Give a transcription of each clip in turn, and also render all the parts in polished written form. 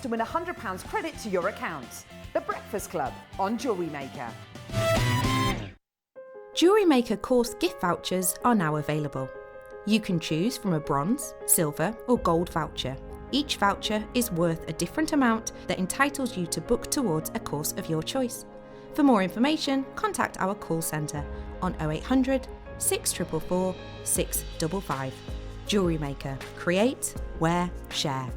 to win £100 credit to your account. The Breakfast Club on Jewellery Maker. Jewellery Maker course gift vouchers are now available. You can choose from a bronze, silver or gold voucher. Each voucher is worth a different amount that entitles you to book towards a course of your choice. For more information, contact our call centre on 0800 644 655. Jewellery Maker. Create, wear, share.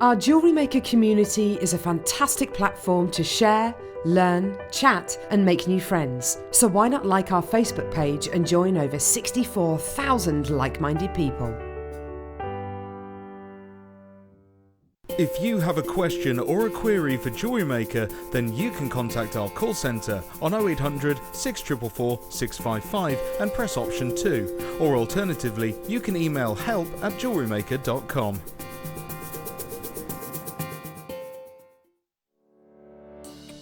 Our Jewellery Maker community is a fantastic platform to share, learn, chat and make new friends. So why not like our Facebook page and join over 64,000 like-minded people? If you have a question or a query for Jewellery Maker, then you can contact our call centre on 0800 644 655 and press option 2. Or alternatively, you can email help@jewellerymaker.com.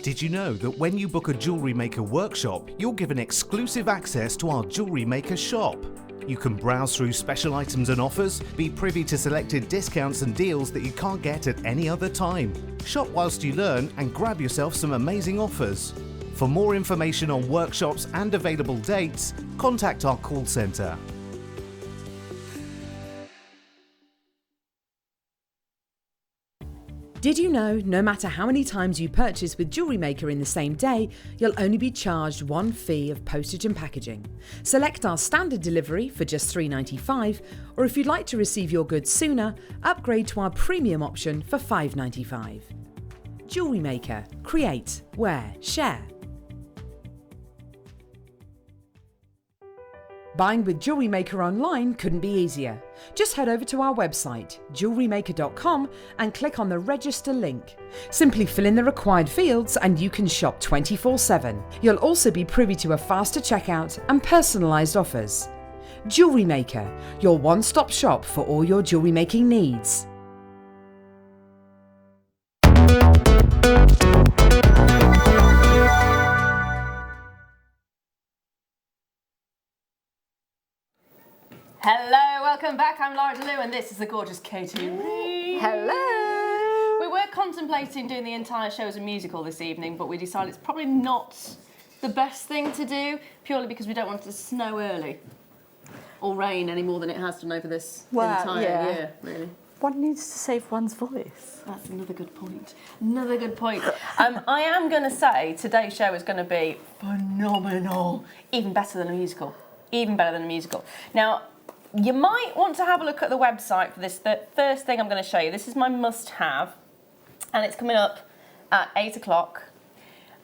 Did you know that when you book a Jewellery Maker workshop, you're given exclusive access to our Jewellery Maker shop? You can browse through special items and offers, be privy to selected discounts and deals that you can't get at any other time. Shop whilst you learn and grab yourself some amazing offers. For more information on workshops and available dates, contact our call centre. Did you know no matter how many times you purchase with Jewellery Maker in the same day, you'll only be charged one fee of postage and packaging? Select our standard delivery for just $3.95, or if you'd like to receive your goods sooner, upgrade to our premium option for $5.95. Jewellery Maker. Create, wear, share. Buying with Jewellery Maker online couldn't be easier. Just head over to our website, JewelleryMaker.com, and click on the register link. Simply fill in the required fields and you can shop 24/7. You'll also be privy to a faster checkout and personalised offers. Jewellery Maker, your one-stop shop for all your jewellery making needs. Hello, welcome back. I'm Lara Leuw and this is the gorgeous Katie Reid. Hello. We were contemplating doing the entire show as a musical this evening, but we decided it's probably not the best thing to do, purely because we don't want it to snow early or rain any more than it has done over this entire year, really. One needs to save one's voice. That's another good point. Another good point. I am going to say today's show is going to be phenomenal. Even better than a musical. Even better than a musical. Now, you might want to have a look at the website for this. The first thing I'm going to show you, this is my must-have, and it's coming up at 8 o'clock.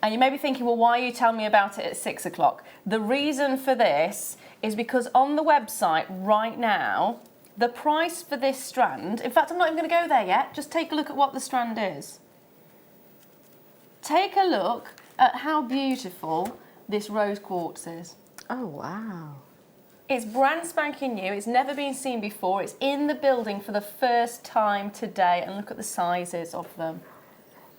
And you may be thinking, well, why are you telling me about it at 6 o'clock? The reason for this is because on the website right now, the price for this strand, in fact, I'm not even going to go there yet, just take a look at what the strand is. Take a look at how beautiful this rose quartz is. Oh, wow. It's brand spanking new, it's never been seen before, it's in the building for the first time today, and look at the sizes of them.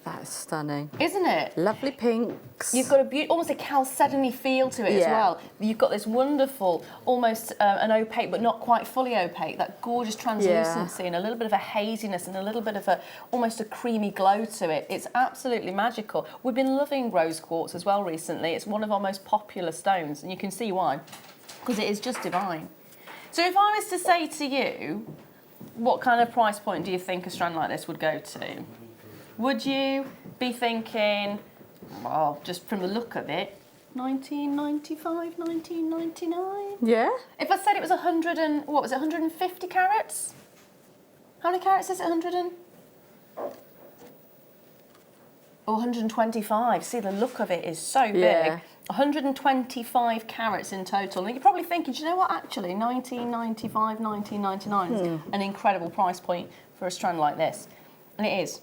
That is stunning. Isn't it? Lovely pinks. You've got almost a chalcedony feel to it as well. You've got this wonderful, almost an opaque, but not quite fully opaque, that gorgeous translucency and a little bit of a haziness and a little bit of almost a creamy glow to it. It's absolutely magical. We've been loving rose quartz as well recently. It's one of our most popular stones, and you can see why, because it is just divine. So if I was to say to you, what kind of price point do you think a strand like this would go to? Would you be thinking, well, just from the look of it, 1995, 1999? Yeah. If I said it was 150 carats? How many carats is it? 125. See, the look of it is so big. 125 carats in total. And you're probably thinking, do you know what, actually, 1995, 1999 is an incredible price point for a strand like this. And it is.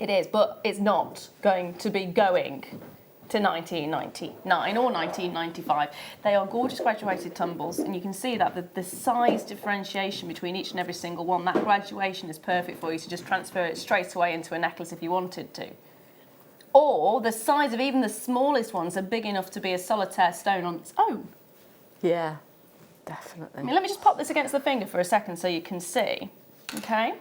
It is, but it's not going to be going to 1999 or 1995. They are gorgeous graduated tumbles, and you can see that the size differentiation between each and every single one, that graduation is perfect for you to just transfer it straight away into a necklace if you wanted to. Or the size of even the smallest ones are big enough to be a solitaire stone on its own. Yeah, definitely. I mean, let me just pop this against the finger for a second so you can see, okay?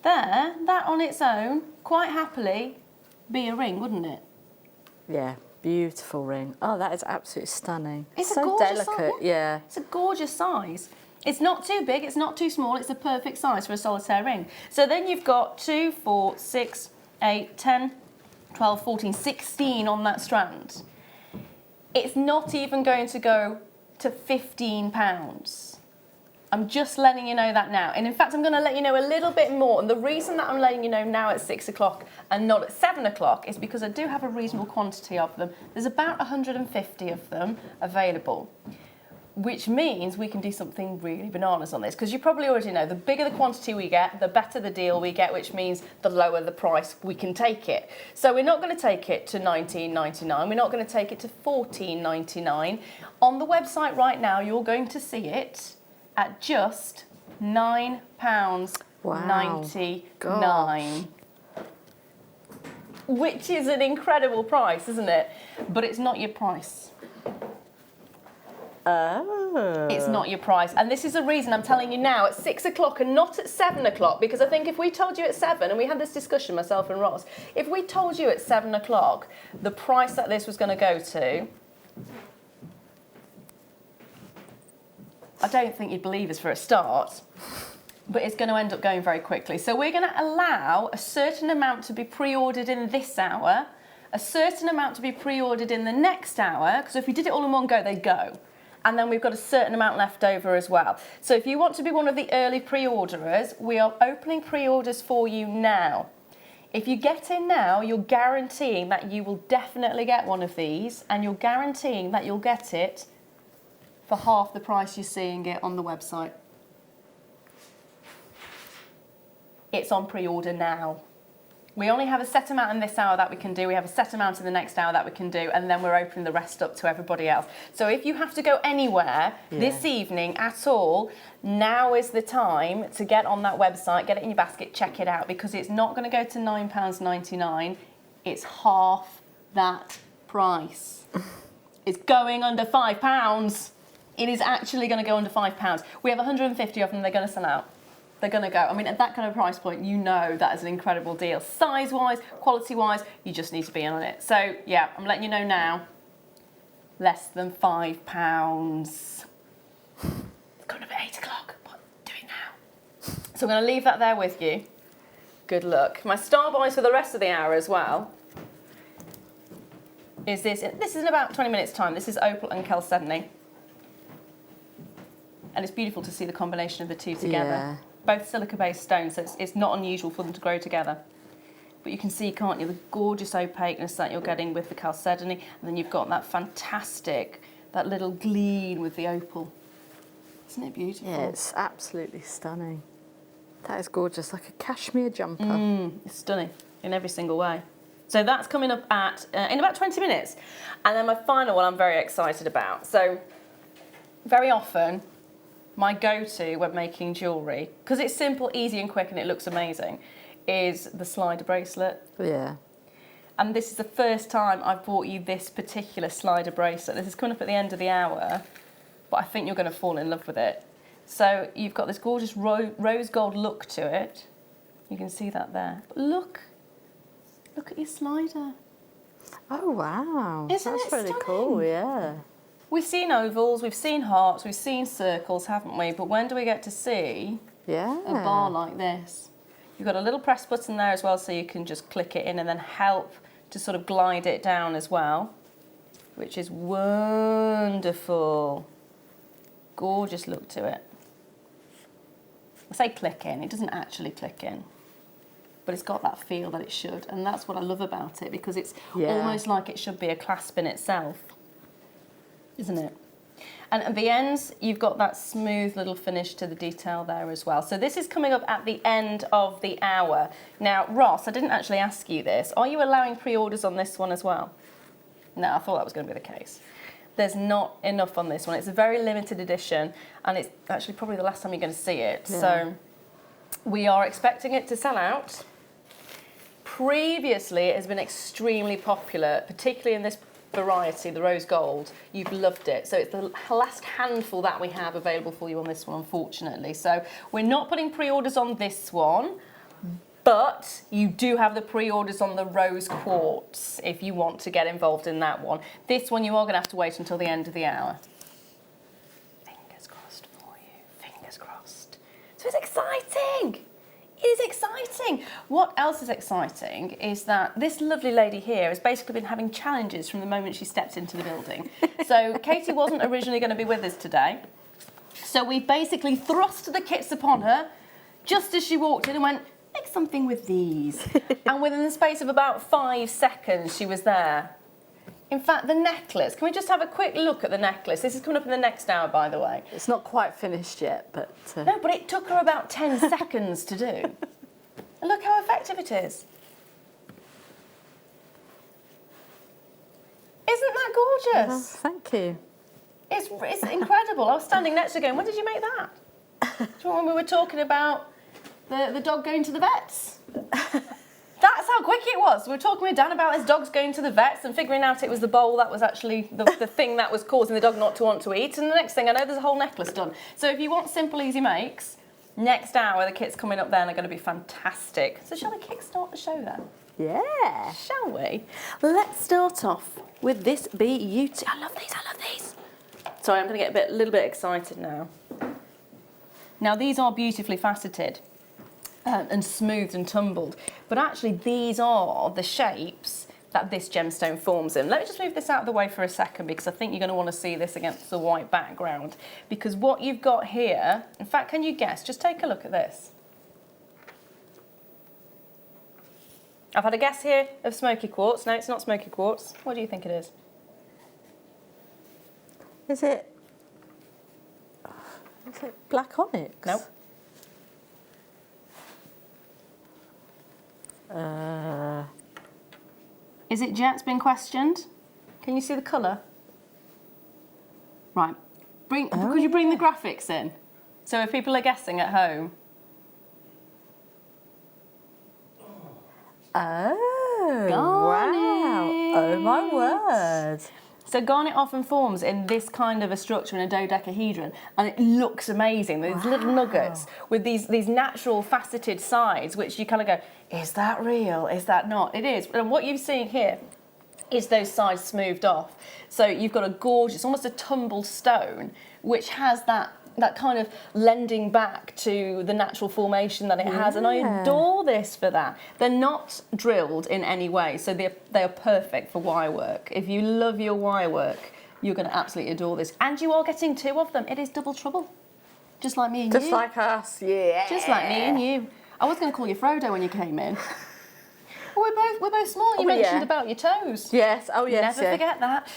there, that on its own, quite happily, be a ring, wouldn't it? Yeah, beautiful ring. Oh, that is absolutely stunning. It's so a gorgeous delicate, size. yeah. It's a gorgeous size. It's not too big, it's not too small, it's the perfect size for a solitaire ring. So then you've got 2, 4, 6, 8, 10, 12, 14, 16 on that strand. It's not even going to go to £15. I'm just letting you know that now. And in fact, I'm going to let you know a little bit more. And the reason that I'm letting you know now at 6 o'clock and not at 7 o'clock is because I do have a reasonable quantity of them. There's about 150 of them available, which means we can do something really bananas on this. Because you probably already know, the bigger the quantity we get, the better the deal we get, which means the lower the price we can take it. So we're not going to take it to $19.99. We're not going to take it to $14.99. On the website right now, you're going to see it at just £9.99, which is an incredible price, isn't it? But it's not your price. Oh. It's not your price. And this is the reason I'm telling you now at 6 o'clock and not at 7 o'clock, because I think if we told you at 7, and we had this discussion, myself and Ross, if we told you at 7 o'clock the price that this was going to go to, I don't think you'd believe us for a start, but it's going to end up going very quickly. So we're going to allow a certain amount to be pre-ordered in this hour, a certain amount to be pre-ordered in the next hour, because if we did it all in one go, they'd go. And then we've got a certain amount left over as well. So if you want to be one of the early pre-orderers, we are opening pre-orders for you now. If you get in now, you're guaranteeing that you will definitely get one of these, and you're guaranteeing that you'll get it for half the price you're seeing it on the website. It's on pre-order now. We only have a set amount in this hour that we can do, we have a set amount in the next hour that we can do, and then we're opening the rest up to everybody else. So if you have to go anywhere this evening at all, now is the time to get on that website, get it in your basket, check it out, because it's not going to go to £9.99, it's half that price. It's going under £5. It is actually going to go under £5. We have 150 of them, they're going to sell out. They're going to go. I mean, at that kind of price point, you know that is an incredible deal. Size-wise, quality-wise, you just need to be in on it. So, yeah, I'm letting you know now, less than £5. It's coming up at 8 o'clock, but do it now. So I'm going to leave that there with you. Good luck. My star buys for the rest of the hour as well is this. This is in about 20 minutes' time. This is opal and chalcedony. And it's beautiful to see the combination of the two together. Yeah. Both silica-based stones, so it's not unusual for them to grow together. But you can see, can't you, the gorgeous opaqueness that you're getting with the chalcedony, and then you've got that fantastic, that little gleam with the opal. Isn't it beautiful? Yeah, it's absolutely stunning. That is gorgeous, like a cashmere jumper. It's stunning in every single way. So that's coming up at in about 20 minutes. And then my final one I'm very excited about. So very often, my go-to when making jewellery, because it's simple, easy and quick and it looks amazing, is the slider bracelet. Yeah. And this is the first time I've bought you this particular slider bracelet. This is coming up at the end of the hour, but I think you're going to fall in love with it. So you've got this gorgeous rose gold look to it. You can see that there. But look at your slider. Oh, wow. Isn't That's it really stunning? cool, yeah. We've seen ovals, we've seen hearts, we've seen circles, haven't we? But when do we get to see Yeah. a bar like this? You've got a little press button there as well, so you can just click it in and then help to sort of glide it down as well, which is wonderful. Gorgeous look to it. I say click in, it doesn't actually click in, but it's got that feel that it should, and that's what I love about it, because it's almost like it should be a clasp in itself, isn't it? And at the ends, you've got that smooth little finish to the detail there as well. So this is coming up at the end of the hour. Now, Ross, I didn't actually ask you this. Are you allowing pre-orders on this one as well? No, I thought that was going to be the case. There's not enough on this one. It's a very limited edition, and it's actually probably the last time you're going to see it. Yeah. So we are expecting it to sell out. Previously, it has been extremely popular, particularly in this variety, the rose gold. You've loved it. So it's the last handful that we have available for you on this one, unfortunately. So we're not putting pre-orders on this one, But you do have the pre-orders on the rose quartz if you want to get involved in that one. This one you are going to have to wait until the end of the hour. Fingers crossed for you, fingers crossed. So it's exciting. It is exciting. What else is exciting is that this lovely lady here has basically been having challenges from the moment she stepped into the building. So Katie wasn't originally going to be with us today. So we basically thrust the kits upon her just as she walked in and went, make something with these. And within the space of about 5 seconds, she was there. In fact, the necklace, can we just have a quick look at the necklace? This is coming up in the next hour, by the way. It's not quite finished yet, but... No, but it took her about 10 seconds to do. And look how effective it is. Isn't that gorgeous? Well, thank you. It's incredible. I was standing next to her going, when did you make that? Do you remember when we were talking about the dog going to the vets? That's how quick it was. We were talking with Dan about his dogs going to the vets and figuring out it was the bowl that was actually the thing that was causing the dog not to want to eat. And the next thing I know, there's a whole necklace done. So if you want simple, easy makes, next hour, the kits coming up then are going to be fantastic. So shall we kickstart the show then? Yeah. Shall we? Let's start off with this beauty. I love these, I love these. Sorry, I'm going to get a little bit excited now. Now, these are beautifully faceted. And smoothed and tumbled, but actually these are the shapes that this gemstone forms in. Let me just move this out of the way for a second because I think you're going to want to see this against the white background, because what you've got here, in fact, can you guess? Just take a look at this. I've had a guess here of smoky quartz. No, it's not smoky quartz. What do you think it is? Is it black onyx? Nope. Is it jet's been questioned? Can you see the colour? Right. Could you bring the graphics in? So if people are guessing at home. Oh, Garnet. wow. Oh, my word. So garnet often forms in this kind of a structure in a dodecahedron, and it looks amazing. These little nuggets with these natural faceted sides, which you kind of go, is that real? Is that not? It is. And what you've seen here is those sides smoothed off. So you've got a gorgeous, almost a tumbled stone, which has that kind of lending back to the natural formation that it has, and I adore this for that. They're not drilled in any way, so they are perfect for wire work. If you love your wire work, you're going to absolutely adore this. And you are getting 2 of them. It is double trouble, just like me and you. Just like us, yeah. Just like me and you. I was going to call you Frodo when you came in. We're both small. You mentioned about your toes. Yes. Oh, yes. Never forget that.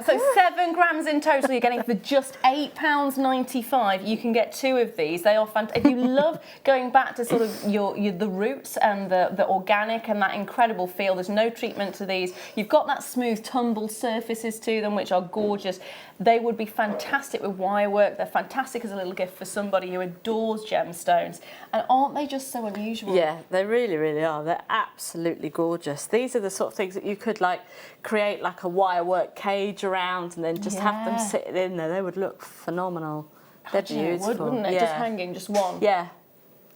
So 7 grams in total you're getting for just £8.95. You can get 2 of these. They are fantastic. If you love going back to sort of the roots and the organic and that incredible feel, there's no treatment to these. You've got that smooth tumbled surfaces to them, which are gorgeous. They would be fantastic with wire work. They're fantastic as a little gift for somebody who adores gemstones. And aren't they just so unusual? Yeah, they really, really are. They're absolutely gorgeous. These are the sort of things that you could create like a wire work cage around and then just have them sitting in there. They would look phenomenal. They're beautiful. Wouldn't it? Yeah. Just hanging, just one. Yeah,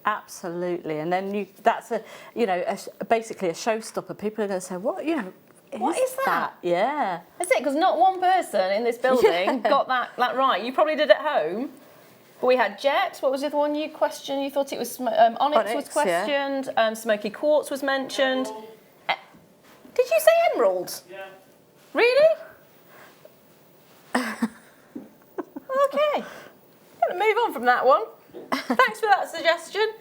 absolutely. And then that's basically a showstopper. People are going to say, what is that? Yeah. That's it, because not one person in this building got that right. You probably did at home. But we had jet. What was the other one you questioned? You thought it was onyx was questioned. Yeah. Smoky quartz was mentioned. Did you say emerald? Yeah. Really? Okay. I'm going to move on from that one. Thanks for that suggestion.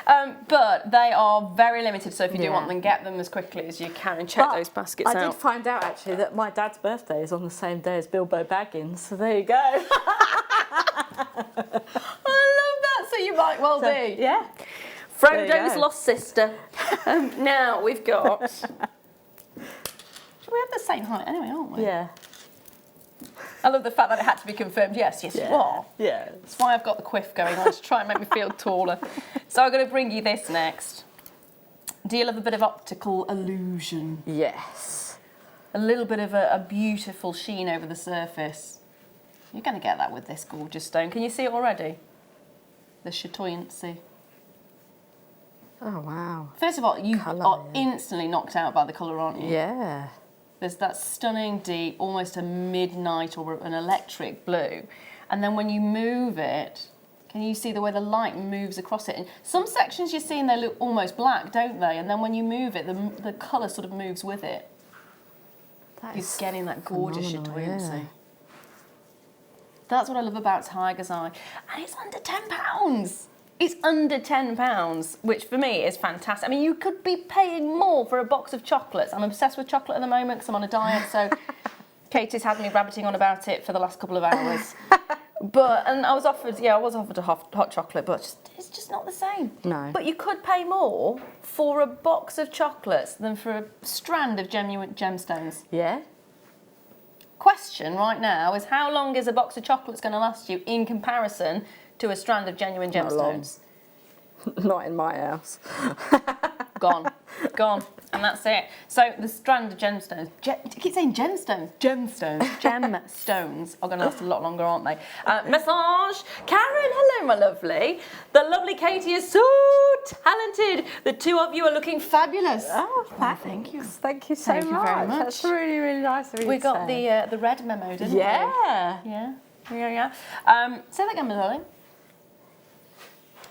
But they are very limited, so if you do want them, get them as quickly as you can and check those baskets out. I did find out, actually, that my dad's birthday is on the same day as Bilbo Baggins, so there you go. I love that, so you might well be. Yeah. Frodo's lost sister. Now we've got... We have the same height anyway, aren't we? Yeah. I love the fact that it had to be confirmed. Yes, you are. Yeah. That's why I've got the quiff going on, to try and make me feel taller. So I'm going to bring you this next. Do you love a bit of optical illusion? Yes. A little bit of a beautiful sheen over the surface. You're going to get that with this gorgeous stone. Can you see it already? The chatoyancy. Oh, wow. First of all, you Colour, are yeah. instantly knocked out by the colour, aren't you? Yeah. There's that stunning deep, almost a midnight or an electric blue. And then when you move it, can you see the way the light moves across it? And some sections you're seeing, they look almost black, don't they? And then when you move it, the colour sort of moves with it. You're getting that gorgeous chatoyancy. Yeah. That's what I love about Tiger's Eye. And it's under £10. It's under £10, which for me is fantastic. I mean, you could be paying more for a box of chocolates. I'm obsessed with chocolate at the moment because I'm on a diet, so Katie's had me rabbiting on about it for the last couple of hours. And I was offered a hot chocolate, but it's just not the same. No. But you could pay more for a box of chocolates than for a strand of genuine gemstones. Yeah. Question right now is, how long is a box of chocolates going to last you in comparison to a strand of genuine Not long. gemstones? Not in my house. Gone. And that's it. So the strand of gemstones, I keep saying gemstones are going to last a lot longer, aren't they? Massage. Karen, hello, my lovely. The lovely Katie is so talented. The two of you are looking fabulous. Oh, thank you. Thank you so Thank you much. very much. That's really, really nice of you We to got say. the red memo, didn't we? Yeah. Yeah. Say that again, my darling.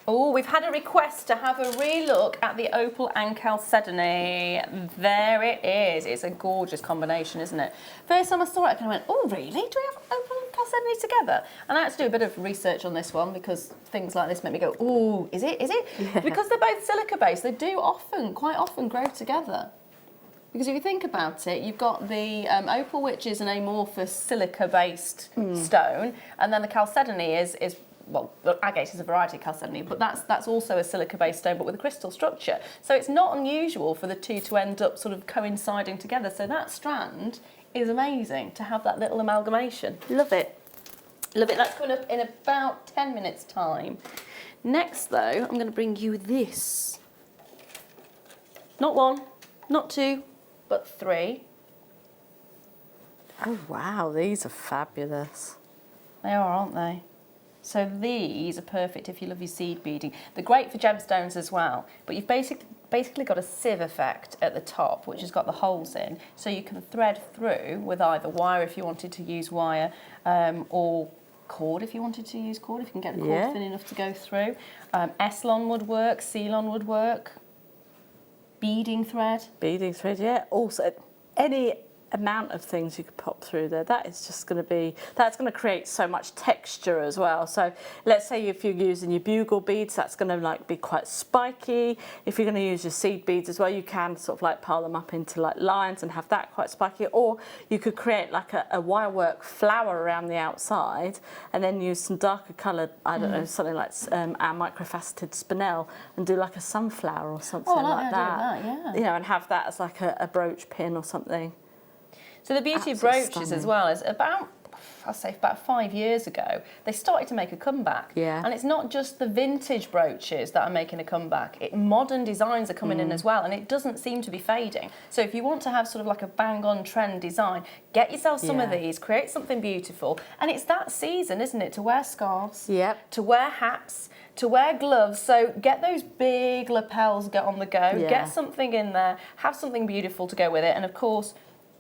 Oh, we've had a request to have a relook at the opal and chalcedony. There it is. It's a gorgeous combination, isn't it? First time I saw it, I kind of went, oh, really? Do we have opal and chalcedony together? And I had to do a bit of research on this one because things like this make me go, oh, is it? Yeah. Because they're both silica-based, they do quite often grow together. Because if you think about it, you've got the opal, which is an amorphous silica-based stone, and then the chalcedony is well, agate is a variety of chalcedony, but that's also a silica-based stone, but with a crystal structure. So it's not unusual for the two to end up sort of coinciding together. So that strand is amazing to have that little amalgamation. Love it. Love it. That's coming up in about 10 minutes' time. Next, though, I'm going to bring you this. Not one, not two, but three. Oh, wow. These are fabulous. They are, aren't they? So these are perfect if you love your seed beading. They're great for gemstones as well, but you've basically got a sieve effect at the top, which has got the holes in, so you can thread through with either wire if you wanted to use wire, or cord if you wanted to use cord, if you can get the cord thin enough to go through. S-lon would work, C-lon would work. Beading thread. Beading thread, yeah. Also, any amount of things you could pop through there, that is just going to be, that's going to create so much texture as well. So let's say if you're using your bugle beads, that's going to like be quite spiky. If you're going to use your seed beads as well, you can sort of like pile them up into like lines and have that quite spiky, or you could create like a wire work flower around the outside and then use some darker coloured, I don't know, something like our microfaceted spinel and do like a sunflower or something like that. Yeah. You know, and have that as like a brooch pin or something. So the beauty of Absolutely brooches stunning. as well is about 5 years ago, they started to make a comeback. Yeah. And it's not just the vintage brooches that are making a comeback. Modern designs are coming in as well, and it doesn't seem to be fading. So if you want to have sort of like a bang-on trend design, get yourself some of these, create something beautiful. And it's that season, isn't it, to wear scarves, to wear hats, to wear gloves. So get those big lapels, get on the go, get something in there, have something beautiful to go with it. And of course,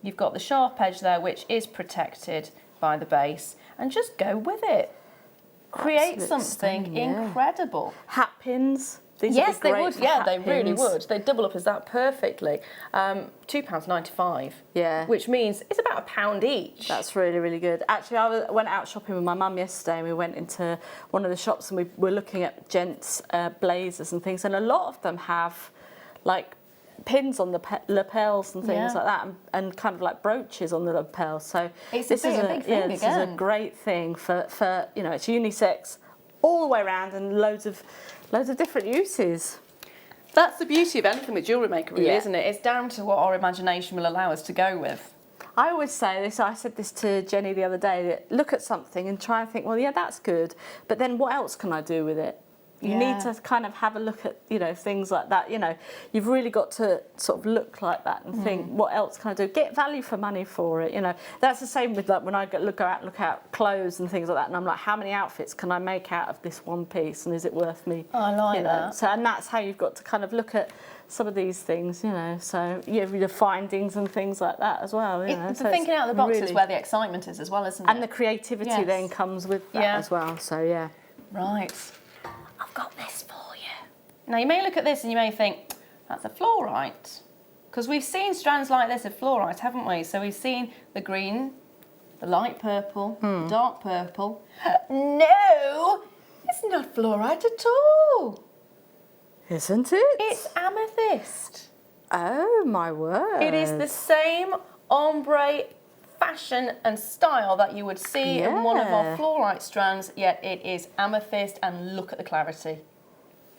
you've got the sharp edge there, which is protected by the base, and just go with it. Create something incredible. Hat pins. These Yes, they great would. for Yeah, hat they really pins. would. They double up as that perfectly. £2.95. Yeah. Which means it's about £1 each. That's really, really good. Actually, I went out shopping with my mum yesterday, and we went into one of the shops and we were looking at gents' blazers and things, and a lot of them have like pins on the lapels and things like that, and kind of like brooches on the lapels. So It's this is a big thing this is a great thing for you know, it's unisex all the way around and loads of different uses. That's the beauty of anything with Jewellery Maker, really, isn't it? It's down to what our imagination will allow us to go with. I always say this, I said this to Jenny the other day, that look at something and try and think, well, yeah, that's good, but then what else can I do with it? You need to kind of have a look at, you know, things like that. You know, you've really got to sort of look like that and think, what else can I do? Get value for money for it. You know, that's the same with like when I look at clothes and things like that, and I'm like, how many outfits can I make out of this one piece, and is it worth me? I like that. So, and that's how you've got to kind of look at some of these things, you know. So you have your findings and things like that as well. You know, so thinking out of the box is where the excitement is as well, isn't it? And the creativity then comes with that as well. So yeah. Right. I've got this for you. Now you may look at this and you may think, that's a fluorite. Because we've seen strands like this of fluorite, haven't we? So we've seen the green, the light purple, the dark purple. No, it's not fluorite at all. Isn't it? It's amethyst. Oh my word. It is the same ombre fashion and style that you would see in one of our fluorite strands, yet it is amethyst, and look at the clarity.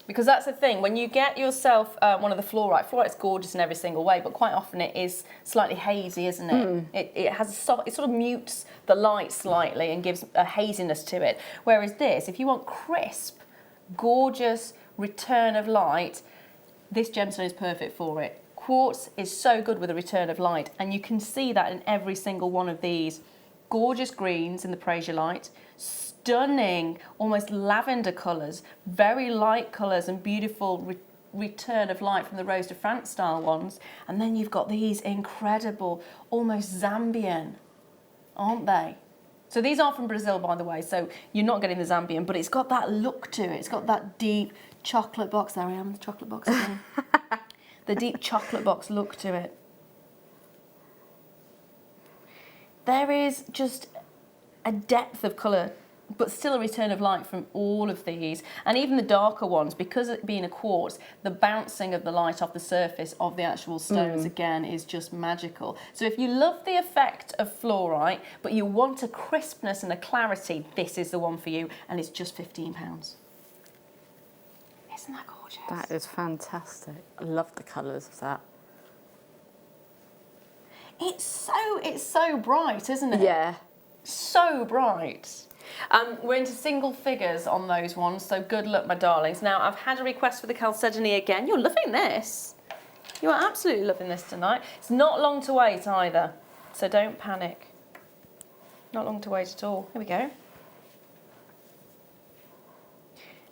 Because that's the thing, when you get yourself one of the fluorite's gorgeous in every single way, but quite often it is slightly hazy, isn't it? It has a soft, it sort of mutes the light slightly and gives a haziness to it. Whereas this, if you want crisp, gorgeous return of light, this gemstone is perfect for it. Quartz is so good with a return of light, and you can see that in every single one of these. Gorgeous greens in the Praise Your Light, stunning, almost lavender colours, very light colours and beautiful return of light from the Rose de France style ones. And then you've got these incredible, almost Zambian, aren't they? So these are from Brazil, by the way, so you're not getting the Zambian, but it's got that look to it. It's got that deep chocolate box. There I am, the chocolate box again. The deep chocolate box look to it. There is just a depth of colour, but still a return of light from all of these. And even the darker ones, because it being a quartz, the bouncing of the light off the surface of the actual stones, again, is just magical. So if you love the effect of fluorite, but you want a crispness and a clarity, this is the one for you, and it's just £15. Isn't that gorgeous? That is fantastic. I love the colours of that. It's so bright, isn't it? Yeah. So bright. We're into single figures on those ones, so good luck, my darlings. Now, I've had a request for the chalcedony again. You're loving this. You are absolutely loving this tonight. It's not long to wait either, so don't panic. Not long to wait at all. Here we go.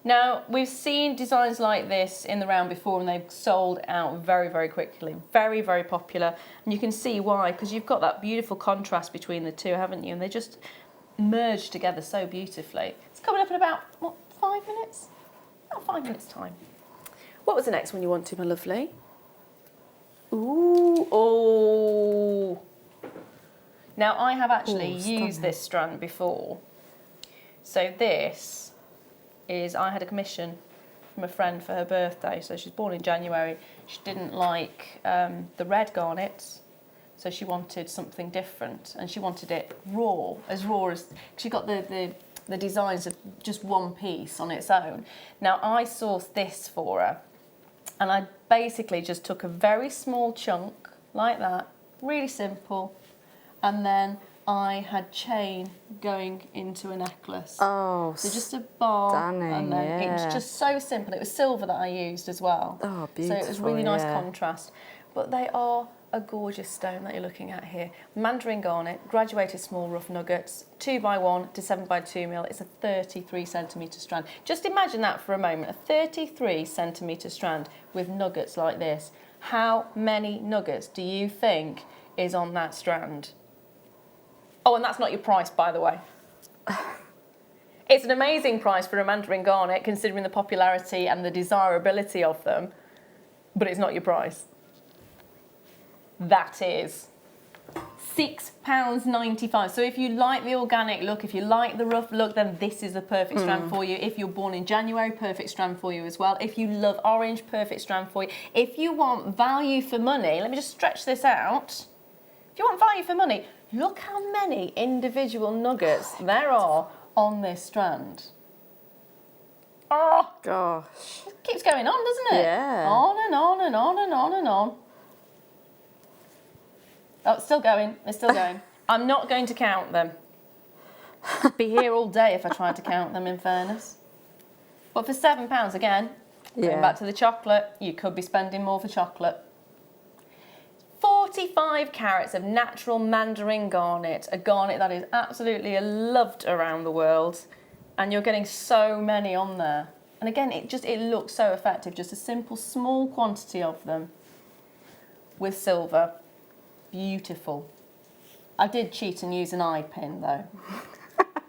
Now, we've seen designs like this in the round before, and they've sold out very, very quickly. Very, very popular. And you can see why, because you've got that beautiful contrast between the two, haven't you? And they just merge together so beautifully. It's coming up in about, what, 5 minutes? About 5 minutes' time. What was the next one you wanted, my lovely? Ooh, oh. Now, I have actually used this strand before. So this is, I had a commission from a friend for her birthday. So she's born in January. She didn't like the red garnets, so she wanted something different, and she wanted it raw as she got the designs of just one piece on its own. Now I sourced this for her, and I basically just took a very small chunk like that, really simple, and then I had chain going into a necklace. Oh, so just a bar, stunning, and then it was just so simple. It was silver that I used as well. Oh, beautiful. So it was really nice contrast. But they are a gorgeous stone that you're looking at here. Mandarin garnet, graduated small rough nuggets, 2x1 to 7x2 mil. It's a 33 centimetre strand. Just imagine that for a moment, a 33 centimetre strand with nuggets like this. How many nuggets do you think is on that strand? Oh, and that's not your price, by the way. It's an amazing price for a mandarin garnet, considering the popularity and the desirability of them, but it's not your price. That is £6.95. So if you like the organic look, if you like the rough look, then this is the perfect strand for you. If you're born in January, perfect strand for you as well. If you love orange, perfect strand for you. If you want value for money, let me just stretch this out. If you want value for money, look how many individual nuggets there are on this strand. Oh, gosh. It keeps going on, doesn't it? Yeah. On and on and on and on and on. Oh, it's still going. It's still going. I'm not going to count them. I'd be here all day if I tried to count them, in fairness. But for £7, again, going Yeah. back to the chocolate, you could be spending more for chocolate. 45 carats of natural mandarin garnet, a garnet that is absolutely loved around the world, and you're getting so many on there. And again, it looks so effective, just a simple small quantity of them with silver. Beautiful. I did cheat and use an eye pin though,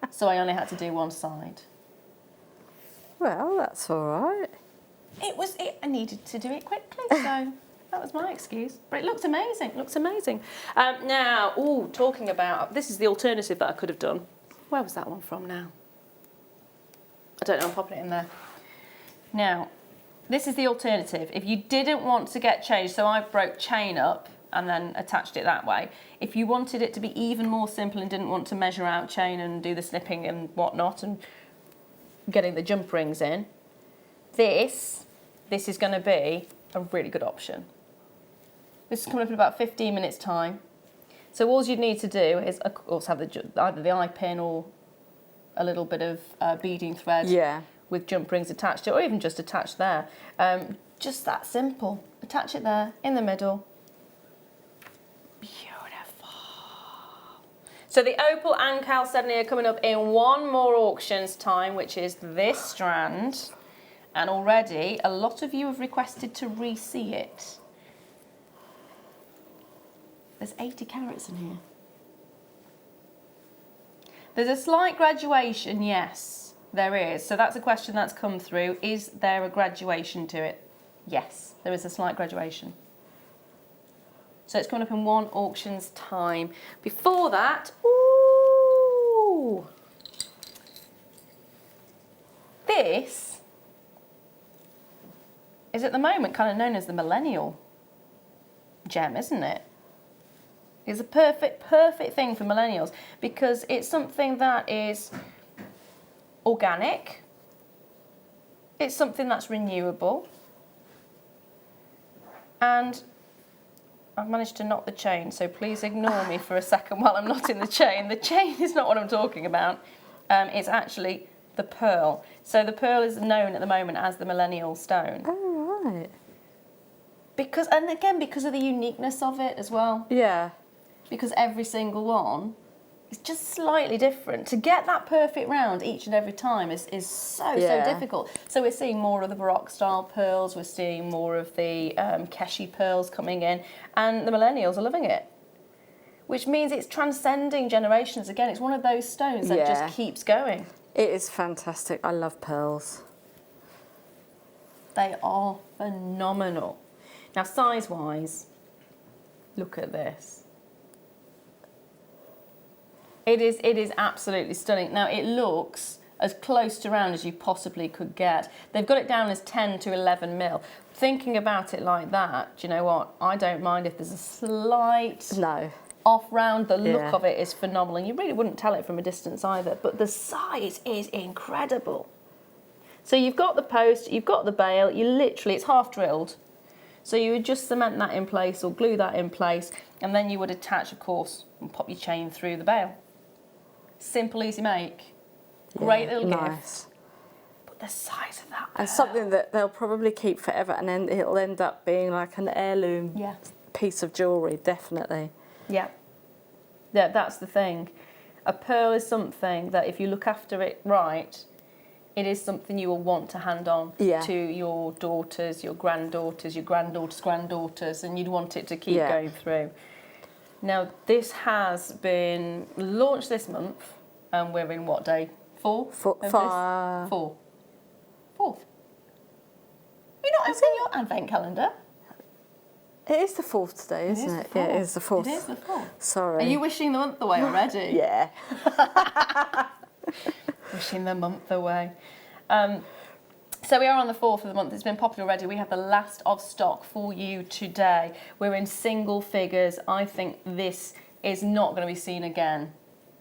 so I only had to do one side. Well, that's all right. I needed to do it quickly, so that was my excuse. But it looks amazing, looks amazing. Now, talking about, this is the alternative that I could have done. Where was that one from now? I don't know, I'm popping it in there. Now, this is the alternative. If you didn't want to get changed, so I broke chain up and then attached it that way. If you wanted it to be even more simple and didn't want to measure out chain and do the snipping and whatnot and getting the jump rings in, this is going to be a really good option. This is coming up in about 15 minutes time. So all you'd need to do is, of course, have either the eye pin or a little bit of beading thread with jump rings attached to it, or even just attached there. Just that simple. Attach it there, in the middle. Beautiful. So the opal and chalcedony are coming up in one more auction's time, which is this strand. And already a lot of you have requested to re-see it. There's 80 carats in here. There's a slight graduation, yes, there is. So that's a question that's come through. Is there a graduation to it? Yes, there is a slight graduation. So it's coming up in one auction's time. Before that, this is at the moment kind of known as the millennial gem, isn't it? It's a perfect thing for millennials because it's something that is organic, it's something that's renewable, and I've managed to knock the chain, so please ignore me for a second while I'm not in the chain. The chain is not what I'm talking about. It's actually the pearl. So the pearl is known at the moment as the millennial stone. Oh, right. Because of the uniqueness of it as well. Yeah. Because every single one is just slightly different. To get that perfect round each and every time is so difficult. So we're seeing more of the Baroque style pearls, we're seeing more of the Keshi pearls coming in, and the millennials are loving it. Which means it's transcending generations again. It's one of those stones that just keeps going. It is fantastic. I love pearls. They are phenomenal. Now size-wise, look at this. It is absolutely stunning. Now it looks as close to round as you possibly could get. They've got it down as 10 to 11 mil. Thinking about it like that, do you know what? I don't mind if there's a slight off round. The look of it is phenomenal. And you really wouldn't tell it from a distance either, but the size is incredible. So you've got the post, you've got the bail, it's half drilled. So you would just cement that in place or glue that in place, and then you would attach, of course, and pop your chain through the bail. Simple, easy make. Great little gift. But the size of that pearl. And something that they'll probably keep forever, and then it'll end up being like an heirloom piece of jewellery, definitely. Yeah. Yeah, that's the thing. A pearl is something that if you look after it right, it is something you will want to hand on to your daughters, your granddaughters, your granddaughters' granddaughters, and you'd want it to keep going through. Now, this has been launched this month, and we're in what day? 4? 4. Fourth. You're not opening your advent calendar? It is the 4th today, isn't it? Yeah, it is the 4th. It is the 4th. Sorry. Are you wishing the month away already? Yeah. Wishing the month away. So we are on the 4th of the month. It's been popular already. We have the last of stock for you today. We're in single figures. I think this is not going to be seen again.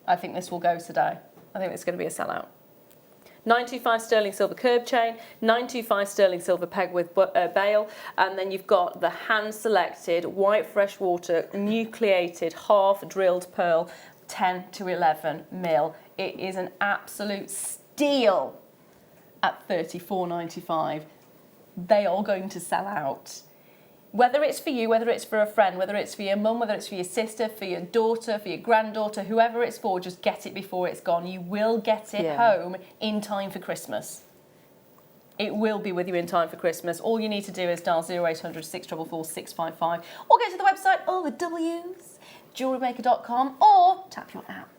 I think this will go today. I think it's going to be a sellout. 925 sterling silver curb chain, 925 sterling silver peg with bail, and then you've got the hand-selected white freshwater nucleated half-drilled pearl, 10 to 11 mil. It is an absolute steal at $34.95. They are going to sell out. Whether it's for you, whether it's for a friend, whether it's for your mum, whether it's for your sister, for your daughter, for your granddaughter, whoever it's for, just get it before it's gone. You will get it home in time for Christmas. It will be with you in time for Christmas. All you need to do is dial 0800 644 655 or go to the website, all the W's, JewelleryMaker.com, or tap your app.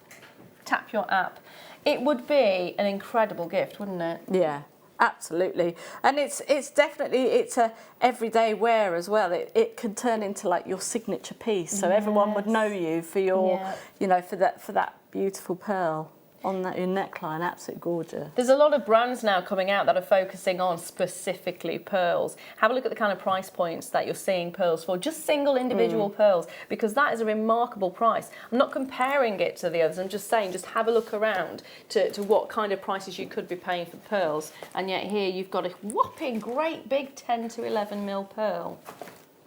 Tap your app. It would be an incredible gift, wouldn't it? Yeah. Absolutely, and it's definitely a everyday wear as well. It can turn into like your signature piece, so everyone would know you for your, you know, for that beautiful pearl on your neckline. Absolutely gorgeous. There's a lot of brands now coming out that are focusing on specifically pearls. Have a look at the kind of price points that you're seeing pearls for, just single individual pearls, because that is a remarkable price. I'm not comparing it to the others, I'm just saying, just have a look around to what kind of prices you could be paying for pearls. And yet here you've got a whopping great big 10 to 11 mil pearl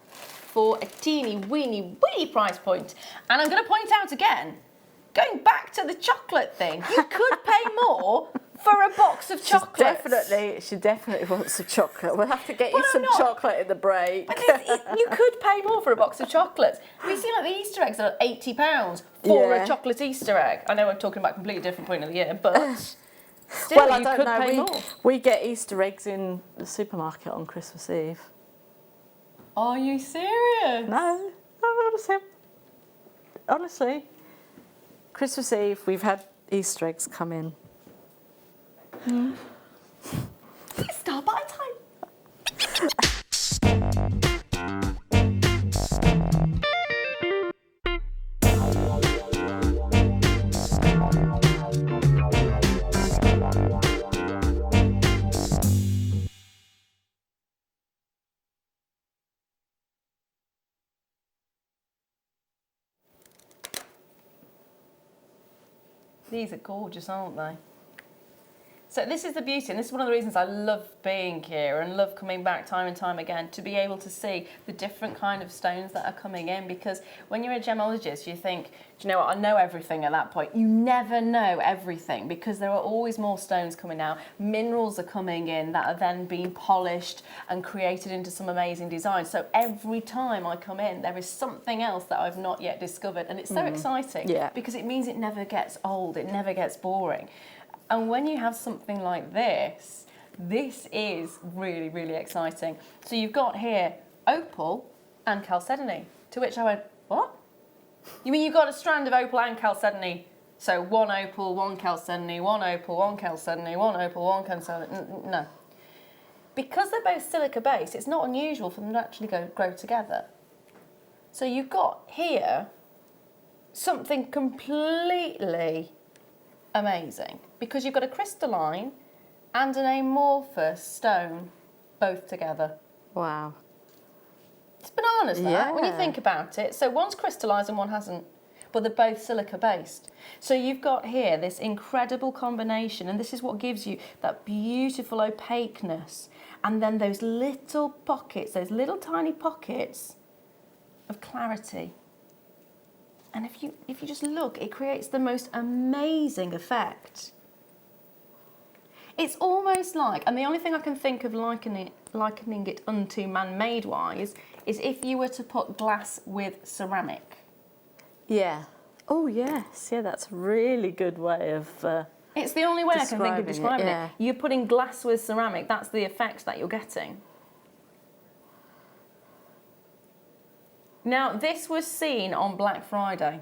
for a teeny weeny price point. And I'm going to point out again, going back to the chocolate thing, you could pay more for a box of chocolates. She definitely wants some chocolate. We'll have to get you some chocolate in the break. But you could pay more for a box of chocolates. Have you seen like the Easter eggs that are £80 for a chocolate Easter egg? I know I'm talking about a completely different point of the year, but still, well, you could pay more. We get Easter eggs in the supermarket on Christmas Eve. Are you serious? No, honestly. Christmas Eve, we've had Easter eggs come in. It's star buy time. These are gorgeous, aren't they? So this is the beauty, and this is one of the reasons I love being here and love coming back time and time again, to be able to see the different kind of stones that are coming in, because when you're a gemologist, you think, do you know what, I know everything at that point. You never know everything, because there are always more stones coming out. Minerals are coming in that are then being polished and created into some amazing designs. So every time I come in, there is something else that I've not yet discovered, and it's so exciting, because it means it never gets old, it never gets boring. And when you have something like this, this is really, really exciting. So you've got here opal and chalcedony, to which I went, what? You mean you've got a strand of opal and chalcedony? So one opal, one chalcedony, one opal, one chalcedony, one opal, one chalcedony? No. Because they're both silica based, it's not unusual for them to actually grow together. So you've got here something completely amazing, because you've got a crystalline and an amorphous stone both together. Wow. It's bananas, that, when you think about it. So one's crystallised and one hasn't, but they're both silica based. So you've got here this incredible combination, and this is what gives you that beautiful opaqueness, and then those little pockets, those little tiny pockets of clarity. And if you just look, it creates the most amazing effect. It's almost like, and the only thing I can think of likening it unto man-made wise is if you were to put glass with ceramic. Yeah. Oh yes, yeah, that's a really good way of it's the only way I can think of describing it. it. You're putting glass with ceramic, that's the effect that you're getting. Now, this was seen on Black Friday,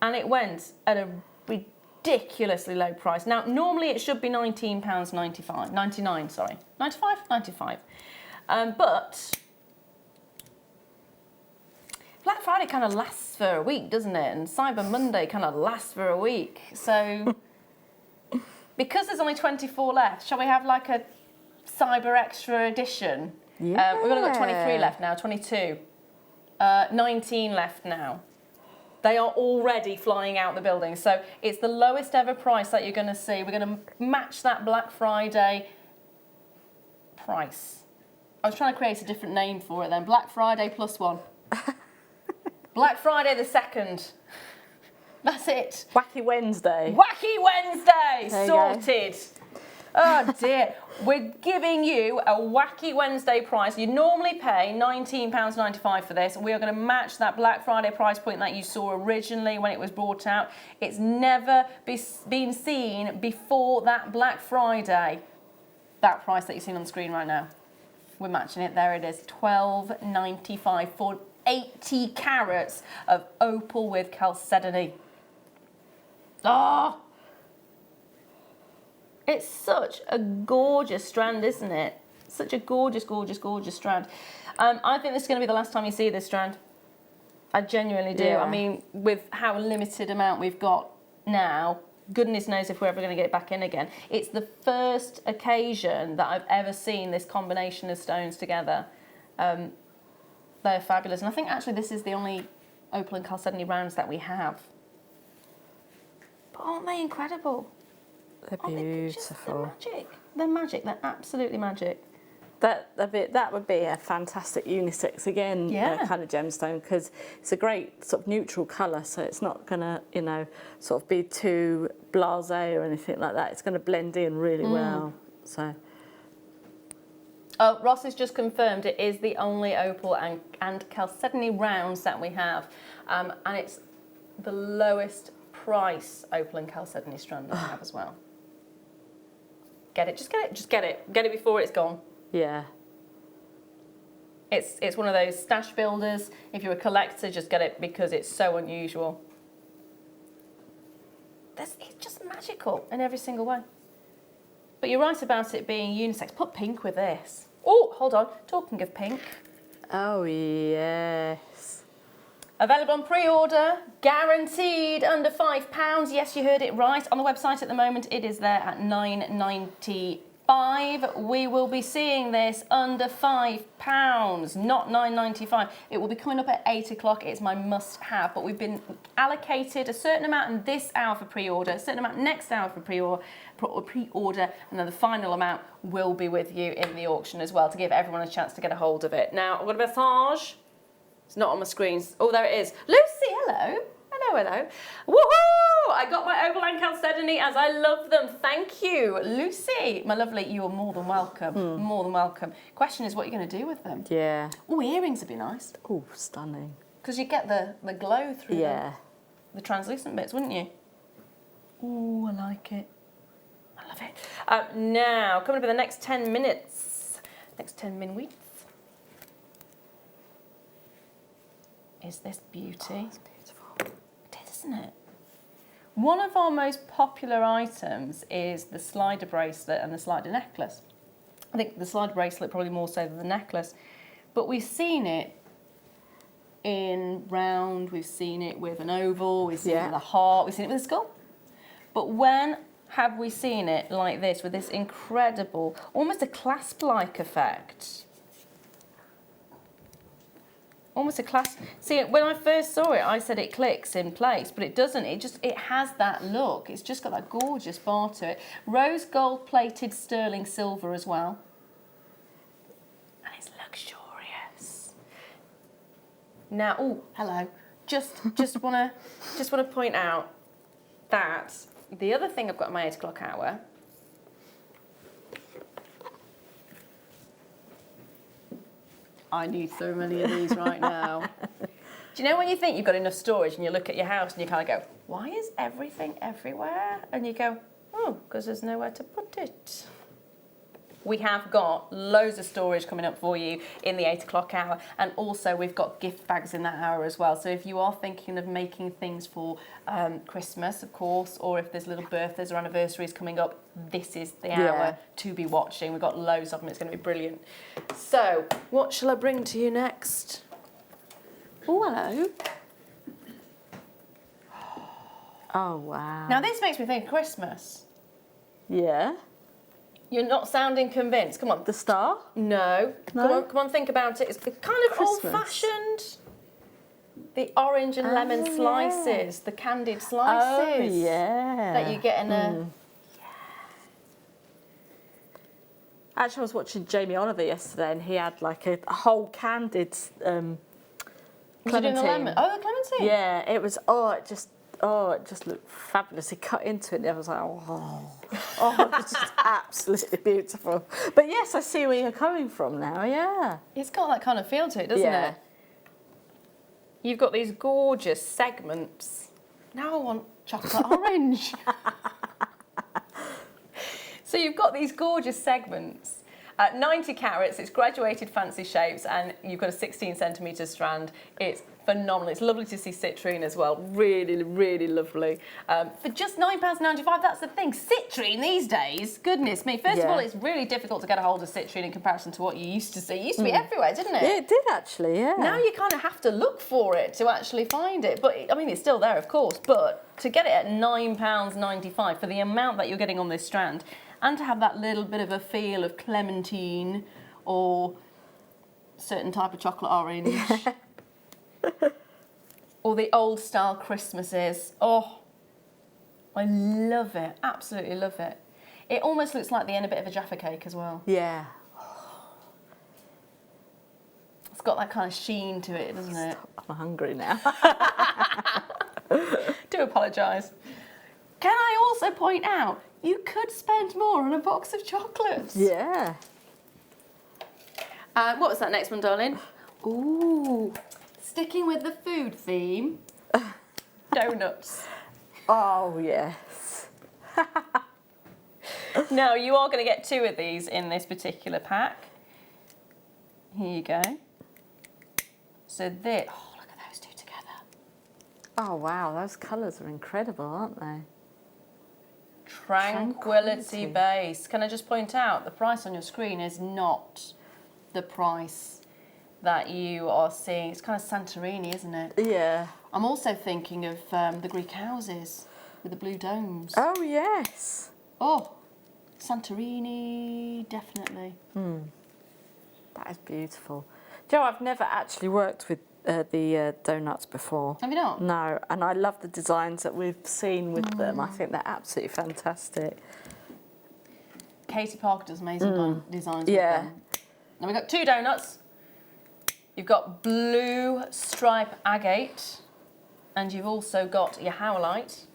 and it went at a ridiculously low price. Now, normally it should be £99, sorry. 95? But Black Friday kind of lasts for a week, doesn't it? And Cyber Monday kind of lasts for a week. So, because there's only 24 left, shall we have like a Cyber Extra edition? Yeah. We've only got 23 left now, 22. 19 left now. They are already flying out the building. So it's the lowest ever price that you're going to see. We're going to match that Black Friday price. I was trying to create a different name for it then. Black Friday +1. Black Friday the 2nd. That's it. Wacky Wednesday. Wacky Wednesday! Sorted. Oh dear. We're giving you a wacky Wednesday price. You normally pay £19.95 for this. We are going to match that Black Friday price point that you saw originally when it was brought out. It's never been seen before that Black Friday. That price that you're seeing on the screen right now. We're matching it. There it is. £12.95 for 80 carats of opal with chalcedony. Oh! It's such a gorgeous strand, isn't it? Such a gorgeous, gorgeous, gorgeous strand. I think this is going to be the last time you see this strand. I genuinely do. Yeah. I mean, with how limited amount we've got now, goodness knows if we're ever going to get it back in again. It's the first occasion that I've ever seen this combination of stones together. They're fabulous. And I think actually this is the only opal and chalcedony rounds that we have. But aren't they incredible? They're beautiful. They're magic. They're magic. They're absolutely magic. That would be a fantastic unisex again, kind of gemstone, because it's a great sort of neutral colour, so it's not going to, you know, sort of be too blasé or anything like that. It's going to blend in really well. So. Oh, Ross has just confirmed it is the only opal and chalcedony rounds that we have, and it's the lowest price opal and chalcedony strand that we have as well. Get it, just get it, just get it. Get it before it's gone. Yeah. It's one of those stash builders. If you're a collector, just get it because it's so unusual. It's just magical in every single way. But you're right about it being unisex. Put pink with this. Oh, hold on. Talking of pink. Oh, yes. Available on pre-order, guaranteed under £5. Yes, you heard it right. On the website at the moment, it is there at £9.95. We will be seeing this under £5, not £9.95. It will be coming up at 8 o'clock. It's my must-have, but we've been allocated a certain amount in this hour for pre-order, a certain amount next hour for pre-order, and then the final amount will be with you in the auction as well to give everyone a chance to get a hold of it. Now, I've got a message. It's not on my screens. Oh, there it is. Lucy, hello. Hello, hello. Woohoo! I got my opal and chalcedony as I love them. Thank you, Lucy. My lovely, you are more than welcome. More than welcome. Question is, what are you going to do with them? Yeah. Oh, earrings would be nice. Oh, stunning. Because you get the glow through the translucent bits, wouldn't you? Oh, I like it. I love it. Now, coming up in the next 10 minutes, next 10 minutes, is this beauty. Oh, it's beautiful. It is, isn't it? One of our most popular items is the slider bracelet and the slider necklace. I think the slider bracelet probably more so than the necklace, but we've seen it in round, we've seen it with an oval, we've seen it with a heart, we've seen it with a skull. But when have we seen it like this, with this incredible, almost a clasp-like effect? Almost a clasp. See, when I first saw it, I said it clicks in place, but it doesn't. It has that look. It's just got that gorgeous bar to it. Rose gold plated sterling silver as well. And it's luxurious. Now, oh, hello. Just wanna point out that the other thing I've got in my 8 o'clock hour. I need so many of these right now. Do you know when you think you've got enough storage and you look at your house and you kind of go, why is everything everywhere? And you go, oh, because there's nowhere to put it. We have got loads of storage coming up for you in the 8 o'clock hour, and also we've got gift bags in that hour as well. So if you are thinking of making things for Christmas, of course, or if there's little birthdays or anniversaries coming up, this is the hour to be watching. We've got loads of them. It's going to be brilliant. So what shall I bring to you next? Oh, hello. Oh, wow. Now this makes me think of Christmas. Yeah. You're not sounding convinced. Come on. The star? No. No? Come on, think about it. It's kind of Christmas. old-fashioned. The orange and lemon slices, the candied slices. Oh, yeah. That you get in a... Actually, I was watching Jamie Oliver yesterday, and he had like a whole candied Was it doing the lemon? Oh, the clementine. Yeah, it was. oh, it just looked fabulous. He cut into it and I was like, oh, it's just absolutely beautiful. But yes, I see where you're coming from now, yeah. It's got that kind of feel to it, doesn't it? You've got these gorgeous segments. Now I want chocolate orange. So you've got these gorgeous segments. 90 carats, it's graduated fancy shapes, and you've got a 16 centimetre strand. It's phenomenal. It's lovely to see citrine as well. Really, really lovely. For just £9.95, that's the thing. Citrine these days, goodness me. First of all, it's really difficult to get a hold of citrine in comparison to what you used to see. It used to be everywhere, didn't it? Yeah, it did actually, yeah. Now you kind of have to look for it to actually find it. But, I mean, it's still there, of course. But to get it at £9.95 for the amount that you're getting on this strand, and to have that little bit of a feel of clementine or certain type of chocolate orange. Or the old style Christmases. Oh, I love it. Absolutely love it. It almost looks like the end a bit of a Jaffa cake as well. Yeah. It's got that kind of sheen to it, doesn't it? I'm hungry now. Do apologise. Can I also point out, you could spend more on a box of chocolates. Yeah. What was that next one, darling? Ooh, sticking with the food theme, donuts. Oh, yes. Now, you are going to get 2 of these in this particular pack. Here you go. So this, oh, look at those 2 together. Oh, wow, those colours are incredible, aren't they? Tranquility base. Can I just point out, the price on your screen is not the price that you are seeing. It's kind of Santorini, isn't it? Yeah. I'm also thinking of the Greek houses with the blue domes. Oh, yes. Oh, Santorini, definitely. That is beautiful. Joe, I've never actually worked with the donuts before. Have you not? No, and I love the designs that we've seen with them. I think they're absolutely fantastic. Katie Parker does amazing designs Yeah. with them. Now we've got 2 donuts. You've got blue stripe agate, and you've also got your howlite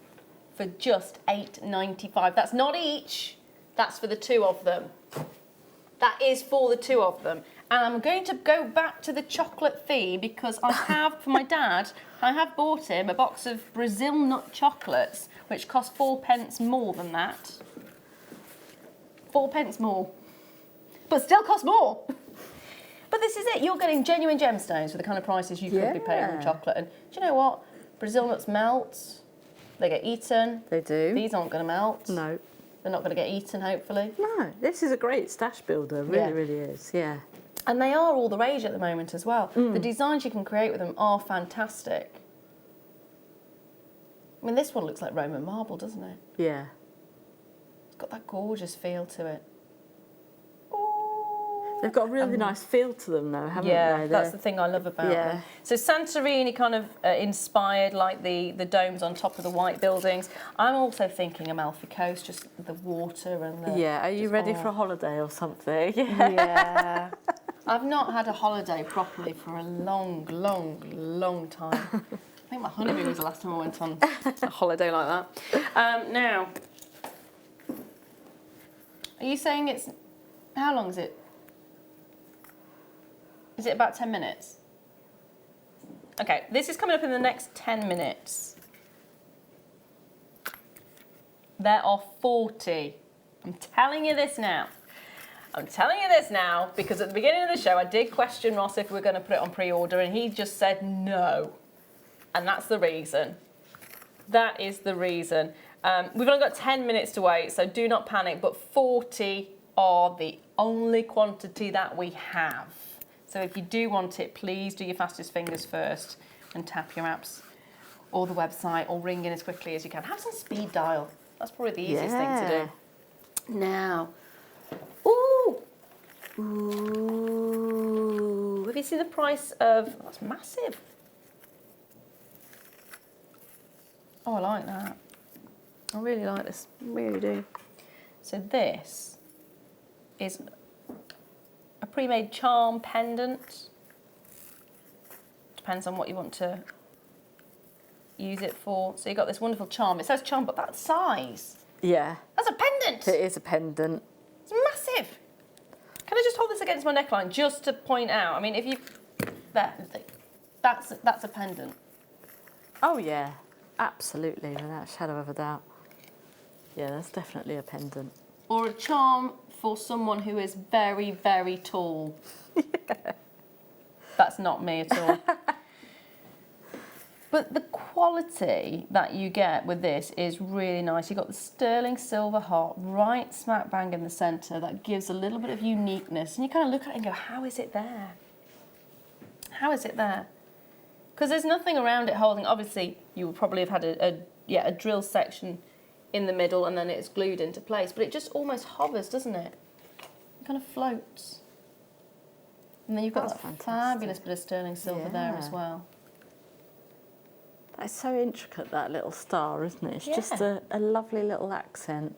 for just £8.95. That's not each, that's for the 2 of them. That is for the 2 of them. And I'm going to go back to the chocolate theme because I have, for my dad, I have bought him a box of Brazil nut chocolates, which cost 4p more than that. 4p more. But still cost more. But this is it. You're getting genuine gemstones for the kind of prices you could be paying on chocolate. And do you know what? Brazil nuts melt. They get eaten. They do. These aren't going to melt. No. They're not going to get eaten, hopefully. No, this is a great stash builder. Really, really is. Yeah. And they are all the rage at the moment as well. The designs you can create with them are fantastic. I mean, this one looks like Roman marble, doesn't it? Yeah. It's got that gorgeous feel to it. They've got a really nice feel to them, though, haven't they? Yeah, that's the thing I love about them. So Santorini kind of inspired, like the domes on top of the white buildings. I'm also thinking Amalfi Coast, just the water and the... Yeah, are you ready for a holiday or something? Yeah. I've not had a holiday properly for a long, long, long time. I think my honeymoon was the last time I went on a holiday like that. Now, are you saying it's... How long is it? Is it about 10 minutes? Okay, this is coming up in the next 10 minutes. There are 40. I'm telling you this now. I'm telling you this now because at the beginning of the show I did question Ross if we were going to put it on pre-order and he just said no. And that's the reason. That is the reason. We've only got 10 minutes to wait, so do not panic, but 40 are the only quantity that we have. So if you do want it, please do your fastest fingers first and tap your apps or the website or ring in as quickly as you can. Have some speed dial. That's probably the easiest thing to do. Now, ooh, have you seen the price of, that's massive. Oh, I like that. I really like this, I really do. So this is a pre-made charm pendant. Depends on what you want to use it for. So you've got this wonderful charm. It says charm, but that size. Yeah. That's a pendant. It is a pendant. It's massive. Can I just hold this against my neckline just to point out? I mean, if you, that's a pendant. Oh yeah, absolutely, without a shadow of a doubt. Yeah, that's definitely a pendant. Or a charm for someone who is very, very tall. Yeah. That's not me at all. But the quality that you get with this is really nice. You've got the sterling silver heart right smack bang in the centre that gives a little bit of uniqueness. And you kind of look at it and go, how is it there? How is it there? Because there's nothing around it holding. Obviously, you would probably have had a drill section in the middle and then it's glued into place. But it just almost hovers, doesn't it? It kind of floats. And then you've got that fabulous bit of sterling silver there as well. That's so intricate, that little star, isn't it? It's just a lovely little accent.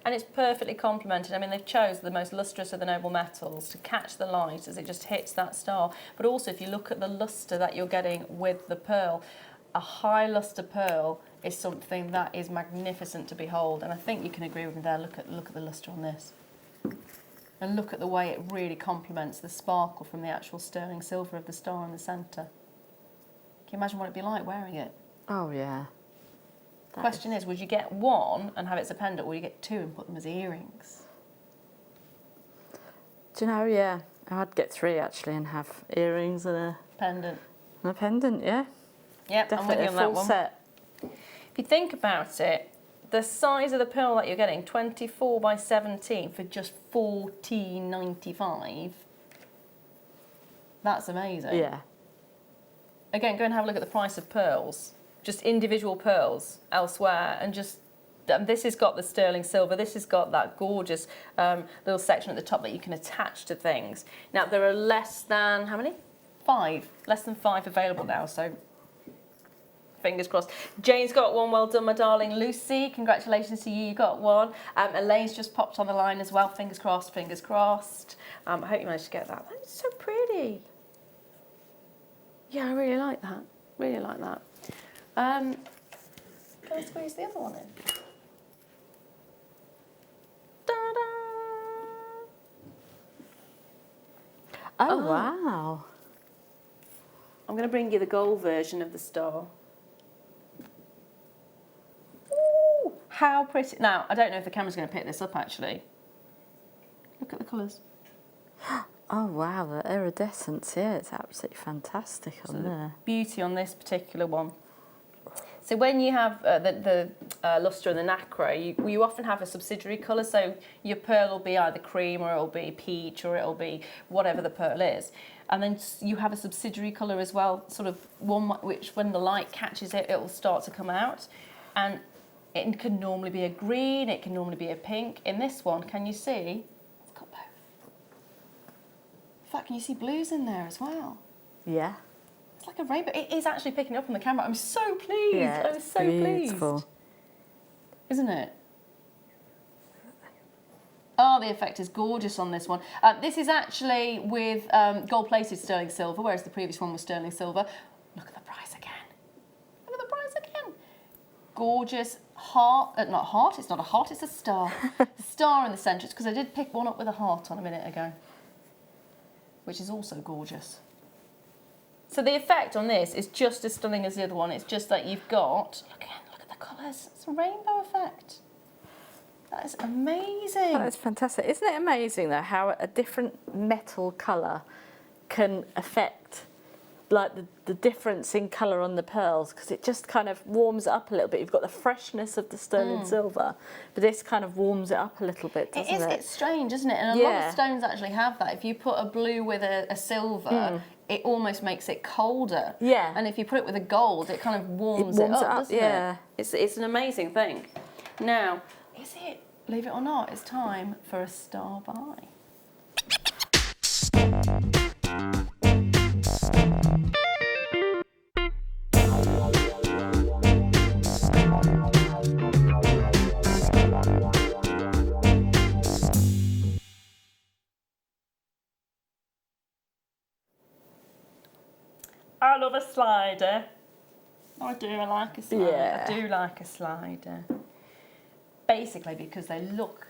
And it's perfectly complemented. I mean, they've chosen the most lustrous of the noble metals to catch the light as it just hits that star. But also, if you look at the lustre that you're getting with the pearl, a high lustre pearl is something that is magnificent to behold. And I think you can agree with me there. Look at the lustre on this. And look at the way it really complements the sparkle from the actual sterling silver of the star in the centre. Can you imagine what it'd be like wearing it? Oh, yeah. The question is, would you get one and have it as a pendant, or would you get two and put them as earrings? Do you know, yeah, I'd get three, actually, and have earrings and a... Pendant. And a pendant, yeah. Yep, definitely I'm with you on that one. set. If you think about it, the size of the pearl that you're getting, 24 by 17 for just $14.95, that's amazing. Yeah. Again, go and have a look at the price of pearls, just individual pearls elsewhere, and just, this has got the sterling silver, this has got that gorgeous little section at the top that you can attach to things. Now, there are less than, how many? 5. Less than 5 available now, so fingers crossed. Jane's got one, well done, my darling. Lucy, congratulations to you, you got one. Elaine's just popped on the line as well, fingers crossed, fingers crossed. I hope you managed to get that. That's so pretty. Yeah, I really like that. Really like that. Can I squeeze the other one in? Ta-da! Oh, wow. I'm going to bring you the gold version of the star. Ooh, how pretty. Now, I don't know if the camera's going to pick this up, actually. Look at the colours. Oh, wow, the iridescence, yeah, it's absolutely fantastic on there. Beauty on this particular one. So when you have the lustre and the nacre, you often have a subsidiary colour. So your pearl will be either cream, or it'll be peach, or it'll be whatever the pearl is. And then you have a subsidiary colour as well, sort of one which when the light catches it, it will start to come out. And it can normally be a green, it can normally be a pink. In this one, can you see? It's got both. In fact, can you see blues in there as well? Yeah. It's like a rainbow. It is actually picking up on the camera. I'm so pleased. Yeah, I'm so beautiful. pleased. Isn't it? Oh, the effect is gorgeous on this one. This is actually with gold-plated sterling silver, whereas the previous one was sterling silver. Look at the price again. Look at the price again. Gorgeous heart. Not heart. It's not a heart. It's a star. Star in the centre. It's because I did pick one up with a heart on a minute ago, which is also gorgeous. So the effect on this is just as stunning as the other one. It's just that you've got, look at the colours. It's a rainbow effect. That is amazing. That is fantastic. Isn't it amazing, though, how a different metal colour can affect, like, the difference in colour on the pearls, because it just kind of warms it up a little bit. You've got the freshness of the sterling silver, but this kind of warms it up a little bit, doesn't it? It's strange, isn't it? And a lot of stones actually have that. If you put a blue with a silver, it almost makes it colder. Yeah. And if you put it with a gold, it kind of warms it up, doesn't it? It's an amazing thing. Now, is it, believe it or not, it's time for a star buy. I love a slider. I do like a slider. Yeah. I do like a slider. Basically because they look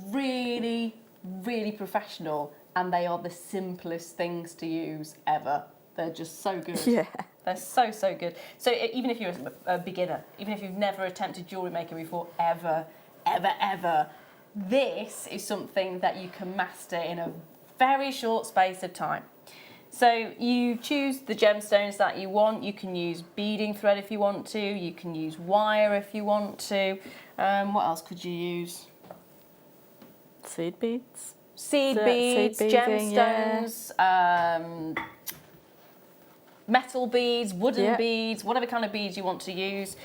really, really professional and they are the simplest things to use ever. They're just so good. Yeah. They're so, so good. So even if you're a beginner, even if you've never attempted jewellery making before, ever, this is something that you can master in a very short space of time. So you choose the gemstones that you want. You can use beading thread if you want to. You can use wire if you want to. What else could you use? Seed beads. Seed So beads, seed beading, gemstones, metal beads, wooden Yeah. beads, whatever kind of beads you want to use.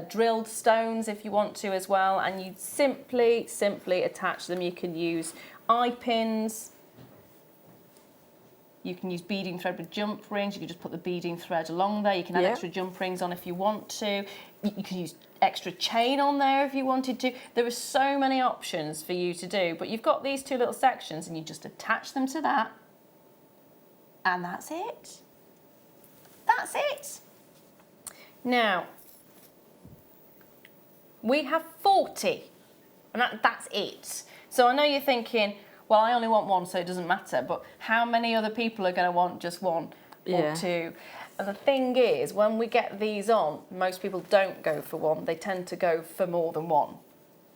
Drilled stones if you want to as well. And you simply attach them. You can use eye pins. You can use beading thread with jump rings. You can just put the beading thread along there. You can add Yeah. extra jump rings on if you want to. You can use extra chain on there if you wanted to. There are so many options for you to do, but you've got these two little sections and you just attach them to that. And that's it. That's it. Now, we have 40, and that's it. So I know you're thinking, well, I only want one, so it doesn't matter. But how many other people are going to want just one or two? And the thing is, when we get these on, most people don't go for one. They tend to go for more than one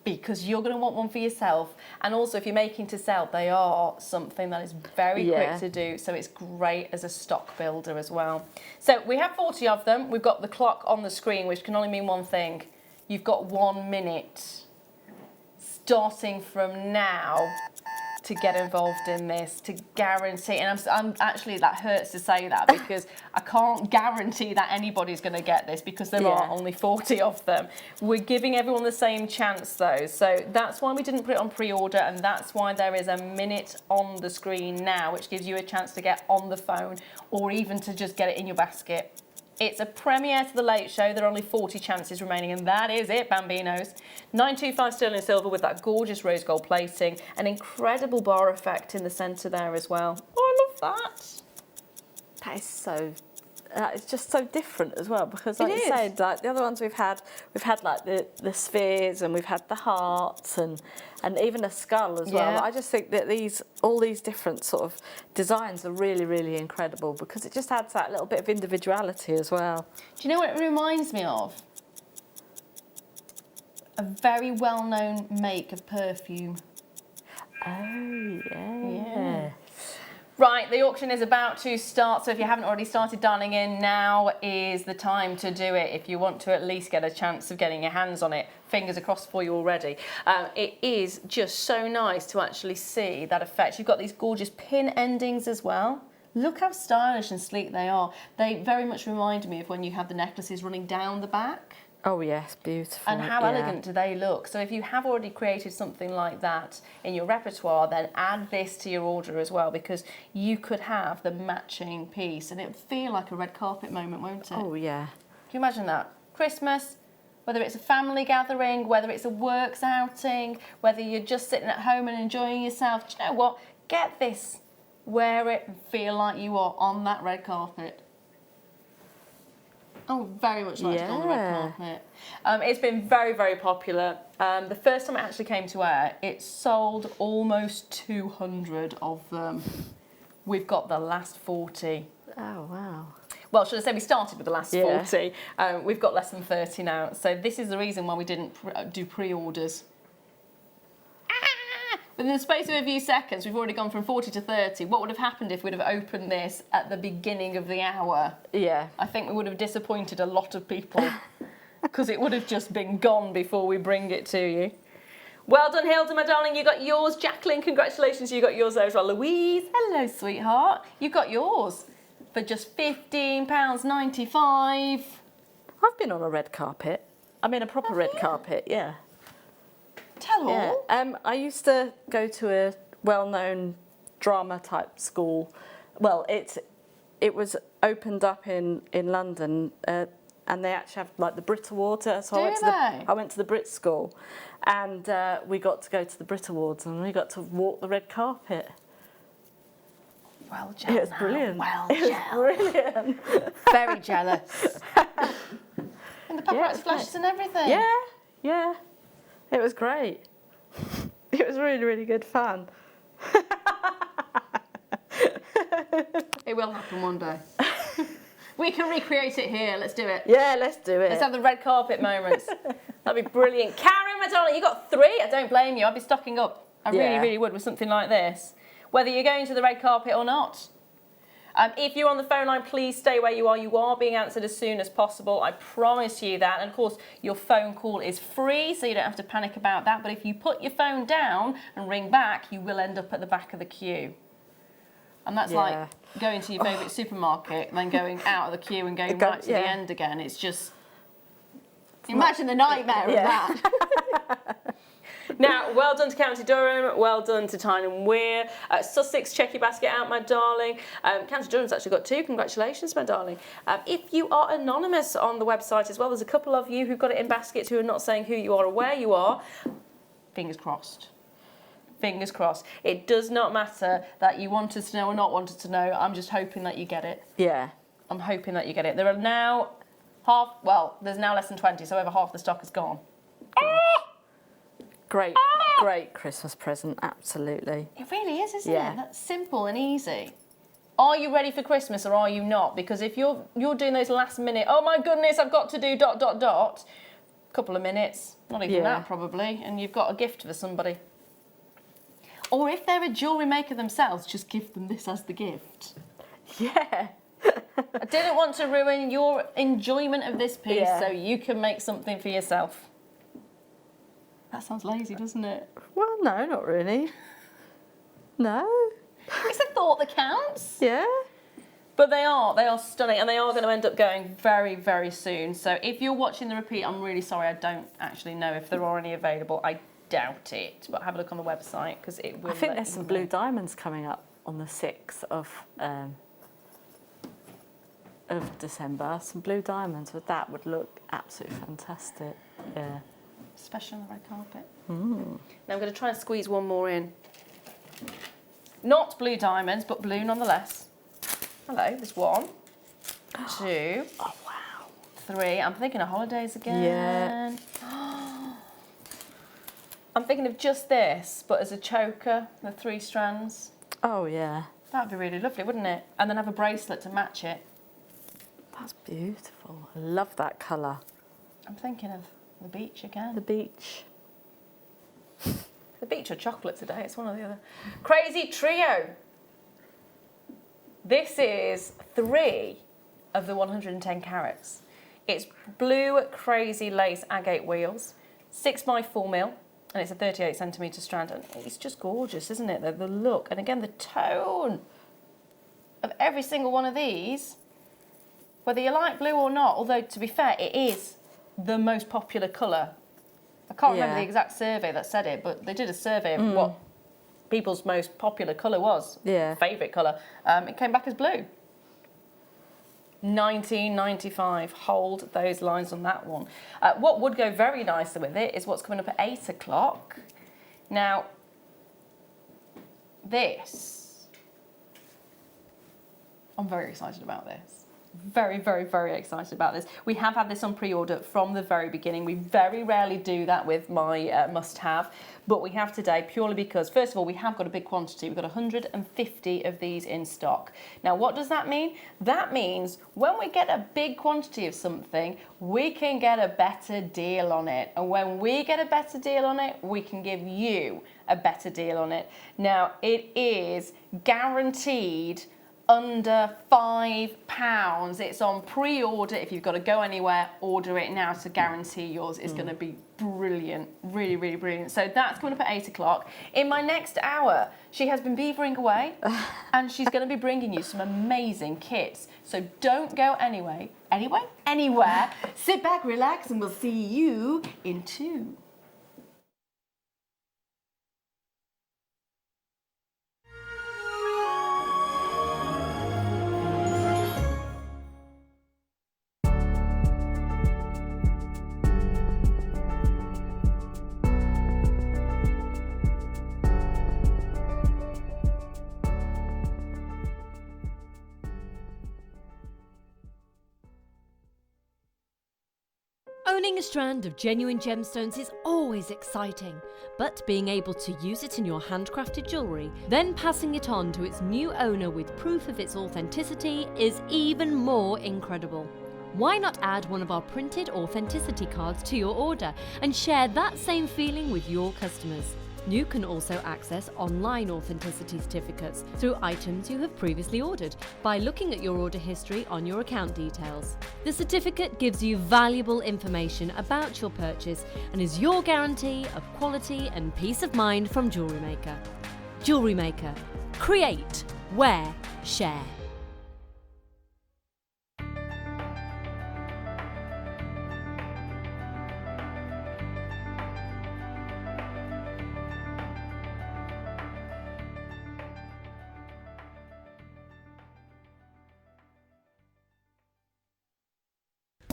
because you're going to want one for yourself. And also, if you're making to sell, they are something that is very quick to do. So it's great as a stock builder as well. So we have 40 of them. We've got the clock on the screen, which can only mean one thing. You've got 1 minute starting from now to get involved in this, to guarantee, and I'm actually, that hurts to say that because I can't guarantee that anybody's going to get this because there are only 40 of them. We're giving everyone the same chance though, so that's why we didn't put it on pre-order, and that's why there is a minute on the screen now, which gives you a chance to get on the phone or even to just get it in your basket. It's a premiere to the Late Show. There are only 40 chances remaining, and that is it, Bambinos. 925 sterling silver with that gorgeous rose gold plating, an incredible bar effect in the centre there as well. Oh, I love that. That is so. It's just so different as well because, like you said, like the other ones we've had like the spheres and we've had the hearts and even a skull as well. I just think that all these different sort of designs are really, really incredible because it just adds that little bit of individuality as well. Do you know what it reminds me of? A very well-known make of perfume. Oh, yeah. Right, the auction is about to start, so if you haven't already started dialing in, now is the time to do it if you want to at least get a chance of getting your hands on it. Fingers across for you already. It is just so nice to actually see that effect. You've got these gorgeous pin endings as well. Look how stylish and sleek they are. They very much remind me of when you have the necklaces running down the back. Oh yes, beautiful. And how elegant do they look? So if you have already created something like that in your repertoire, then add this to your order as well because you could have the matching piece and it would feel like a red carpet moment, won't it? Oh yeah. Can you imagine that? Christmas, whether it's a family gathering, whether it's a works outing, whether you're just sitting at home and enjoying yourself, do you know what? Get this, wear it and feel like you are on that red carpet. Oh, very much like to go on the red carpet. It's been very, very popular. The first time it actually came to air, it sold almost 200 of them. We've got the last 40. Oh, wow. Well, should I say we started with the last 40. We've got less than 30 now. So this is the reason why we didn't do pre-orders. Within the space of a few seconds, we've already gone from 40 to 30. What would have happened if we'd have opened this at the beginning of the hour? Yeah. I think we would have disappointed a lot of people because it would have just been gone before we bring it to you. Well done, Hilda, my darling. You got yours. Jacqueline, congratulations. You got yours there as well. Louise, hello, sweetheart. You got yours for just £15.95. I've been on a red carpet. I mean, a proper red carpet, yeah. Tell all. I used to go to a well-known drama type school. Well, it was opened up in London, and they actually have like the Brit Awards. So I went to the Brit school, and we got to go to the Brit Awards, and we got to walk the red carpet. Well, Jell, it was brilliant. Well, it was brilliant. Very jealous. And the paparazzi flashes and everything. Yeah. It was great. It was really, really good fun. It will happen one day. We can recreate it here. Let's do it. Yeah, let's do it. Let's have the red carpet moments. That'd be brilliant. Karen, my darling, you got 3. I don't blame you. I'd be stocking up. I really, really would with something like this. Whether you're going to the red carpet or not. If you're on the phone line, please stay where you are. You are being answered as soon as possible. I promise you that. And of course, your phone call is free, so you don't have to panic about that. But if you put your phone down and ring back, you will end up at the back of the queue. And that's like going to your favourite supermarket and then going out of the queue and going right to the end again. It's just... Imagine the nightmare of that. Now, well done to County Durham, well done to Tyne and Wear. Sussex, check your basket out, my darling. County Durham's actually got 2, congratulations, my darling. If you are anonymous on the website as well, there's a couple of you who've got it in baskets who are not saying who you are or where you are. Fingers crossed. Fingers crossed. It does not matter that you wanted to know or not wanted to know, I'm just hoping that you get it. Yeah. I'm hoping that you get it. There are now there's now less than 20, so over half the stock is gone. Great Christmas present, absolutely. It really is, isn't it? That's simple and easy. Are you ready for Christmas or are you not? Because if you're doing those last minute, oh my goodness, I've got to do ... couple of minutes, not even that probably, and you've got a gift for somebody. Or if they're a jewellery maker themselves, just give them this as the gift. Yeah. I didn't want to ruin your enjoyment of this piece, so you can make something for yourself. That sounds lazy, doesn't it? Well, no, not really. No. It's a thought that counts. Yeah. But they are stunning, and they are going to end up going very, very soon. So if you're watching the repeat, I'm really sorry, I don't actually know if there are any available. I doubt it, but have a look on the website because it will. I think there's some blue diamonds coming up on the 6th of December. Some blue diamonds with that would look absolutely fantastic. Yeah. Especially on the red carpet. Now I'm going to try and squeeze one more in. Not blue diamonds, but blue nonetheless. Hello, there's 1, 2, 3. I'm thinking of holidays again. Yeah. I'm thinking of just this, but as a choker, the 3 strands. Oh, yeah. That'd be really lovely, wouldn't it? And then have a bracelet to match it. That's beautiful. I love that colour. I'm thinking of the beach again. The beach. The beach or chocolate today, it's one or the other. Crazy Trio. This is 3 of the 110 carats. It's blue crazy lace agate wheels, 6x4mm, and it's a 38 centimetre strand. And it's just gorgeous, isn't it? The look, and again, the tone of every single one of these, whether you like blue or not, although to be fair, it is the most popular colour. I can't remember the exact survey that said it, but they did a survey of what people's most popular colour was, favourite colour. It came back as blue. $19.95. Hold those lines on that one. What would go very nicely with it is what's coming up at 8 o'clock. Now, this, I'm very excited about this. Very, very, very excited about this. We have had this on pre-order from the very beginning. We very rarely do that with my must-have, but we have today purely because, first of all, we have got a big quantity. We've got 150 of these in stock. Now, what does that mean? That means when we get a big quantity of something, we can get a better deal on it. And when we get a better deal on it, we can give you a better deal on it. Now, it is guaranteed under £5. It's on pre-order. If you've got to go anywhere, order it now to guarantee yours is going to be brilliant. Really, really brilliant. So that's coming up at 8 o'clock. In my next hour, she has been beavering away and she's going to be bringing you some amazing kits. So don't go anywhere. Sit back, relax, and we'll see you in 2. Owning a strand of genuine gemstones is always exciting, but being able to use it in your handcrafted jewellery, then passing it on to its new owner with proof of its authenticity is even more incredible. Why not add one of our printed authenticity cards to your order and share that same feeling with your customers? You can also access online authenticity certificates through items you have previously ordered by looking at your order history on your account details. The certificate gives you valuable information about your purchase and is your guarantee of quality and peace of mind from Jewellery Maker. Jewellery Maker. Create, wear, share.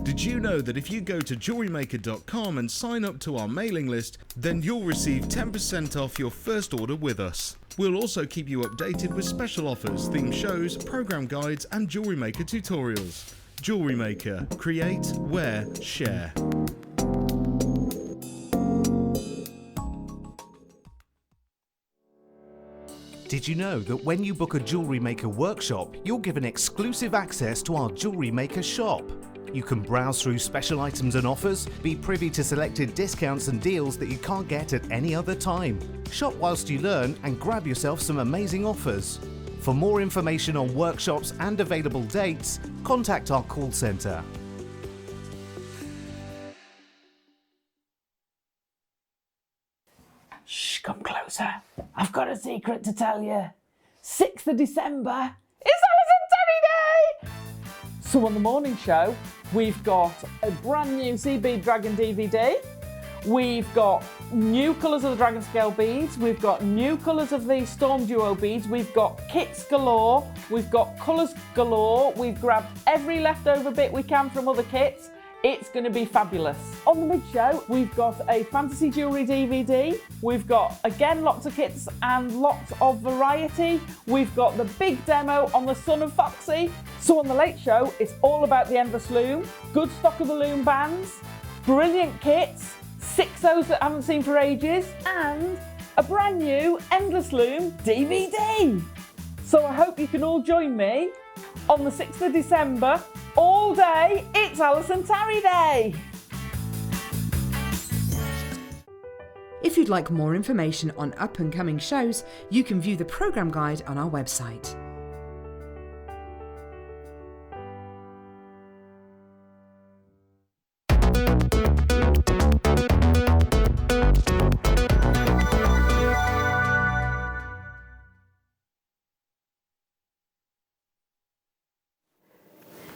Did you know that if you go to JewelleryMaker.com and sign up to our mailing list, then you'll receive 10% off your first order with us. We'll also keep you updated with special offers, theme shows, program guides and Jewellery Maker tutorials. Jewellery Maker. Create, wear, share. Did you know that when you book a Jewellery Maker workshop, you're given exclusive access to our Jewellery Maker shop? You can browse through special items and offers, be privy to selected discounts and deals that you can't get at any other time. Shop whilst you learn and grab yourself some amazing offers. For more information on workshops and available dates, contact our call centre. Shh, come closer. I've got a secret to tell you. 6th of December is Alison Terry Day! So on the morning show, we've got a brand new Sea Bead Dragon DVD. We've got new colours of the Dragon Scale beads. We've got new colours of the Storm Duo beads. We've got kits galore. We've got colours galore. We've grabbed every leftover bit we can from other kits. It's going to be fabulous. On the mid-show, we've got a fantasy jewellery DVD. We've got, again, lots of kits and lots of variety. We've got the big demo on the Son of Foxy. So on the late show, it's all about the Endless Loom, good stock of the loom bands, brilliant kits, 6Os that I haven't seen for ages, and a brand new Endless Loom DVD. So I hope you can all join me on the 6th of December, all day. It's Alison Terry Day. If you'd like more information on up and coming shows, you can view the programme guide on our website.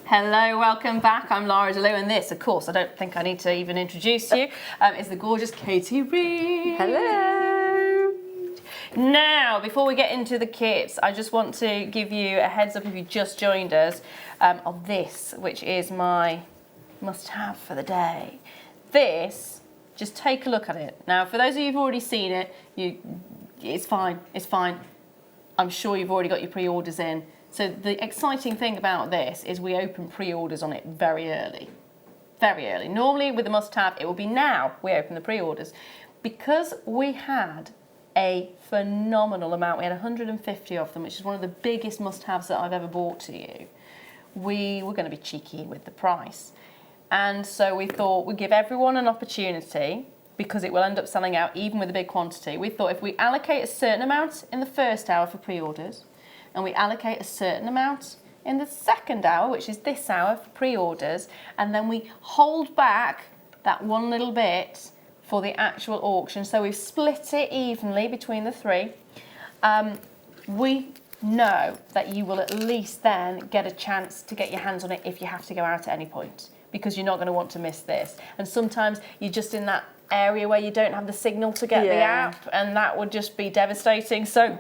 Hello, welcome back. I'm Lara Leuw, and this, of course, I don't think I need to even introduce you, is the gorgeous Katie Reid. Hello. Now, before we get into the kits, I just want to give you a heads up if you just joined us of this, which is my must-have for the day. This, just take a look at it. Now, for those of you who've already seen it, it's fine, it's fine. I'm sure you've already got your pre-orders in. So the exciting thing about this is we open pre-orders on it very early. Very early. Normally with the must-have, it will be now we open the pre-orders. Because we had a phenomenal amount, we had 150 of them, which is one of the biggest must-haves that I've ever bought to you. We were going to be cheeky with the price. And so we thought we'd give everyone an opportunity, because it will end up selling out even with a big quantity. We thought if we allocate a certain amount in the first hour for pre-orders, and we allocate a certain amount in the second hour, which is this hour for pre-orders, and then we hold back that one little bit for the actual auction. So we've split it evenly between the three. We know that you will at least then get a chance to get your hands on it if you have to go out at any point, because you're not going to want to miss this. And sometimes you're just in that area where you don't have the signal to get the app, and that would just be devastating. So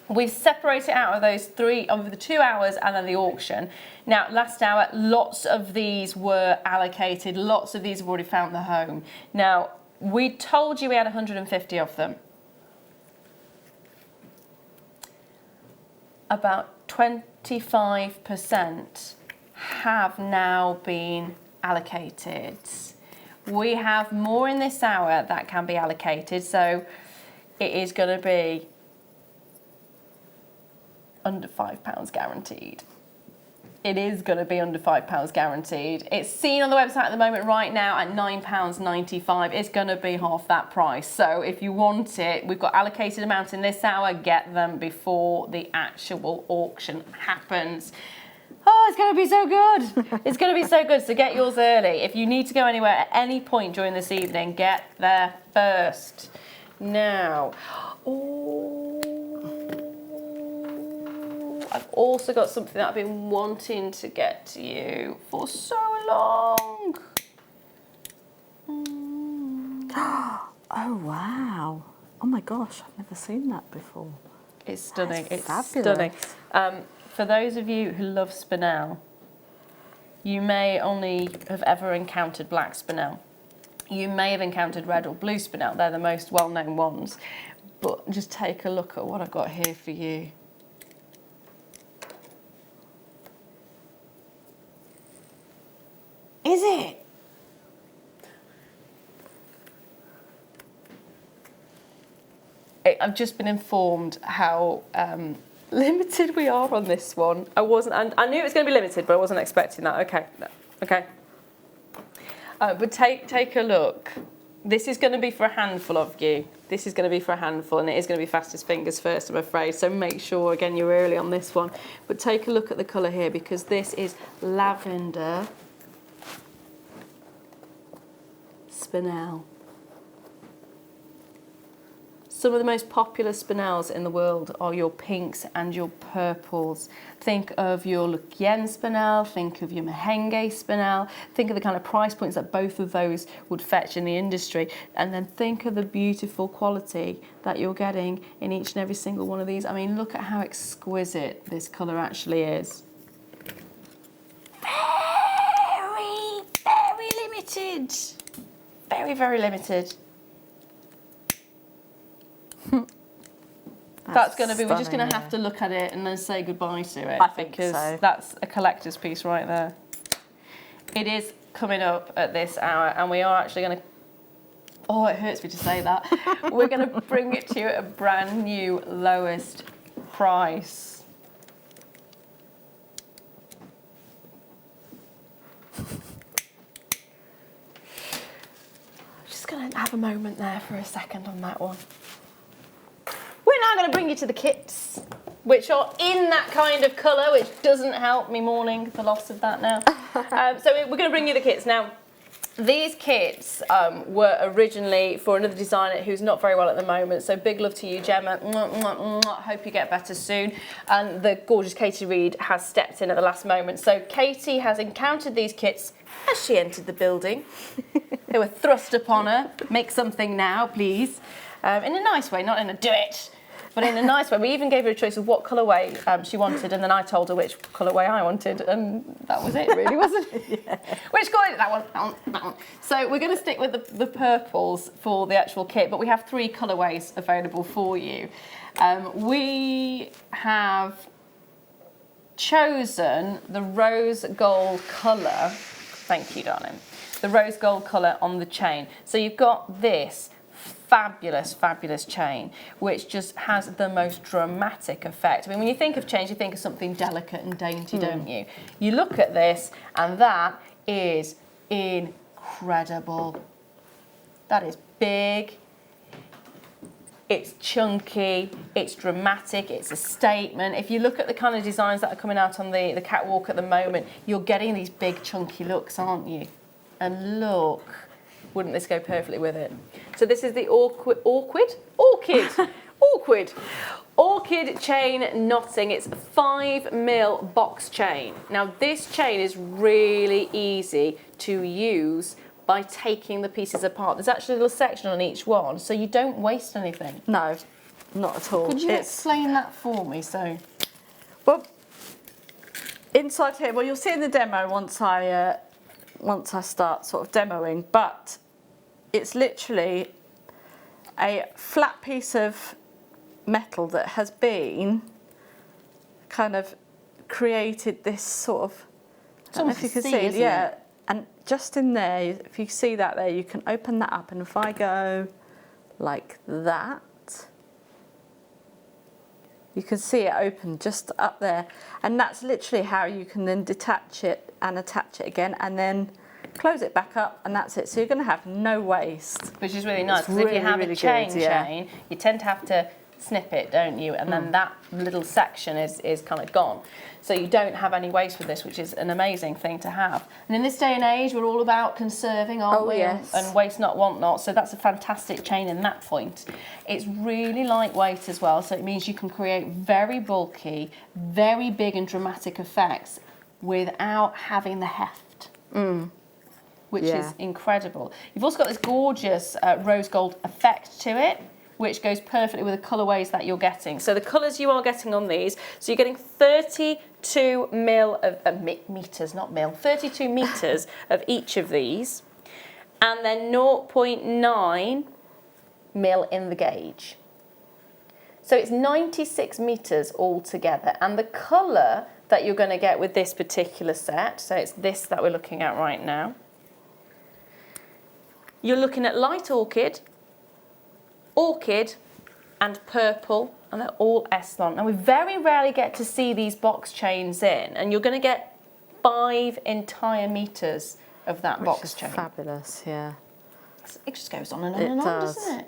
we've separated out of those three, over the 2 hours and then the auction. Now, last hour, lots of these were allocated. Lots of these have already found the home. Now, we told you we had 150 of them. About 25% have now been allocated. We have more in this hour that can be allocated, so it is going to be under £5 guaranteed. It is going to be under £5 guaranteed. It's seen on the website at the moment right now at £9.95. It's going to be half that price. So if you want it, we've got allocated amounts in this hour. Get them before the actual auction happens. Oh, it's going to be so good. It's going to be so good. So get yours early. If you need to go anywhere at any point during this evening, get there first. Now, I've also got something that I've been wanting to get to you for so long. Oh, wow. Oh my gosh, I've never seen that before. It's stunning. That's it's fabulous. stunning. For those of you who love spinel, you may only have ever encountered black spinel. You may have encountered red or blue spinel. They're the most well-known ones. But just take a look at what I've got here for you. Is it? I've just been informed how limited we are on this one. I knew it was going to be limited, but I wasn't expecting that. Okay, okay. But take a look. This is going to be for a handful of you. This is going to be for a handful, and it is going to be fastest fingers first, I'm afraid. So make sure, again, you're early on this one. But take a look at the colour here, because this is lavender spinel. Some of the most popular spinels in the world are your pinks and your purples. Think of your Leuw spinel, think of your Mahenge spinel, think of the kind of price points that both of those would fetch in the industry, and then think of the beautiful quality that you're getting in each and every single one of these. I mean, look at how exquisite this colour actually is. Very, very limited. Very, very limited. That's going to be, we're just going to have to look at it and then say goodbye to it. I think because so. That's a collector's piece right there. It is coming up at this hour, and we are actually going to, oh, it hurts me to say that. We're going to bring it to you at a brand new lowest price. Just going to have a moment there for a second on that one. We're now going to bring you to the kits, which are in that kind of colour, which doesn't help me mourning the loss of that now. So we're going to bring you the kits. Now, these kits were originally for another designer who's not very well at the moment, so big love to you, Gemma. Mwah, mwah, mwah. Hope you get better soon. And the gorgeous Katie Reid has stepped in at the last moment. So Katie has encountered these kits as she entered the building. They were thrust upon her. Make something now, please. In a nice way, not in a do it, but in a nice way. We even gave her a choice of what colourway she wanted, and then I told her which colourway I wanted, and that was it, really, wasn't it? Yeah. Which colour? That one, that one, that one. So we're going to stick with the purples for the actual kit, but we have 3 colourways available for you. We have chosen the rose gold colour. Thank you, darling. The rose gold colour on the chain. So you've got this fabulous, fabulous chain, which just has the most dramatic effect. I mean, when you think of chains, you think of something delicate and dainty, don't you? You look at this, and that is incredible. That is big, it's chunky, it's dramatic, it's a statement. If you look at the kind of designs that are coming out on the catwalk at the moment, you're getting these big, chunky looks, aren't you? And look, wouldn't this go perfectly with it? So this is the orchid chain knotting. It's a 5mm box chain. Now this chain is really easy to use by taking the pieces apart. There's actually a little section on each one, so you don't waste anything. No, not at all. Could you explain that for me? So, well, inside here, well, you'll see in the demo once I start sort of demoing, but it's literally a flat piece of metal that has been kind of created this sort of, I don't know if you can see, yeah, And just in there, if you see that there, you can open that up. And if I go like that, you can see it open just up there. And that's literally how you can then detach it and attach it again, and then close it back up, and that's it. So you're going to have no waste. Which is really nice, because really, if you have really a chain, good, yeah. you tend to have to snip it, don't you? And then that little section is kind of gone. So you don't have any waste with this, which is an amazing thing to have. And in this day and age, we're all about conserving, aren't we? Yes. And waste not, want not. So that's a fantastic chain in that point. It's really lightweight as well, so it means you can create very bulky, very big and dramatic effects without having the heft. Which is incredible. You've also got this gorgeous rose gold effect to it, which goes perfectly with the colourways that you're getting. So the colours you are getting on these, so you're getting 32 mil of meters, not mil, 32 meters of each of these, and then 0.9 mil in the gauge. So it's 96 meters altogether, and the colour that you're going to get with this particular set, so it's this that we're looking at right now, you're looking at light orchid, orchid and purple, and they're all Eslon. Now we very rarely get to see these box chains in, and you're going to get 5 entire meters of that box chain. Fabulous, yeah. It just goes on and on and on, doesn't it?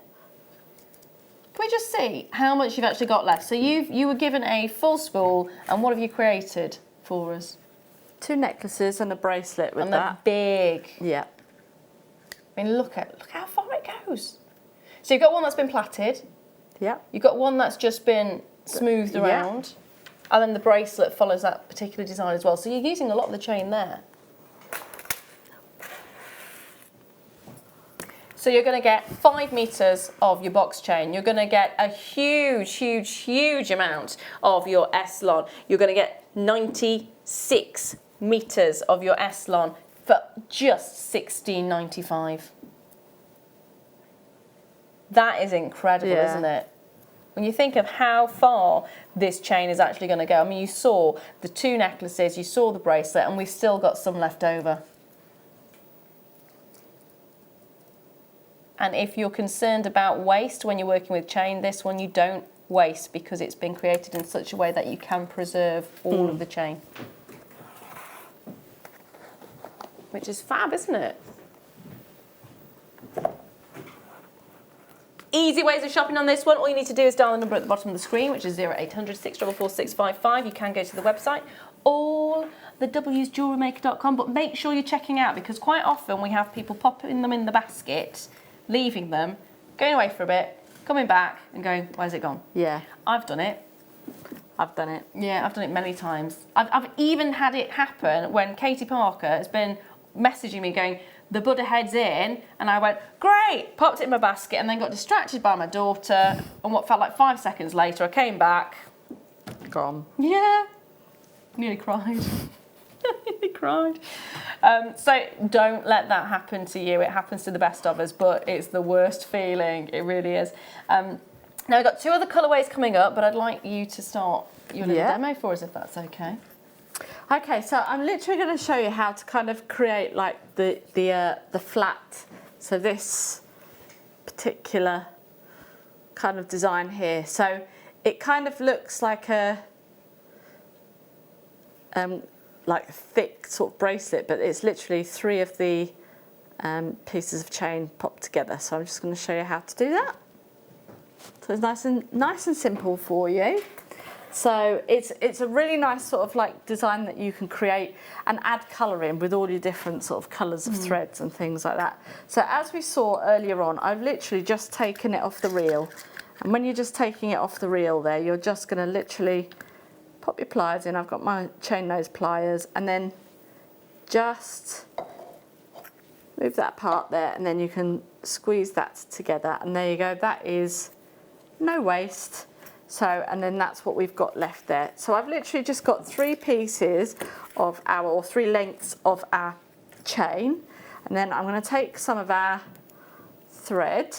Can we just see how much you've actually got left? So you were given a full spool, and what have you created for us? 2 necklaces and a bracelet with and that. They're big. Yeah. I mean, look how far it goes. So you've got one that's been plaited. Yeah. You've got one that's just been smoothed around. And then the bracelet follows that particular design as well. So you're using a lot of the chain there. So you're going to get 5 meters of your box chain. You're going to get a huge, huge, huge amount of your Eslon. You're going to get 96 meters of your Eslon for just $16.95. That is incredible, isn't it? When you think of how far this chain is actually going to go. I mean, you saw the 2 necklaces, you saw the bracelet, and we've still got some left over. And if you're concerned about waste when you're working with chain, this one you don't waste, because it's been created in such a way that you can preserve all of the chain. Which is fab, isn't it? Easy ways of shopping on this one. All you need to do is dial the number at the bottom of the screen, which is 0800 644 655. You can go to the website, all the W's JewelleryMaker.com, but make sure you're checking out, because quite often we have people popping them in the basket, leaving them, going away for a bit, coming back and going, where's it gone? Yeah. I've done it. I've done it. Yeah, I've done it many times. I've even had it happen when Katie Parker has been messaging me going, the Buddha head's in, and I went, great, popped it in my basket, and then got distracted by my daughter, and what felt like 5 seconds later, I came back. Gone. Yeah. Nearly cried. Nearly cried. So don't let that happen to you. It happens to the best of us, but it's the worst feeling. It really is. Now we've got 2 other colourways coming up, but I'd like you to start your little demo for us, if that's okay. Okay, so I'm literally going to show you how to kind of create like the flat. So this particular kind of design here. So it kind of looks like a thick sort of bracelet, but it's literally 3 of the pieces of chain popped together. So I'm just going to show you how to do that. So it's nice and simple for you. So it's a really nice sort of like design that you can create and add colour in with all your different sort of colours of threads and things like that. So as we saw earlier on, I've literally just taken it off the reel. And when you're just taking it off the reel there, you're just going to literally pop your pliers in. I've got my chain nose pliers, and then just move that part there, and then you can squeeze that together, and there you go. That is no waste. So, and then that's what we've got left there. So I've literally just got 3 pieces of or 3 lengths of our chain, and then I'm going to take some of our thread,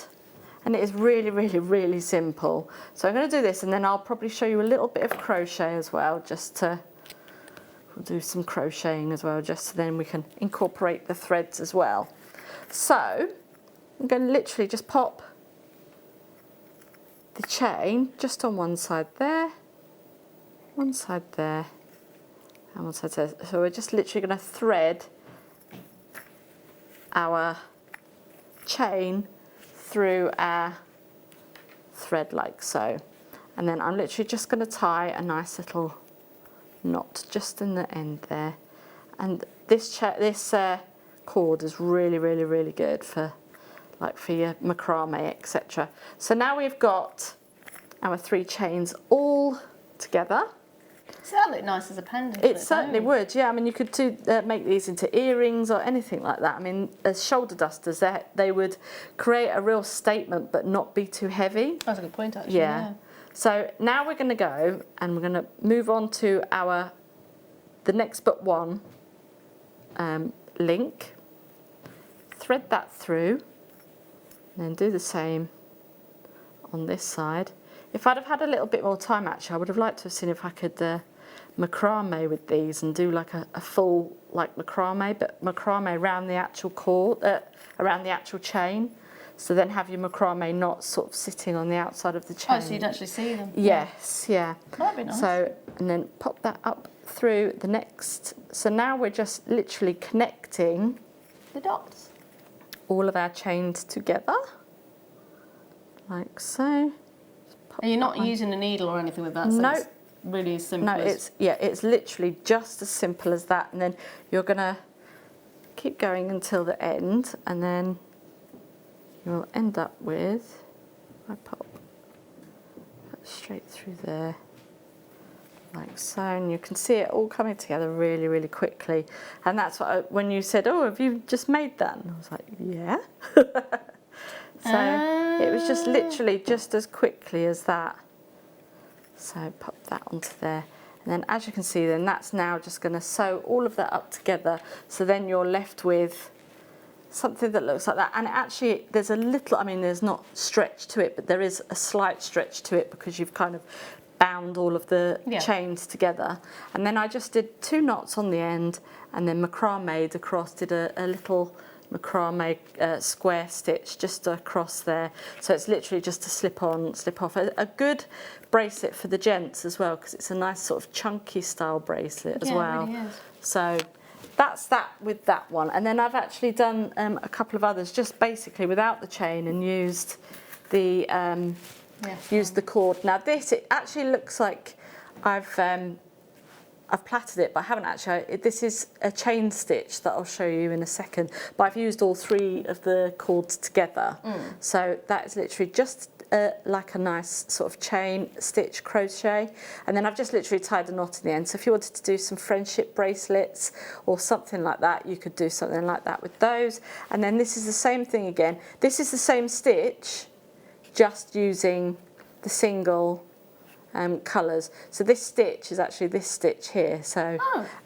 and it is really, really, really simple. So I'm going to do this, and then I'll probably show you a little bit of crochet as well, just to, do some crocheting as well, just so then we can incorporate the threads as well. So I'm going to literally just pop the chain just on one side there, one side there, and one side there. So we're just literally going to thread our chain through our thread like so. And then I'm literally just going to tie a nice little knot just in the end there. And this cord is really, really, really good for your macrame, etc. So now we've got our 3 chains all together. So that look nice as a pendant. It certainly would, yeah. I mean, you could make these into earrings or anything like that. I mean, as shoulder dusters, they would create a real statement but not be too heavy. That's a good point, actually. Yeah. So now we're going to go and we're going to move on to the next but one link. Thread that through, and then do the same on this side. If I'd have had a little bit more time, actually, I would have liked to have seen if I could macrame with these and do like a full macrame, but macrame around the actual cord, around the actual chain. So then have your macrame knots sort of sitting on the outside of the chain. Oh, so you'd actually see them? Yes, yeah. That'd be nice. So, and then pop that up through the next. So now we're just literally connecting the dots. All of our chains together, like so. And you're not using a needle or anything with that? So no. It's really as simple as... it's literally just as simple as that. And then you're going to keep going until the end, and then you'll end up with, I pop that straight through there, like so, and you can see it all coming together really, really quickly. And that's what when you said, oh, have you just made that? And I was like, yeah. So it was just literally just as quickly as that. So pop that onto there. And then as you can see, then that's now just going to sew all of that up together. So then you're left with something that looks like that. And actually there's a little, I mean, there's not stretch to it, but there is a slight stretch to it because you've kind of bound all of the chains together. And then I just did 2 knots on the end and then macrame'd across, did a little macrame square stitch just across there. So it's literally just a slip on, slip off. A good bracelet for the gents as well, because it's a nice sort of chunky style bracelet as well. It really is. So that's that with that one. And then I've actually done a couple of others just basically without the chain and used the cord. Now this, it actually looks like I've plaited it, but I haven't actually. This is a chain stitch that I'll show you in a second, but I've used all 3 of the cords together. So that is literally just like a nice sort of chain stitch crochet, and then I've just literally tied a knot in the end. So if you wanted to do some friendship bracelets or something like that, you could do something like that with those. And then this is the same thing again. This is the same stitch, just using the single colours. So this stitch is actually this stitch here. So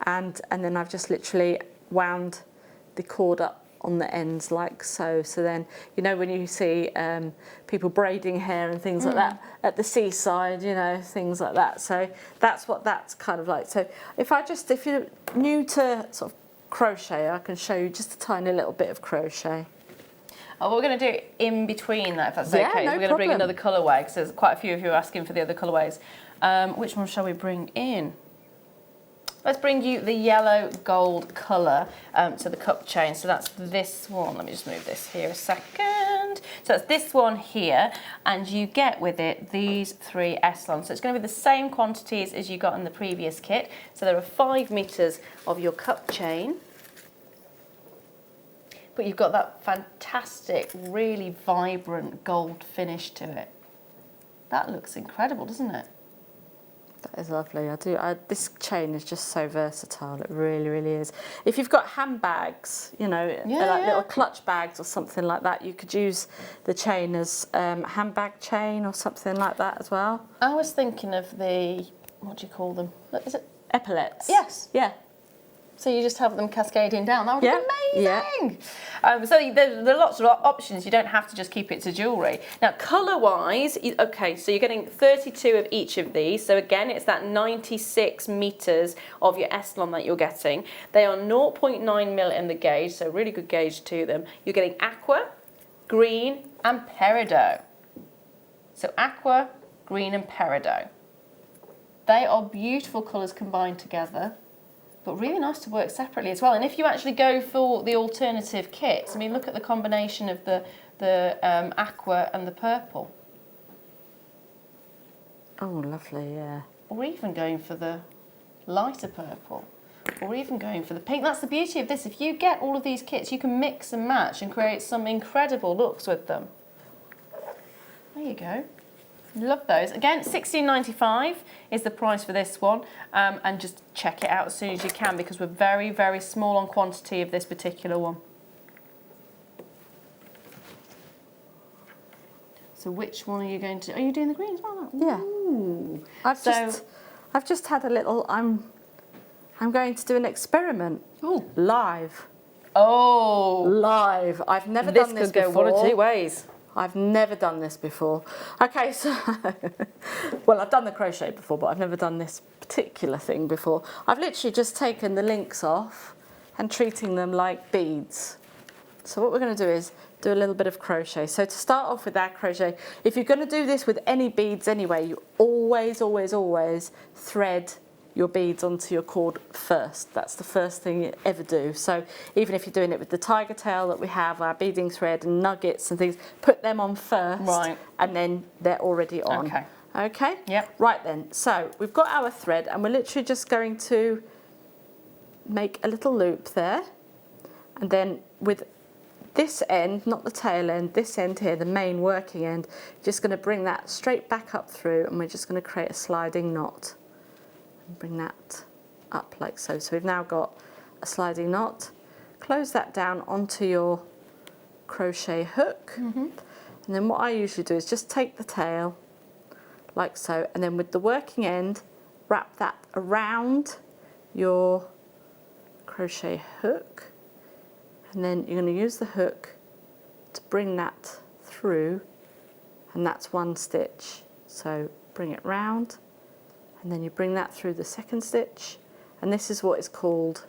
and then I've just literally wound the cord up on the ends like so. So then, you know, when you see people braiding hair and things like that at the seaside, you know, things like that. So that's what that's kind of like. So if you're new to sort of crochet, I can show you just a tiny little bit of crochet. Oh, we're going to do it in between that, if that's okay. No We're going to bring another colourway, because there's quite a few of you asking for the other colourways. Which one shall we bring in? Let's bring you the yellow gold colour to the cup chain. So that's this one. Let me just move this here a second. So that's this one here, and you get with it these 3 S-lons. So it's going to be the same quantities as you got in the previous kit. So there are 5 metres of your cup chain. But you've got that fantastic, really vibrant gold finish to it. That looks incredible, doesn't it? That is lovely. This chain is just so versatile. It really, really is. If you've got handbags, you know, little clutch bags or something like that, you could use the chain as handbag chain or something like that as well. I was thinking of the, what do you call them? Is it epaulettes? Yes. Yeah. So you just have them cascading down. That would be amazing. Yeah. So there are lots of options. You don't have to just keep it to jewellery. Now, colour-wise, okay, so you're getting 32 of each of these. So again, it's that 96 metres of your Essilon that you're getting. They are 0.9mm in the gauge, so really good gauge to them. You're getting aqua, green and peridot. So aqua, green and peridot. They are beautiful colours combined together, but really nice to work separately as well. And if you actually go for the alternative kits, I mean, look at the combination of the aqua and the purple. Oh, lovely, yeah. Or even going for the lighter purple, or even going for the pink. That's the beauty of this. If you get all of these kits, you can mix and match and create some incredible looks with them. There you go. Love those. Again, $16.95 is the price for this one, and just check it out as soon as you can because we're very, very small on quantity of this particular one. So which one are you going to? Are you doing the green as well? Yeah. Ooh. I've just had a little. I'm going to do an experiment. Ooh. Live. Oh. Live. I've never done this before. This could go one of two ways. I've never done this before. Okay, so, well, I've done the crochet before, but I've never done this particular thing before. I've literally just taken the links off and treating them like beads. So what we're going to do is do a little bit of crochet. So to start off with our crochet, if you're going to do this with any beads anyway, you always, always, always thread your beads onto your cord first. That's the first thing you ever do. So even if you're doing it with the tiger tail that we have, our beading thread and nuggets and things, put them on first, right, and then they're already on. Okay. Okay? Yep. Right then, so we've got our thread and we're literally just going to make a little loop there, and then with this end, not the tail end, this end here, the main working end, just going to bring that straight back up through, and we're just going to create a sliding knot. And bring that up like so. So we've now got a sliding knot. Close that down onto your crochet hook. And then what I usually do is just take the tail like so, and then with the working end, wrap that around your crochet hook. And then you're going to use the hook to bring that through, and that's one stitch. So bring it round, and then you bring that through the second stitch, and this is what is called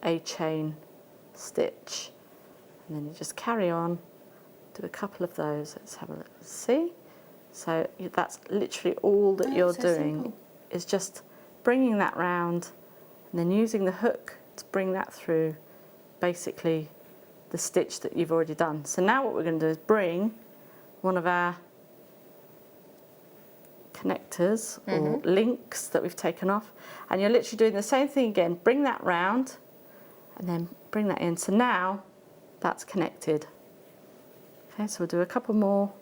a chain stitch. And then you just carry on, do a couple of those. Let's have a look. See? So that's literally all that you're doing, is just bringing that round and then using the hook to bring that through basically the stitch that you've already done. So now what we're going to do is bring one of our connectors or links that we've taken off, and you're literally doing the same thing again. Bring that round and then bring that in. So now that's connected. Okay, so we'll do a couple more.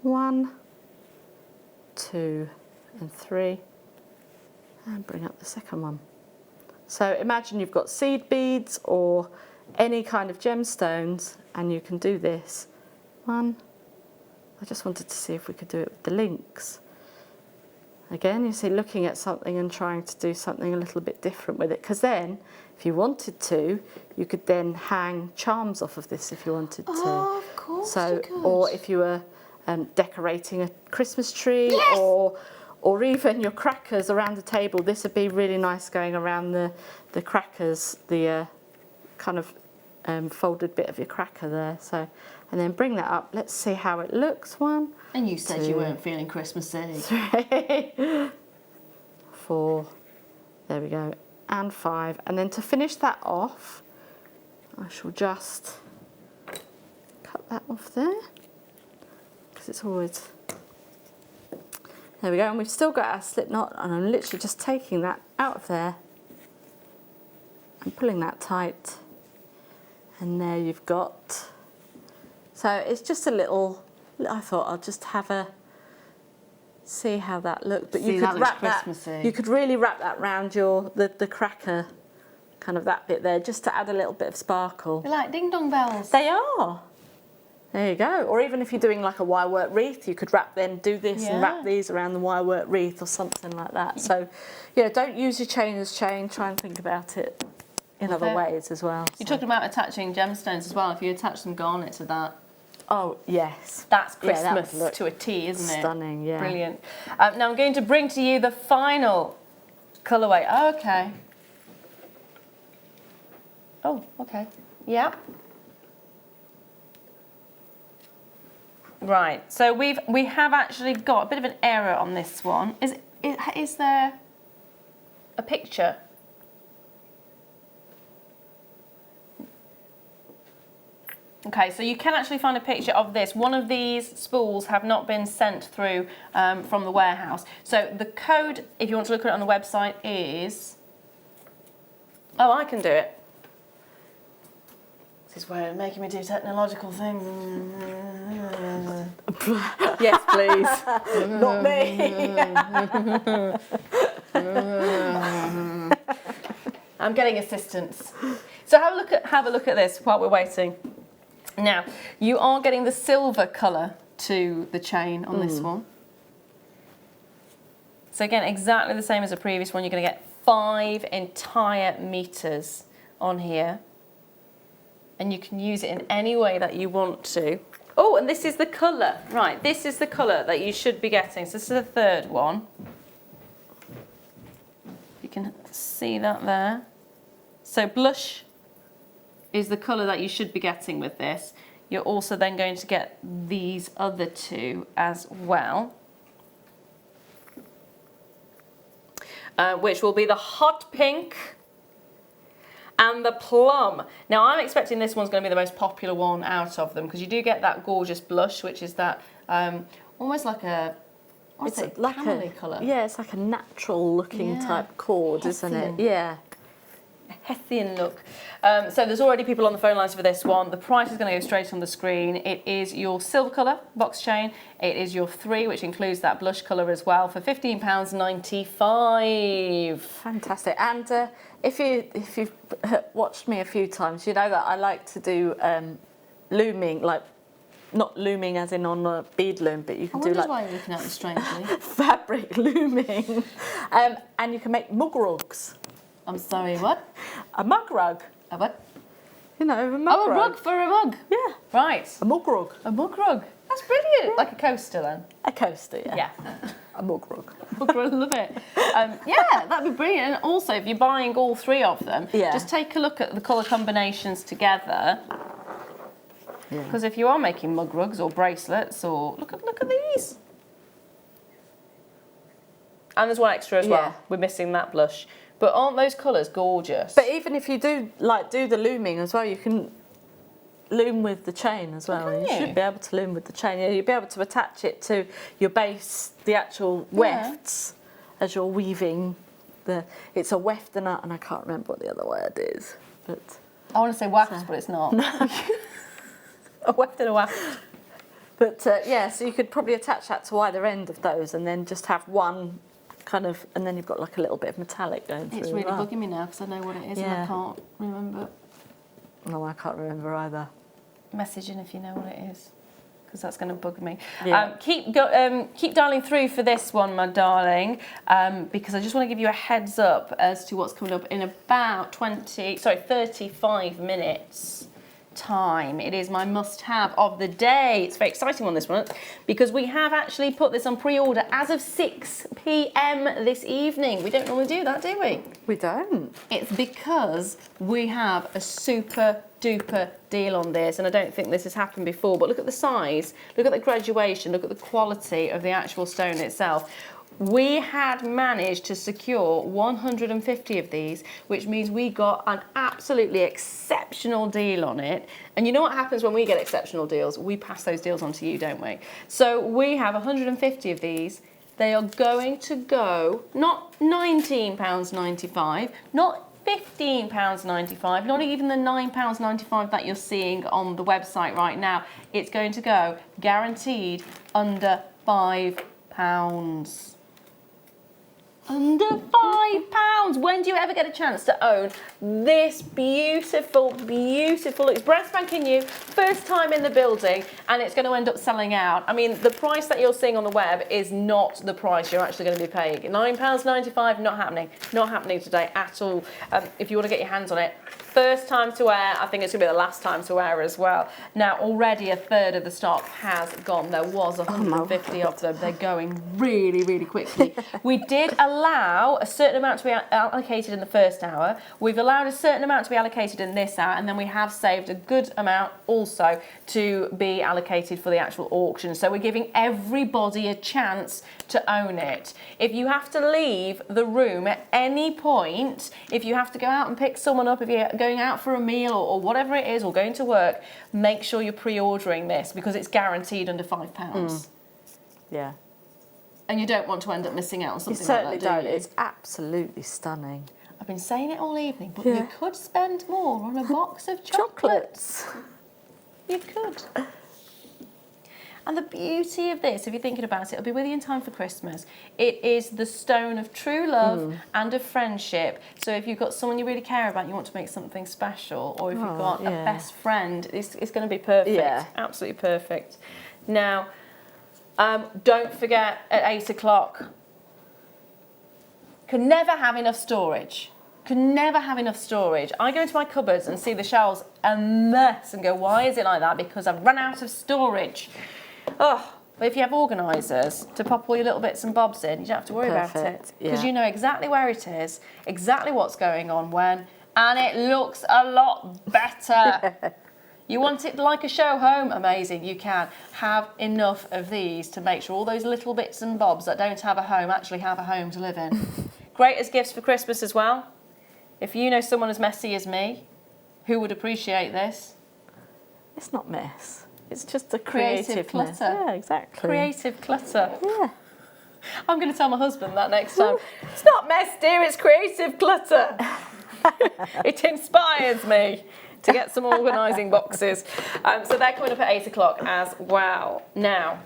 1, 2 and 3, and bring up the second one. So imagine you've got seed beads or any kind of gemstones, and you can do this. 1, I just wanted to see if we could do it with the links. Again, you see, looking at something and trying to do something a little bit different with it, because then, if you wanted to, you could then hang charms off of this if you wanted to. Oh, of course. So, you could. or if you were decorating a Christmas tree, yes, or even your crackers around the table, this would be really nice going around the crackers, the kind of folded bit of your cracker there. So, and then bring that up. Let's see how it looks. 1, and you said 2, you weren't feeling Christmassy. 3, 4, there we go, and 5. And then to finish that off, I shall just cut that off there, because it's always, there we go, and we've still got our slip knot, and I'm literally just taking that out of there and pulling that tight, and there you've got. So it's just a little, I thought I'll just have a, see how that looked, but you could wrap that, you could really wrap that round your, the cracker, kind of that bit there, just to add a little bit of sparkle. They're like ding dong bells. They are. There you go. Or even if you're doing like a wire work wreath, you could wrap them, do this and wrap these around the wire work wreath or something like that. So, yeah, don't use your chain as chain. Try and think about it in other ways as well. You're talking about attaching gemstones as well. If you attach some garnet to that. Oh, yes. That's Yeah, that Christmas would look to a T, isn't it? stunning, yeah. Brilliant. Now I'm going to bring to you the final colourway. Oh, okay. Oh, okay. Yeah. Right. So we have actually got a bit of an error on this one. Is there a picture? Okay, so you can actually find a picture of this. One of these spools have not been sent through from the warehouse. So the code, if you want to look at it on the website, is... Oh, I can do it. This is where it's making me do technological things. Yes, please. Not me. I'm getting assistance. So have a look at this while we're waiting. Now, you are getting the silver colour to the chain on this one. So again, exactly the same as the previous one. You're going to get 5 entire meters on here. And you can use it in any way that you want to. Oh, and this is the colour. Right, this is the colour that you should be getting. So this is the third one. You can see that there. So blush is the colour that you should be getting with this. You're also then going to get these other two as well, which will be the hot pink and the plum. Now I'm expecting this one's going to be the most popular one out of them because you do get that gorgeous blush, which is that almost like a camely colour. Yeah, it's like a natural looking type cord, isn't it? Yeah. Hethian look. So there's already people on the phone lines for this one. The price is going to go straight on the screen. It is your silver colour box chain. It is your 3, which includes that blush colour as well, for £15.95. Fantastic. And if you've watched me a few times, you know that I like to do looming, like not looming as in on a bead loom, but you can do like... why you're looking at me strangely. Fabric looming. And you can make mug rugs. I'm sorry, what? A mug rug. A what? You know, a mug rug. Oh, a rug for a mug. Yeah. Right. A mug rug. A mug rug. That's brilliant. Yeah. Like a coaster then. A coaster, yeah. Yeah. A mug rug. Mug rug, love it. Yeah, that'd be brilliant. And also, if you're buying all 3 of them, just take a look at the colour combinations together. Because if you are making mug rugs or bracelets, or look at these. And there's one extra as well. We're missing that blush. But aren't those colours gorgeous? But even if you do the looming as well, you can loom with the chain as well. You should be able to loom with the chain. You'll be able to attach it to your base, the actual wefts, as you're weaving. It's a weft and I can't remember what the other word is. But I want to say waft, but it's not. No. A weft and a waft. But so you could probably attach that to either end of those and then just have one kind of, and then you've got like a little bit of metallic going through. It's really bugging me now because I know what it is and I can't remember. No, I can't remember either. Message in if you know what it is, because that's going to bug me. Yeah. Keep dialing through for this one, my darling, because I just want to give you a heads up as to what's coming up in about 35 minutes. Time. It is my must-have of the day. It's a very exciting one, this one, because we have actually put this on pre-order as of 6 p.m. this evening. We don't normally do that, do we? We don't. It's because we have a super duper deal on this, and I don't think this has happened before, but look at the size, look at the graduation, look at the quality of the actual stone itself. We had managed to secure 150 of these, which means we got an absolutely exceptional deal on it. And you know what happens when we get exceptional deals? We pass those deals on to you, don't we? So we have 150 of these. They are going to go, not £19.95, not £15.95, not even the £9.95 that you're seeing on the website right now. It's going to go guaranteed under £5. Under £5. When do you ever get a chance to own this beautiful, beautiful, it's brand spanking new, first time in the building, and it's going to end up selling out. I mean, the price that you're seeing on the web is not the price you're actually going to be paying. £9.95, not happening today at all. If you want to get your hands on it, first time to wear, I think it's going to be the last time to wear as well. Now, already a third of the stock has gone. There was 150 of them. They're going really, really quickly. We did allow a certain amount to be allocated in the first hour. We've allowed a certain amount to be allocated in this hour, and then we have saved a good amount also to be allocated for the actual auction. So we're giving everybody a chance to own it. If you have to leave the room at any point, if you have to go out and pick someone up, if you're going out for a meal or whatever it is, or going to work, make sure you're pre-ordering this because it's guaranteed under £5. Yeah. And you don't want to end up missing out on something You certainly like that, do don't. you? It's absolutely stunning. I've been saying it all evening, but you could spend more on a box of Chocolates. You could. And the beauty of this, if you're thinking about it, it'll be with you in time for Christmas. It is the stone of true love and of friendship. So if you've got someone you really care about, you want to make something special, or if you've got a best friend, it's going to be perfect. Yeah. Absolutely perfect. Now, don't forget at 8 o'clock, can never have enough storage. Can never have enough storage. I go into my cupboards and see the shelves a mess and go, why is it like that? Because I've run out of storage. Oh, but if you have organisers to pop all your little bits and bobs in, you don't have to worry about it. Because you know exactly where it is, exactly what's going on when, and it looks a lot better. You want it like a show home? Amazing, you can. Have enough of these to make sure all those little bits and bobs that don't have a home actually have a home to live in. Great as gifts for Christmas as well. If you know someone as messy as me, who would appreciate this? It's not mess. It's just a Creative creativeness. clutter. Yeah, exactly. Creative clutter. Yeah. I'm going to tell my husband that next time. It's not mess, dear, it's creative clutter. It inspires me to get some organising boxes. So they're coming up at 8 o'clock as well. Now,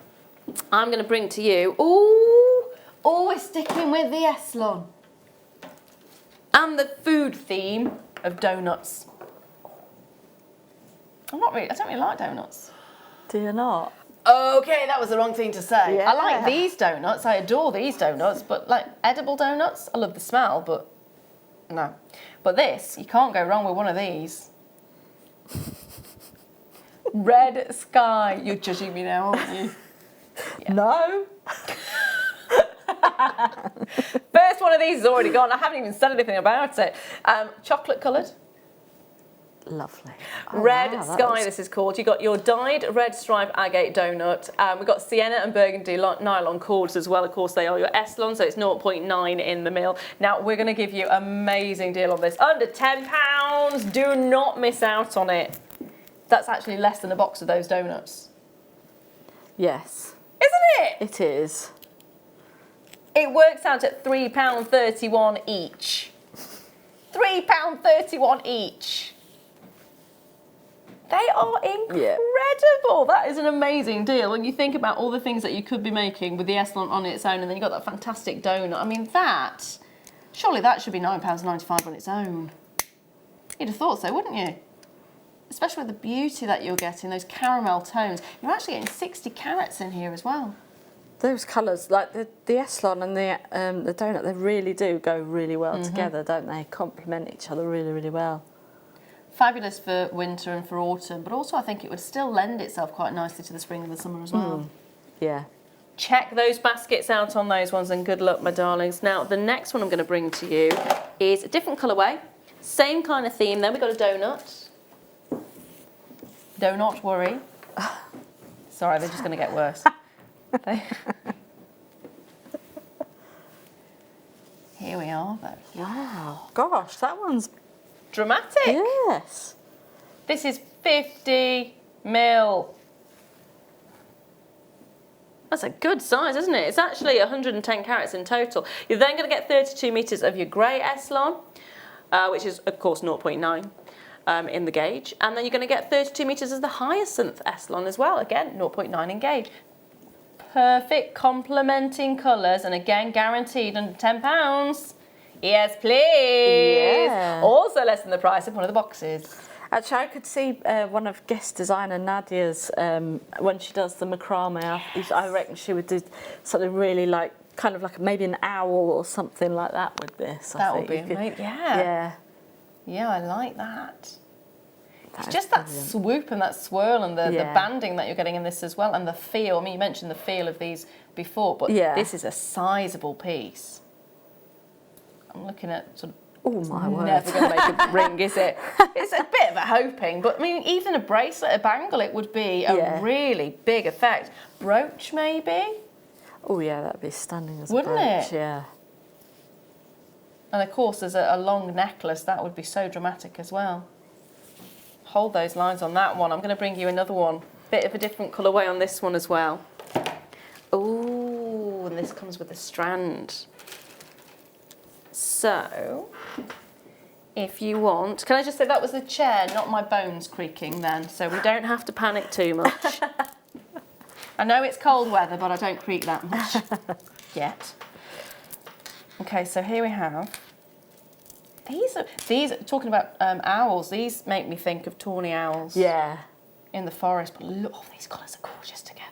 I'm going to bring to you, we're sticking with the Eslon and the food theme of donuts. I don't really like donuts. Do you not? Okay, that was the wrong thing to say. Yeah. I like these donuts, I adore these donuts, but like edible donuts, I love the smell, but no. But this, you can't go wrong with one of these. Red sky. You're judging me now, aren't you? Yeah. No. First one of these is already gone. I haven't even said anything about it. Chocolate coloured. Lovely. Red wow, Sky, this is called. You've got your dyed red stripe agate donut. We've got sienna and burgundy nylon cords as well. Of course, they are your Eslon, so it's 0.9 in the mil. Now, we're going to give you an amazing deal on this. Under £10. Do not miss out on it. That's actually less than a box of those donuts. Yes. Isn't it? It is. It works out at £3.31 each. £3.31 each. They are incredible. Yeah. That is an amazing deal. When you think about all the things that you could be making with the Eslon on its own, and then you've got that fantastic donut. I mean, surely that should be £9.95 on its own. You'd have thought so, wouldn't you? Especially with the beauty that you're getting, those caramel tones. You're actually getting 60 carats in here as well. Those colours, like the Eslon and the donut, they really do go really well together, don't they? Complement each other really, really well. Fabulous for winter and for autumn, but also I think it would still lend itself quite nicely to the spring and the summer as well. Yeah. Check those baskets out on those ones and good luck, my darlings. Now, the next one I'm going to bring to you is a different colourway. Same kind of theme. Then we've got a donut. Do not worry. Sorry, they're just going to get worse. Here we are, though. Wow. Gosh, that one's dramatic. Yes. This is 50 mil. That's a good size, isn't it? It's actually 110 carats in total. You're then going to get 32 metres of your grey Eslon, which is, of course, 0.9 in the gauge. And then you're going to get 32 metres of the hyacinth Eslon as well. Again, 0.9 in gauge. perfect complementing colours, and again guaranteed under £10. Yes, please. Yeah. Also less than the price of one of the boxes. Actually, I could see one of guest designer Nadia's, when she does the macrame, I reckon she would do something really like, kind of like maybe an owl or something like that with this. That would be amazing. Yeah. Yeah, I like that. That It's is just that brilliant. swoop and that swirl and the Yeah. banding that you're getting in this as well, and the feel. I mean, you mentioned the feel of these before, but Yeah. this is a sizable piece. I'm looking at sort of. Oh my word. Never going to make a ring, is it? It's a bit of a hoping, but I mean, even a bracelet, a bangle, it would be a Yeah. really big effect. Brooch, maybe? Oh yeah, that'd be stunning as Wouldn't a brooch. it? Yeah. And of course, as a long necklace, that would be so dramatic as well. Hold those lines on that one. I'm going to bring you another one. Bit of a different colourway on this one as well. Ooh, and this comes with a strand. So, if you want, can I just say that was the chair, not my bones creaking then, so we don't have to panic too much. I know it's cold weather, but I don't creak that much yet. Okay, so here we have, these talking about owls, these make me think of tawny owls. Yeah. In the forest, but look, oh, these colours are gorgeous together.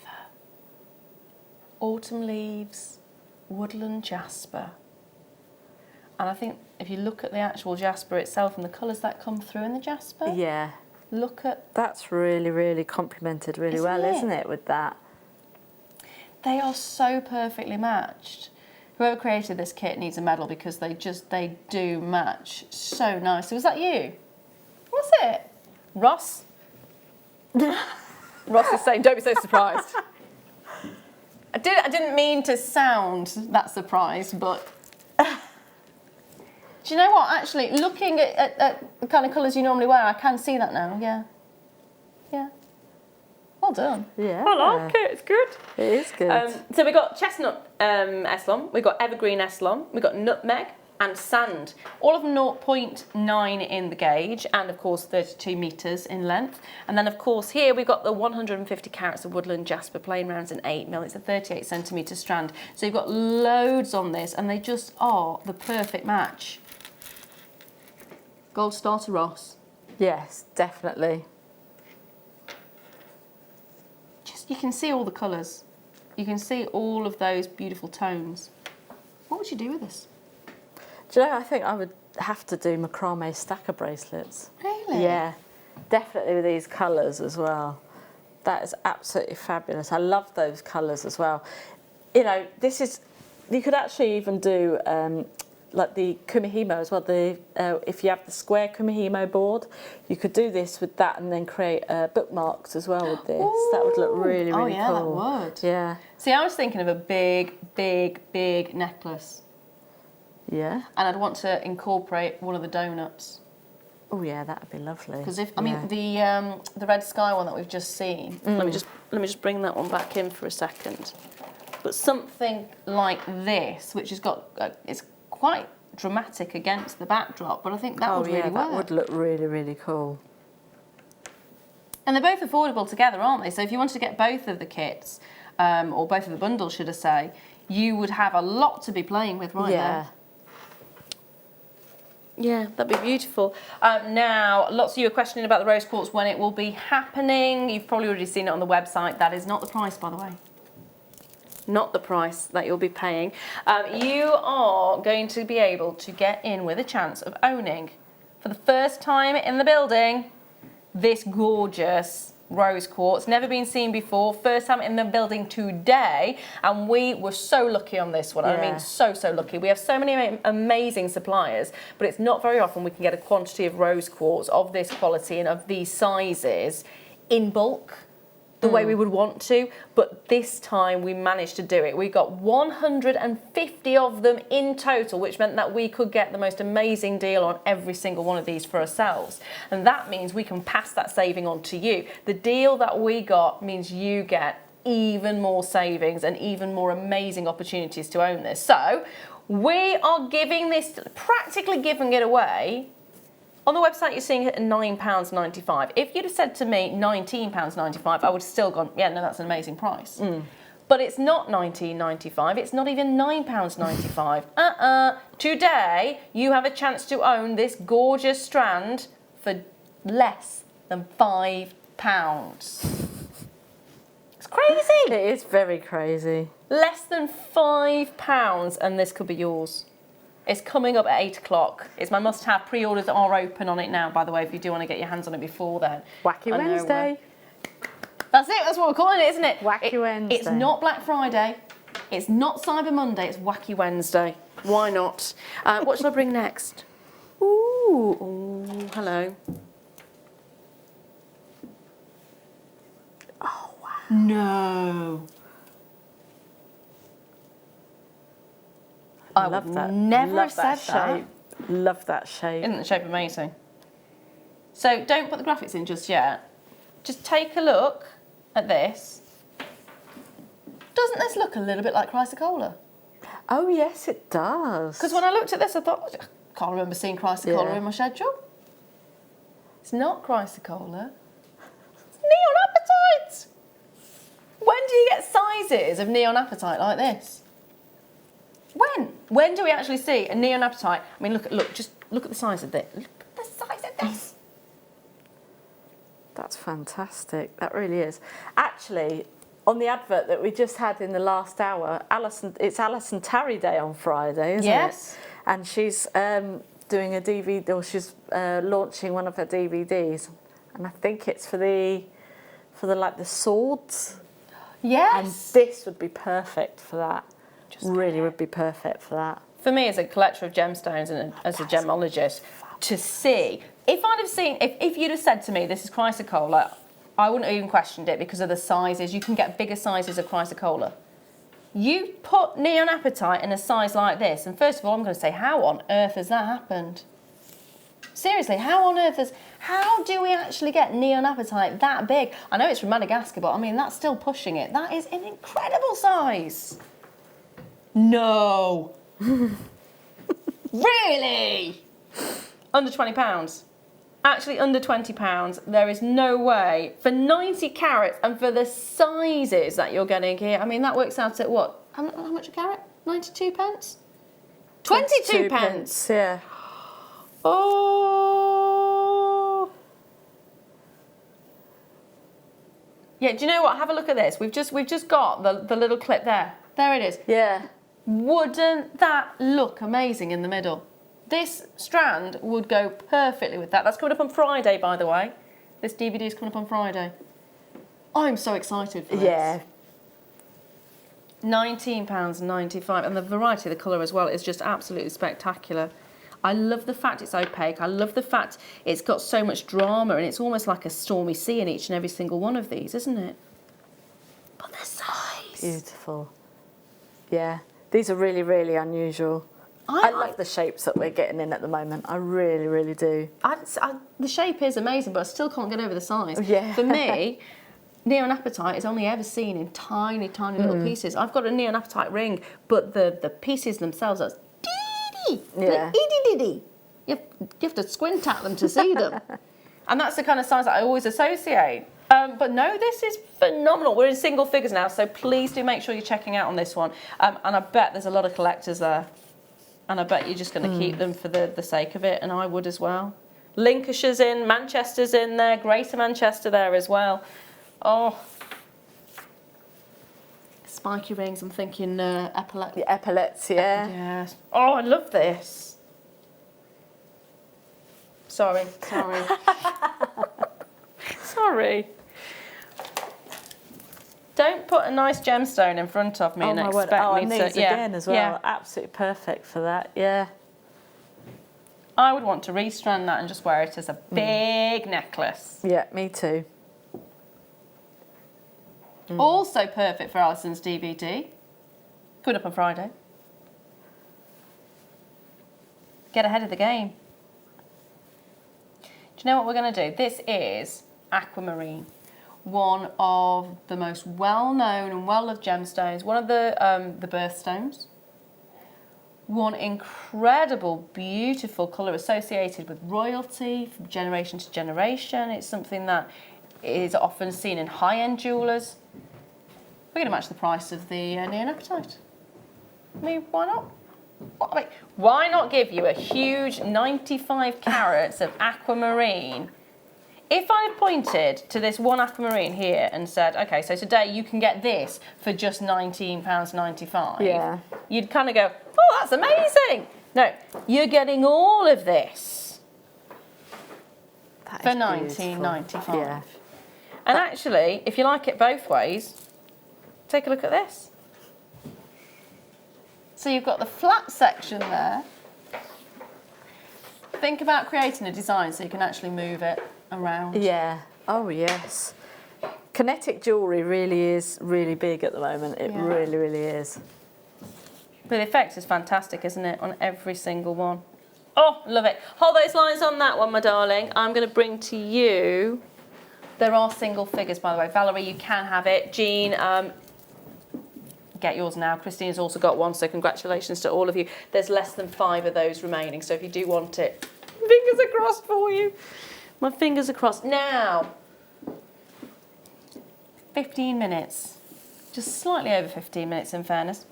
Autumn leaves, woodland jasper. And I think if you look at the actual jasper itself and the colours that come through in the jasper, Yeah. look at... That's really, really complemented really well, isn't it, with that? They are so perfectly matched. Whoever created this kit needs a medal because they do match so nicely. Was that you? Was it? Ross? Ross is saying, don't be so surprised. I didn't mean to sound that surprised, but... Do you know what, actually, looking at the kind of colours you normally wear, I can see that now, yeah. Yeah. Well done. Yeah. I like it, it's good. It is good. So we've got chestnut Eslon, we've got evergreen Eslon, we've got nutmeg and sand. All of them 0.9 in the gauge and of course 32 metres in length. And then of course here we've got the 150 carats of woodland jasper plain rounds in 8mm. It's a 38 centimetre strand. So you've got loads on this and they just are the perfect match. Gold star to Ross. Yes, definitely. Just, you can see all the colours. You can see all of those beautiful tones. What would you do with this? Do you know, I think I would have to do macrame stacker bracelets. Really? Yeah, definitely with these colours as well. That is absolutely fabulous. I love those colours as well. You know, this is, you could actually even do like the kumihimo as well. If you have the square kumihimo board, you could do this with that and then create bookmarks as well with this. Ooh. That would look really, really yeah, cool. that would. Yeah. See, I was thinking of a big, big, big necklace. Yeah. And I'd want to incorporate one of the donuts. Oh yeah, that would be lovely. Because if I mean the red sky one that we've just seen. Let me just bring that one back in for a second. But something like this, which has got it's quite dramatic against the backdrop, but I think that would really work. That would look really, really cool. And they're both affordable together, aren't they? So if you wanted to get both of the kits, or both of the bundles, should I say, you would have a lot to be playing with right there. Yeah, that'd be beautiful. Now, lots of you are questioning about the rose quartz, when it will be happening. You've probably already seen it on the website. That is not the price, by the way. Not the price that you'll be paying. You are going to be able to get in with a chance of owning, for the first time in the building, this gorgeous rose quartz. Never been seen before, first time in the building today, and we were so lucky on this one. I mean, so lucky. We have so many amazing suppliers, but it's not very often we can get a quantity of rose quartz of this quality and of these sizes in bulk the way we would want to, but this time we managed to do it. We got 150 of them in total, which meant that we could get the most amazing deal on every single one of these for ourselves. And that means we can pass that saving on to you. The deal that we got means you get even more savings and even more amazing opportunities to own this. So we are giving this, practically giving it away. On the website, you're seeing it at £9.95. If you'd have said to me £19.95, I would have still gone, yeah, no, that's an amazing price. But it's not £19.95, it's not even £9.95. Today, you have a chance to own this gorgeous strand for less than £5. It's crazy! It is very crazy. Less than £5 and this could be yours. It's coming up at 8 o'clock. It's my must-have. Pre-orders are open on it now, by the way, if you do want to get your hands on it before then. Wacky Wednesday. That's it, that's what we're calling it, isn't it? Wacky Wednesday. It's not Black Friday. It's not Cyber Monday, it's Wacky Wednesday. Why not? What shall I bring next? Ooh, hello. Oh, wow. No. I love would that. never Love have said that that. shape. Love that shape. Isn't the shape amazing? So don't put the graphics in just yet. Just take a look at this. Doesn't this look a little bit like Chrysocolla? Oh, yes, it does. Because when I looked at this, I thought, I can't remember seeing Chrysocolla Yeah. in my schedule. It's not Chrysocolla. It's Neon Apatite. When do you get sizes of Neon Apatite like this? When? When do we actually see a Neon Apatite? I mean, just look at the size of this. Look at the size of this. That's fantastic. That really is. Actually, on the advert that we just had in the last hour, it's Alison Tarry Day on Friday, isn't Yes. it? And she's doing a DVD, or she's launching one of her DVDs, and I think it's for the like the swords. Yes. And this would be perfect for that. Really would be perfect for that. For me, as a collector of gemstones and as a gemologist, to see, if I'd have seen, if you'd have said to me, this is Chrysocolla, I wouldn't have even questioned it because of the sizes. You can get bigger sizes of Chrysocolla. You put Neon Apatite in a size like this, and first of all, I'm going to say, how on earth has that happened? Seriously, how do we actually get Neon Apatite that big? I know it's from Madagascar, but I mean, that's still pushing it. That is an incredible size. No. Really? Under £20. Actually, under £20. There is no way. For 90 carats and for the sizes that you're getting here, I mean, that works out at what? How much a carat? 92 pence? 22 pence. Yeah. Oh. Yeah, do you know what? Have a look at this. We've just got the little clip there. There it is. Yeah. Wouldn't that look amazing in the middle? This strand would go perfectly with that. That's coming up on Friday, by the way. This DVD is coming up on Friday. I'm so excited for this. Yeah. £19.95, and the variety of the colour as well is just absolutely spectacular. I love the fact it's opaque. I love the fact it's got so much drama, and it's almost like a stormy sea in each and every single one of these, isn't it? But the size. Beautiful. Yeah. These are really, really unusual. I love the shapes that we're getting in at the moment. I really, really do. The shape is amazing, but I still can't get over the size. Yeah. For me, Neon Apatite is only ever seen in tiny, tiny little pieces. I've got a Neon Apatite ring, but the pieces themselves are teeny. Yeah. Itty-ditty. You have to squint at them to see them. And that's the kind of size that I always associate. But no, this is phenomenal. We're in single figures now, so please do make sure you're checking out on this one. And I bet there's a lot of collectors there. And I bet you're just going to keep them for the sake of it, and I would as well. Lincolnshire's in, Manchester's in there, Greater Manchester there as well. Oh. Spiky rings, I'm thinking epaulette. The epaulets, yeah. Yes. Oh, I love this. Sorry. Sorry. Don't put a nice gemstone in front of me and expect me and to... these again as well. Yeah. Absolutely perfect for that, yeah. I would want to restrand that and just wear it as a big necklace. Yeah, me too. Also perfect for Alison's DVD. Coming up on Friday. Get ahead of the game. Do you know what we're going to do? This is aquamarine. One of the most well-known and well-loved gemstones, one of the birthstones. One incredible, beautiful colour associated with royalty from generation to generation. It's something that is often seen in high-end jewellers. We're going to match the price of the neonapatite. I mean, why not? Why not give you a huge 95 carats of aquamarine? If I pointed to this one aquamarine here and said, okay, so today you can get this for just £19.95, you'd kind of go, oh, that's amazing. No, you're getting all of this for £19.95. Yeah. And actually, if you like it both ways, take a look at this. So you've got the flat section there. Think about creating a design so you can actually move it around. Yeah. Oh, yes. Kinetic jewellery really is really big at the moment. It really, really is. But the effect is fantastic, isn't it, on every single one? Oh, love it. Hold those lines on that one, my darling. I'm going to bring to you... There are single figures, by the way. Valerie, you can have it. Jean, get yours now. Christine's also got one, so congratulations to all of you. There's less than 5 of those remaining, so if you do want it, fingers are crossed for you. My fingers are crossed. Now, 15 minutes. Just slightly over 15 minutes, in fairness.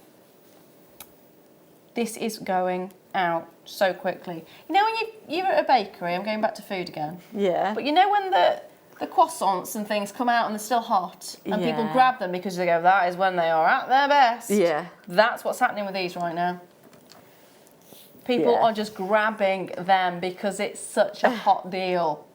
This is going out so quickly. You know when you're at a bakery, I'm going back to food again. Yeah. But you know when the croissants and things come out and they're still hot and people grab them because they go, that is when they are at their best. Yeah. That's what's happening with these right now. People are just grabbing them because it's such a hot deal.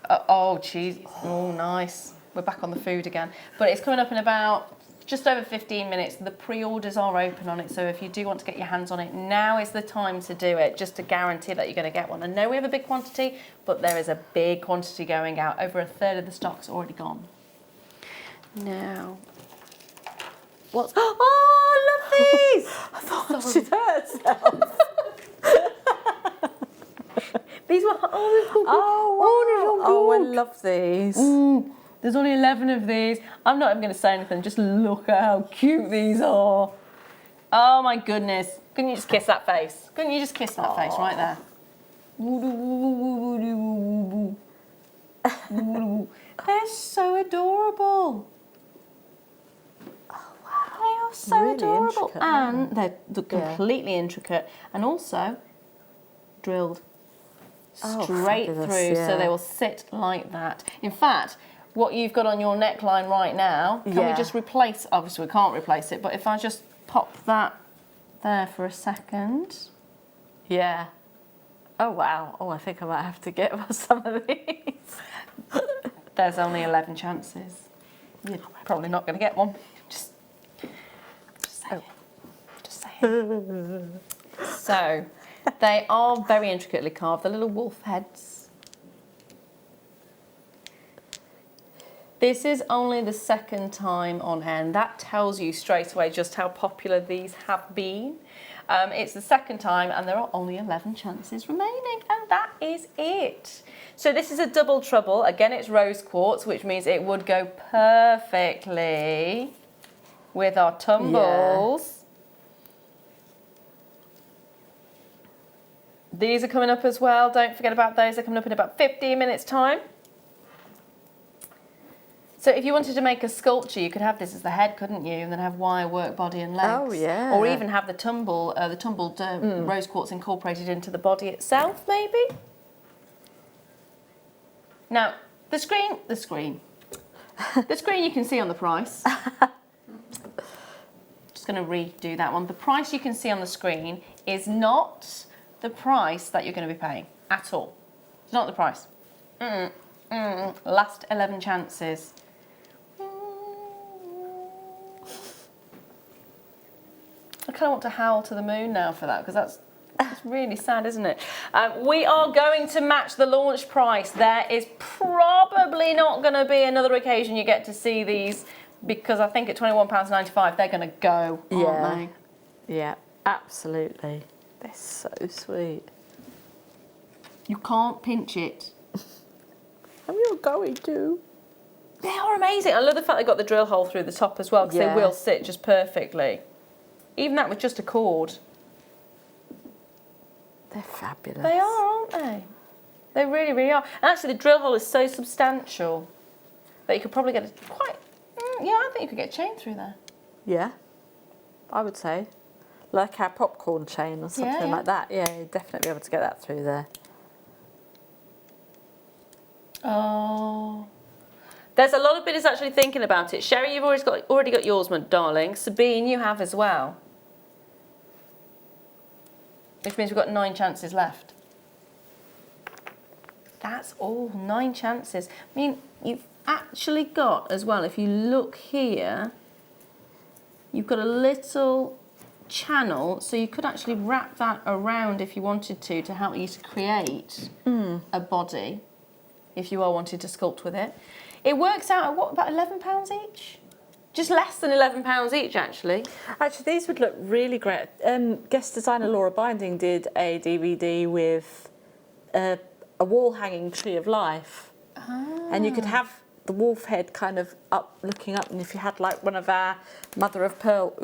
Oh, cheese. Oh, nice. We're back on the food again. But it's coming up in about just over 15 minutes. The pre-orders are open on it, so if you do want to get your hands on it, now is the time to do it, just to guarantee that you're going to get one. I know we have a big quantity, but there is a big quantity going out. Over a third of the stock's already gone. Now, what's... Oh, I love these! I thought she'd hurt herself. These were... Oh, I love these. There's only 11 of these. I'm not even going to say anything. Just look at how cute these are. Oh my goodness. Couldn't you just kiss that face? Couldn't you just kiss that face right there? They're so adorable. Oh, wow. They are so Really adorable. intricate, And they're completely intricate. And also drilled straight through. So they will sit like that. In fact, what you've got on your neckline right now, can we just replace, obviously we can't replace it, but if I just pop that there for a second. Yeah. Oh, wow. Oh, I think I might have to get some of these. There's only 11 chances. You're probably not going to get one. Just saying. Just saying. So, they are very intricately carved. The little wolf heads. This is only the second time on hand. That tells you straight away just how popular these have been. It's the second time and there are only 11 chances remaining, and that is it. So this is a double trouble. Again, it's rose quartz, which means it would go perfectly with our tumbles. Yeah. These are coming up as well. Don't forget about those. They're coming up in about 15 minutes time. So if you wanted to make a sculpture, you could have this as the head, couldn't you? And then have wire work, body and legs. Oh, yeah. Or even have the tumbled rose quartz incorporated into the body itself, maybe? Now, the screen you can see on the price. Just going to redo that one. The price you can see on the screen is not the price that you're going to be paying at all. It's not the price. Last 11 chances. I kind of want to howl to the moon now for that, because that's really sad, isn't it? We are going to match the launch price. There is probably not going to be another occasion you get to see these, because I think at £21.95 they're going to go, aren't they? Yeah, absolutely. They're so sweet. You can't pinch it. And you're going to. They are amazing. I love the fact they got the drill hole through the top as well, because they will sit just perfectly. Even that with just a cord. They're fabulous. They are, aren't they? They really, really are. And actually, the drill hole is so substantial that you could probably get a quite Yeah, I think you could get a chain through there. Yeah, I would say. Like our popcorn chain or something like that. Yeah, you'd definitely be able to get that through there. Oh. There's a lot of bidders actually thinking about it. Sherry, you've already got yours, my darling. Sabine, you have as well. Which means we've got 9 chances left. That's all, 9 chances. I mean, you've actually got as well, if you look here, you've got a little channel, so you could actually wrap that around if you wanted to help you to create a body, if you are wanting to sculpt with it. It works out at what, about £11 each? Just less than £11 each, actually. Actually, these would look really great. Guest designer Lara Binding did a DVD with a wall hanging tree of life. And you could have the wolf head kind of up, looking up, and if you had like one of our mother of pearl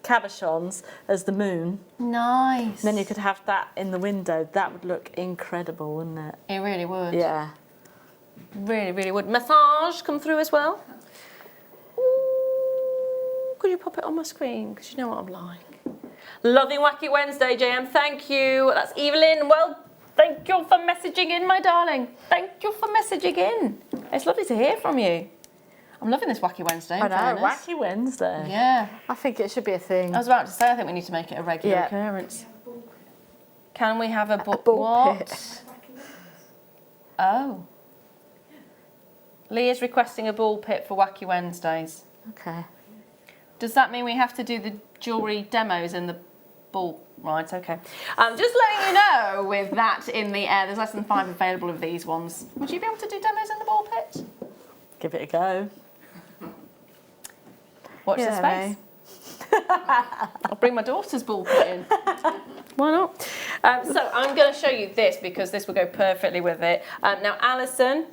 cabochons as the moon. Nice. Then you could have that in the window. That would look incredible, wouldn't it? It really would. Yeah. Really, really would. Massage come through as well. Ooh, could you pop it on my screen? Because you know what I'm like. Loving Wacky Wednesday, JM. Thank you. That's Evelyn. Well, thank you for messaging in, my darling. Thank you for messaging in. It's lovely to hear from you. I'm loving this Wacky Wednesday. I know, Wacky Wednesday. Yeah. I think it should be a thing. I was about to say, I think we need to make it a regular occurrence. Can we have a ball pit? What? Oh. Leah's requesting a ball pit for Wacky Wednesdays. Okay. Does that mean we have to do the jewellery demos in the ball? Right, okay. Just letting you know, with that in the air, there's less than 5 available of these ones. Would you be able to do demos in the ball pit? Give it a go. Watch the space. I'll bring my daughter's ball pit in. Why not? So I'm going to show you this because this will go perfectly with it. Now, Alison,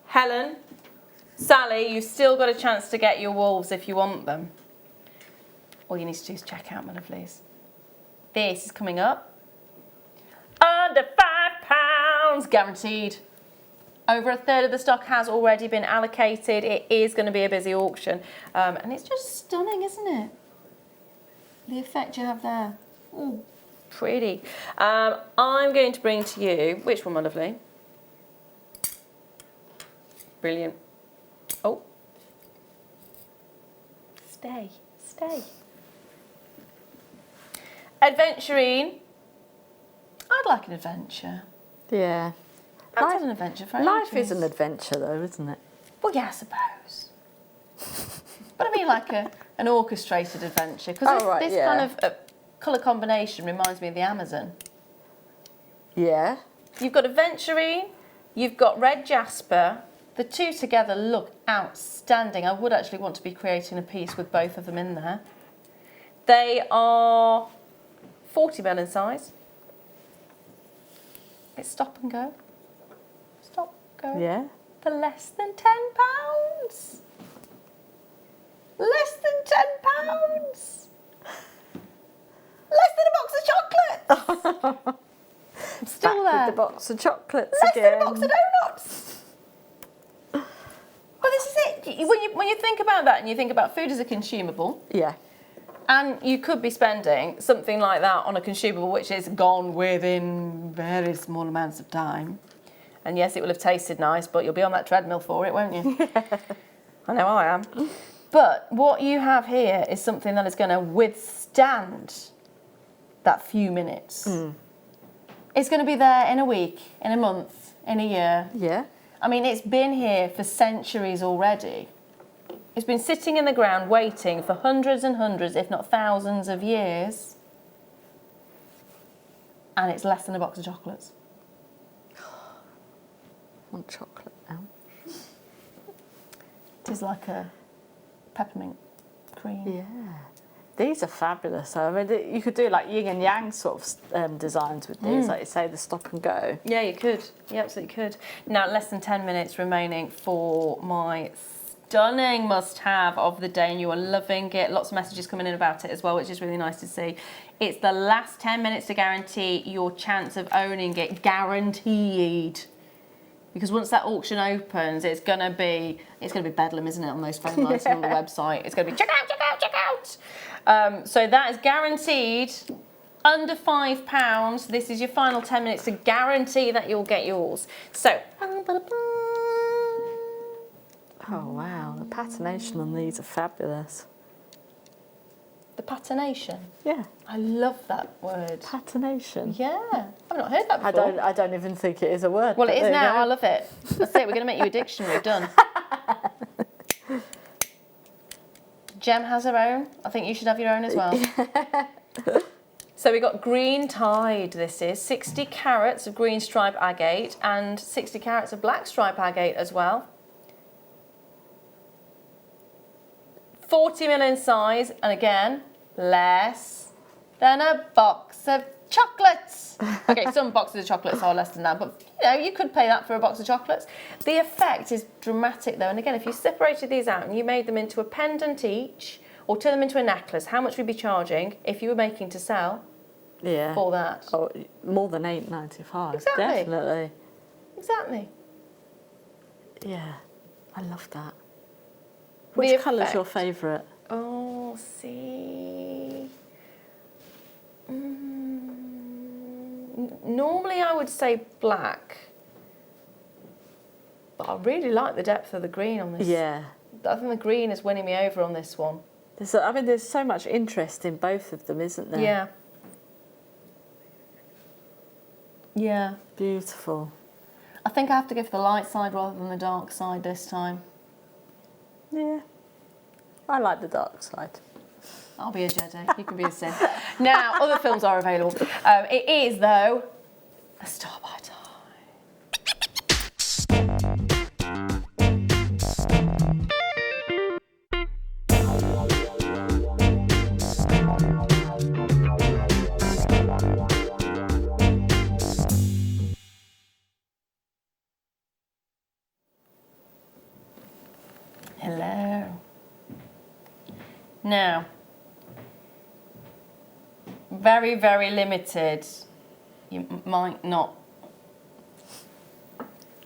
Helen, Sally, you've still got a chance to get your wolves if you want them. All you need to do is check out, my lovelies. This is coming up. Under £5, guaranteed. Over a third of the stock has already been allocated. It is going to be a busy auction. And it's just stunning, isn't it? The effect you have there. Ooh, pretty. I'm going to bring to you, which one, my lovely? Brilliant. Oh. Stay. Adventurine. I'd like an adventure. Yeah. I've had an adventure for Life ages. is an adventure, though, isn't it? Well, yeah, I suppose. But I mean like an orchestrated adventure. Because this kind of colour combination reminds me of the Amazon. Yeah. You've got Adventurine, you've got Red Jasper. The two together look outstanding. I would actually want to be creating a piece with both of them in there. They are 40 mil in size. It's stop and go. Stop, go. Yeah. For less than £10. Less than £10. Less than a box of chocolates. I'm still Back there. with the box of chocolates Less again. than a box of donuts. Well, this is it. When you think about that and you think about food as a consumable, Yeah. and you could be spending something like that on a consumable which is gone within very small amounts of time. And yes, it will have tasted nice, but you'll be on that treadmill for it, won't you? I know I am. But what you have here is something that is going to withstand that few minutes. It's going to be there in a week, in a month, in a year. Yeah. I mean, it's been here for centuries already. It's been sitting in the ground waiting for hundreds and hundreds, if not thousands of years. And it's less than a box of chocolates. I want chocolate now. It is like a peppermint cream. Yeah. These are fabulous. I mean, you could do like yin and yang sort of designs with these, like you say, the stop and go. Yeah, you could. You absolutely could. Now, less than 10 minutes remaining for my stunning must-have of the day, and you are loving it. Lots of messages coming in about it as well, which is really nice to see. It's the last 10 minutes to guarantee your chance of owning it. Guaranteed. because once that auction opens, it's gonna be bedlam, isn't it, on those phone lines and on the website? It's gonna be check out, check out, check out. So that is guaranteed. Under £5. This is your final 10 minutes to guarantee that you'll get yours. So. Oh wow, the patination on these are fabulous. The patination? Yeah. I love that word. Patination? Yeah. I've not heard that before. I don't even think it is a word. Well, it is now. I love it. That's it. We're going to make you a dictionary. Done. Jem has her own. I think you should have your own as well. So we got green tied. This is 60 carats of green stripe agate and 60 carats of black stripe agate as well. 40 ml in size, and again, less than a box of chocolates. Okay, some boxes of chocolates are less than that, but you know, you could pay that for a box of chocolates. The effect is dramatic though, and again, if you separated these out and you made them into a pendant each, or turn them into a necklace, how much would you be charging if you were making to sell for that? Oh, more than £8.95, Exactly. definitely. Exactly. Yeah, I love that. Which colour's your favourite? Oh, see. Normally I would say black, but I really like the depth of the green on this. Yeah. I think the green is winning me over on this one. There's so much interest in both of them, isn't there? Yeah. Yeah. Beautiful. I think I have to go for the light side rather than the dark side this time. Yeah. I like the dark side. I'll be a Jedi, you can be a Sith. Now, other films are available. It is, though, A Star by Time. Hello. Now, very, very limited. You might not.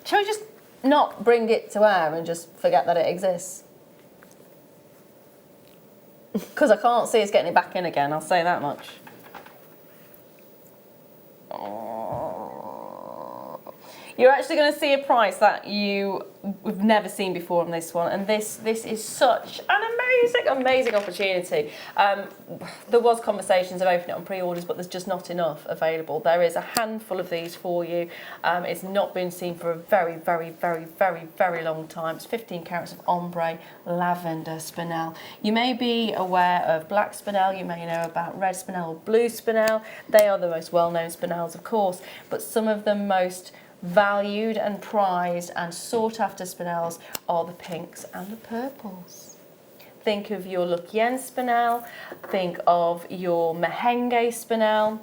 Shall we just not bring it to air and just forget that it exists? Because I can't see us getting it back in again, I'll say that much. You're actually going to see a price that you've never seen before on this one, and this is such an amazing opportunity. There was conversations of opening it on pre-orders, but there's just not enough available. There is a handful of these for you. It's not been seen for a very long time. It's 15 carats of ombre lavender spinel. You may be aware of black spinel, you may know about red spinel or blue spinel. They are the most well-known spinels, of course, but some of the most valued and prized and sought after spinels are the pinks and the purples. Think of your Leuw spinel, think of your Mehenge spinel,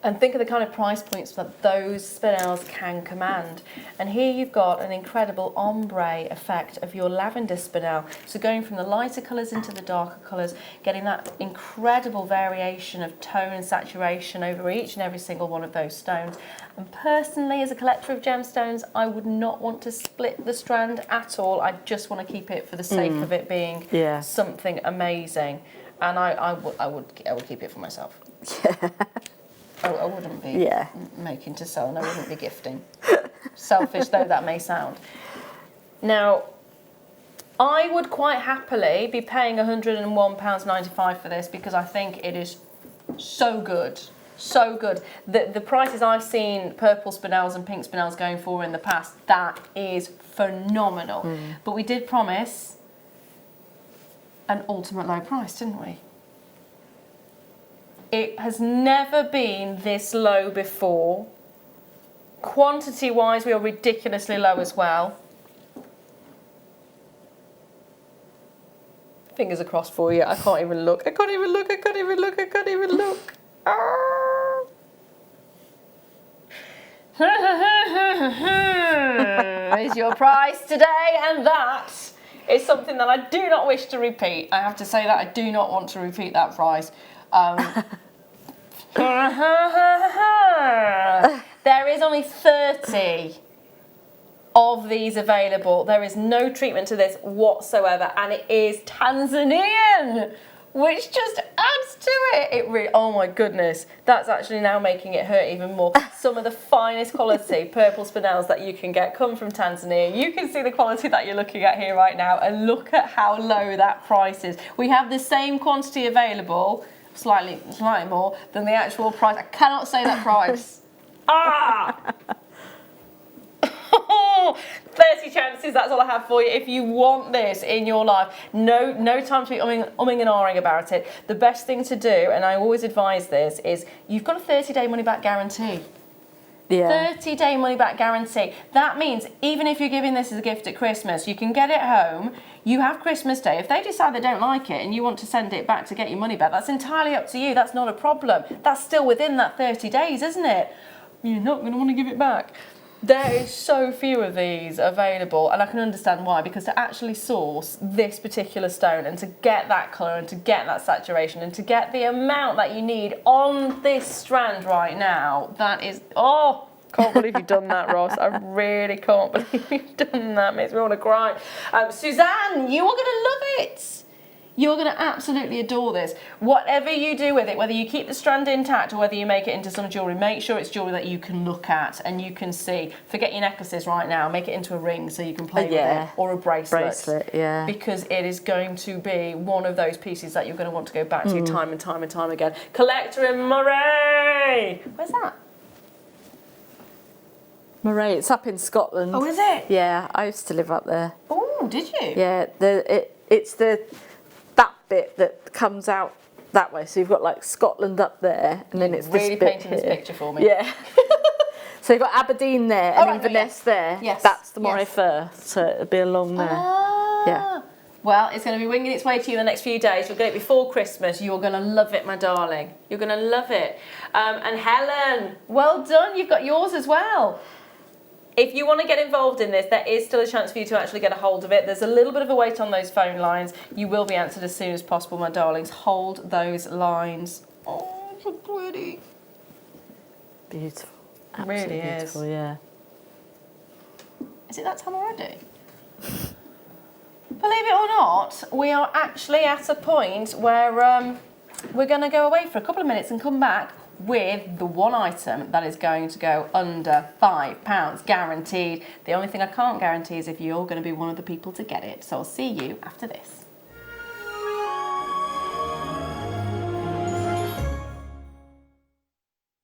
and think of the kind of price points that those spinels can command. And here you've got an incredible ombre effect of your lavender spinel. So going from the lighter colours into the darker colours, getting that incredible variation of tone and saturation over each and every single one of those stones. And personally, as a collector of gemstones, I would not want to split the strand at all. I just want to keep it for the sake of it being something amazing. And I would keep it for myself. Yeah. I wouldn't be making to sell, and I wouldn't be gifting. Selfish though that may sound. Now, I would quite happily be paying £101.95 for this because I think it is so good. So good. The prices I've seen purple spinels and pink spinels going for in the past, that is phenomenal. But we did promise an ultimate low price, didn't we? It has never been this low before. Quantity-wise, we are ridiculously low as well. Fingers are crossed for you. I can't even look. I can't even look. I can't even look. I can't even look. Is your price today, and that is something that I do not wish to repeat. I have to say that I do not want to repeat that price. There is only 30 of these available. There is no treatment to this whatsoever, and it is Tanzanian, which just adds to it. It really, oh my goodness, that's actually now making it hurt even more. Some of the finest quality purple spinels that you can get come from Tanzania. You can see the quality that you're looking at here right now, and look at how low that price is. We have the same quantity available, slightly more than the actual price. I cannot say that price. 30 chances, that's all I have for you. If you want this in your life, no time to be umming and ahhing about it. The best thing to do, and I always advise this, is you've got a 30-day money-back guarantee. Yeah. 30-day money-back guarantee. That means even if you're giving this as a gift at Christmas, you can get it home, you have Christmas Day. If they decide they don't like it and you want to send it back to get your money back, that's entirely up to you. That's not a problem. That's still within that 30 days, isn't it? You're not going to want to give it back. There is so few of these available, and I can understand why, because to actually source this particular stone and to get that colour and to get that saturation and to get the amount that you need on this strand right now, that is, oh, can't believe you've done that, Ross. I really can't believe you've done that. Makes me want to cry. Suzanne, you are going to love it. You're going to absolutely adore this. Whatever you do with it, whether you keep the strand intact or whether you make it into some jewellery, make sure it's jewellery that you can look at and you can see. Forget your necklaces right now. Make it into a ring so you can play with it, or a bracelet. Yeah. Because it is going to be one of those pieces that you're going to want to go back to time and time and time again. Collector in Moray. Where's that? Moray, it's up in Scotland. Oh, is it? Yeah, I used to live up there. Oh, did you? Yeah, it's that bit that comes out that way. So you've got like Scotland up there, and then it's really this bit painting this picture for me. Yeah. So you've got Aberdeen there, and Inverness there. Yes. That's the Moray Fir, so it'll be along there. Yeah. Well, it's going to be winging its way to you in the next few days. You'll get it before Christmas. You're going to love it, my darling. You're going to love it. And Helen, well done. You've got yours as well. If you want to get involved in this, there is still a chance for you to actually get a hold of it. There's a little bit of a wait on those phone lines. You will be answered as soon as possible, my darlings. Hold those lines. Oh, so pretty. Beautiful. It really is. Beautiful, yeah. Is it that time already? Believe it or not, we are actually at a point where we're going to go away for a couple of minutes and come back with the one item that is going to go under £5 guaranteed. The only thing I can't guarantee is if you're going to be one of the people to get it. So I'll see you after this.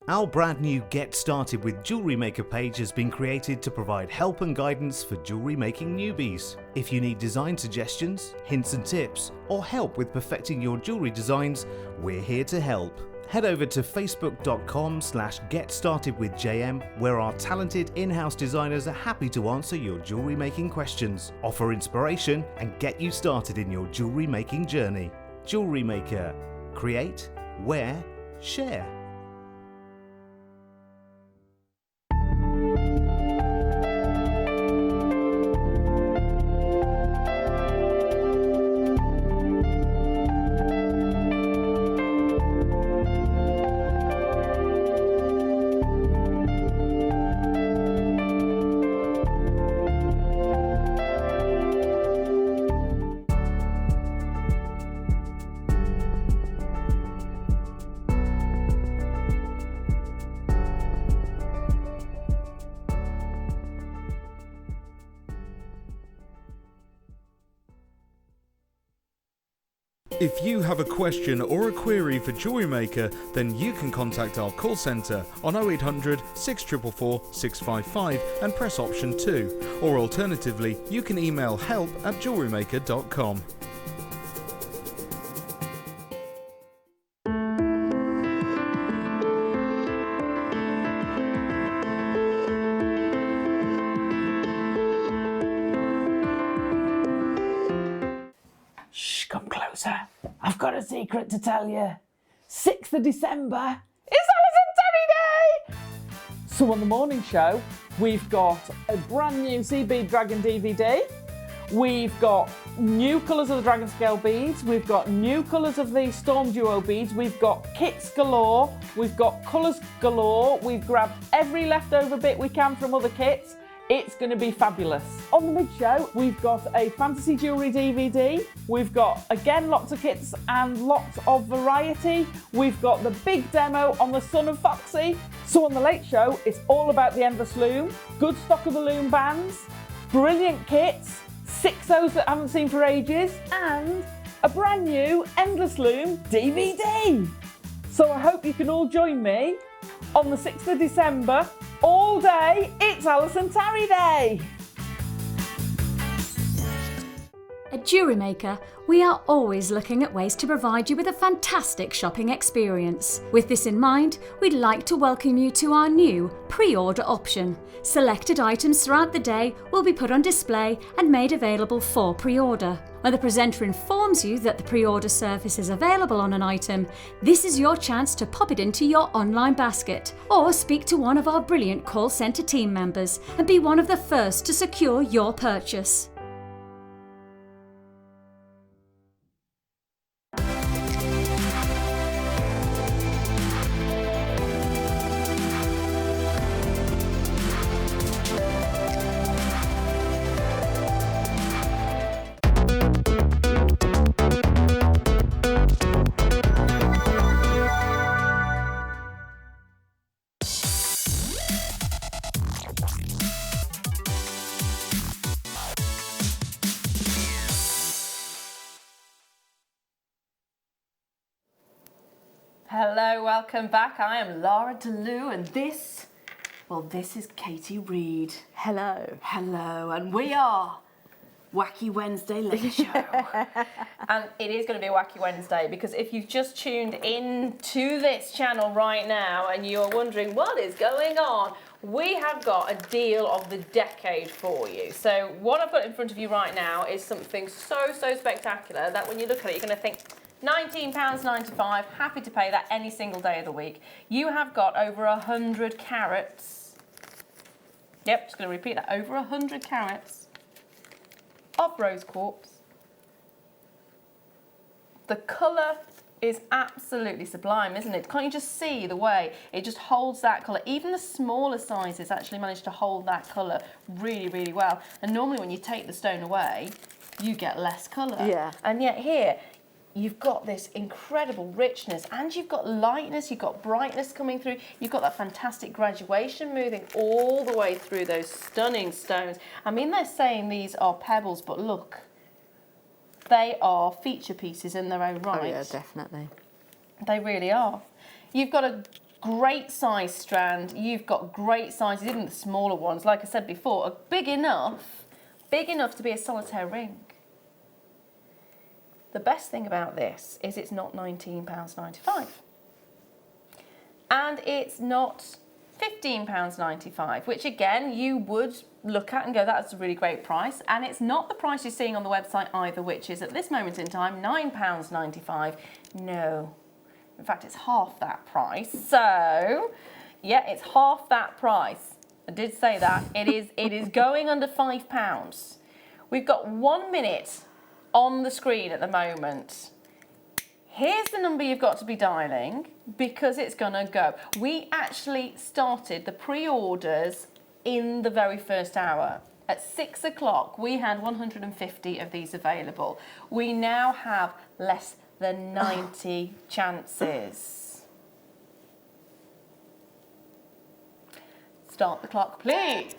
Our brand new Get Started with Jewellery Maker page has been created to provide help and guidance for jewellery making newbies. If you need design suggestions, hints and tips, or help with perfecting your jewellery designs, we're here to help. Head over to facebook.com/getstartedwithjm, where our talented in-house designers are happy to answer your jewellery making questions, offer inspiration, and get you started in your jewellery making journey. Jewellery Maker. Create, wear, share. If you have a question or a query for Jewellery Maker, then you can contact our call centre on 0800 644 655 and press option 2, or alternatively you can email help@jewellerymaker.com. Shh, come closer. I've got a secret to tell you. 6th of December is Alison Tony Day! So on the morning show, we've got a brand new Sea Bead Dragon DVD. We've got new colours of the Dragon Scale beads. We've got new colours of the Storm Duo beads. We've got kits galore. We've got colours galore. We've grabbed every leftover bit we can from other kits. It's going to be fabulous. On the mid-show, we've got a fantasy jewellery DVD. We've got, again, lots of kits and lots of variety. We've got the big demo on the Son of Foxy. So on the late show, it's all about the endless loom, good stock of the loom bands, brilliant kits, 6 O's that I haven't seen for ages, and a brand new Endless Loom DVD. So I hope you can all join me on the 6th of December, all day. It's Alison Tarry Day. At Jewellery Maker, we are always looking at ways to provide you with a fantastic shopping experience. With this in mind, we'd like to welcome you to our new pre-order option. Selected items throughout the day will be put on display and made available for pre-order. When the presenter informs you that the pre-order service is available on an item, this is your chance to pop it into your online basket or speak to one of our brilliant call centre team members and be one of the first to secure your purchase. Hello, welcome back. I am Lara Leuw and this is Katie Reid. Hello. Hello, and we are Wacky Wednesday Late Show. And it is going to be a Wacky Wednesday because if you've just tuned in to this channel right now and you're wondering what is going on, we have got a deal of the decade for you. So what I've got in front of you right now is something so spectacular that when you look at it, you're going to think, £19.95, happy to pay that any single day of the week. You have got over 100 carats. Yep, just going to repeat that, over 100 carats of rose quartz. The colour is absolutely sublime, isn't it? Can't you just see the way it just holds that colour? Even the smaller sizes actually manage to hold that colour really well. And normally when you take the stone away, you get less colour. Yeah. And yet here, you've got this incredible richness and you've got lightness, you've got brightness coming through, you've got that fantastic graduation moving all the way through those stunning stones. I mean, they're saying these are pebbles, but look, they are feature pieces in their own right. Oh yeah, definitely. They really are. You've got a great size strand, you've got great sizes, even the smaller ones, like I said before, are big enough to be a solitaire ring. The best thing about this is it's not £19.95 and it's not £15.95, which again you would look at and go, that's a really great price, and it's not the price you're seeing on the website either, which is at this moment in time £9.95. No, in fact it's half that price. So yeah, it's half that price. I did say that. It is going under £5. We've got 1 minute on the screen at the moment. Here's the number you've got to be dialing because it's gonna go. We actually started the pre-orders in the very first hour. At 6 o'clock, we had 150 of these available. We now have less than 90 chances. Start the clock, please.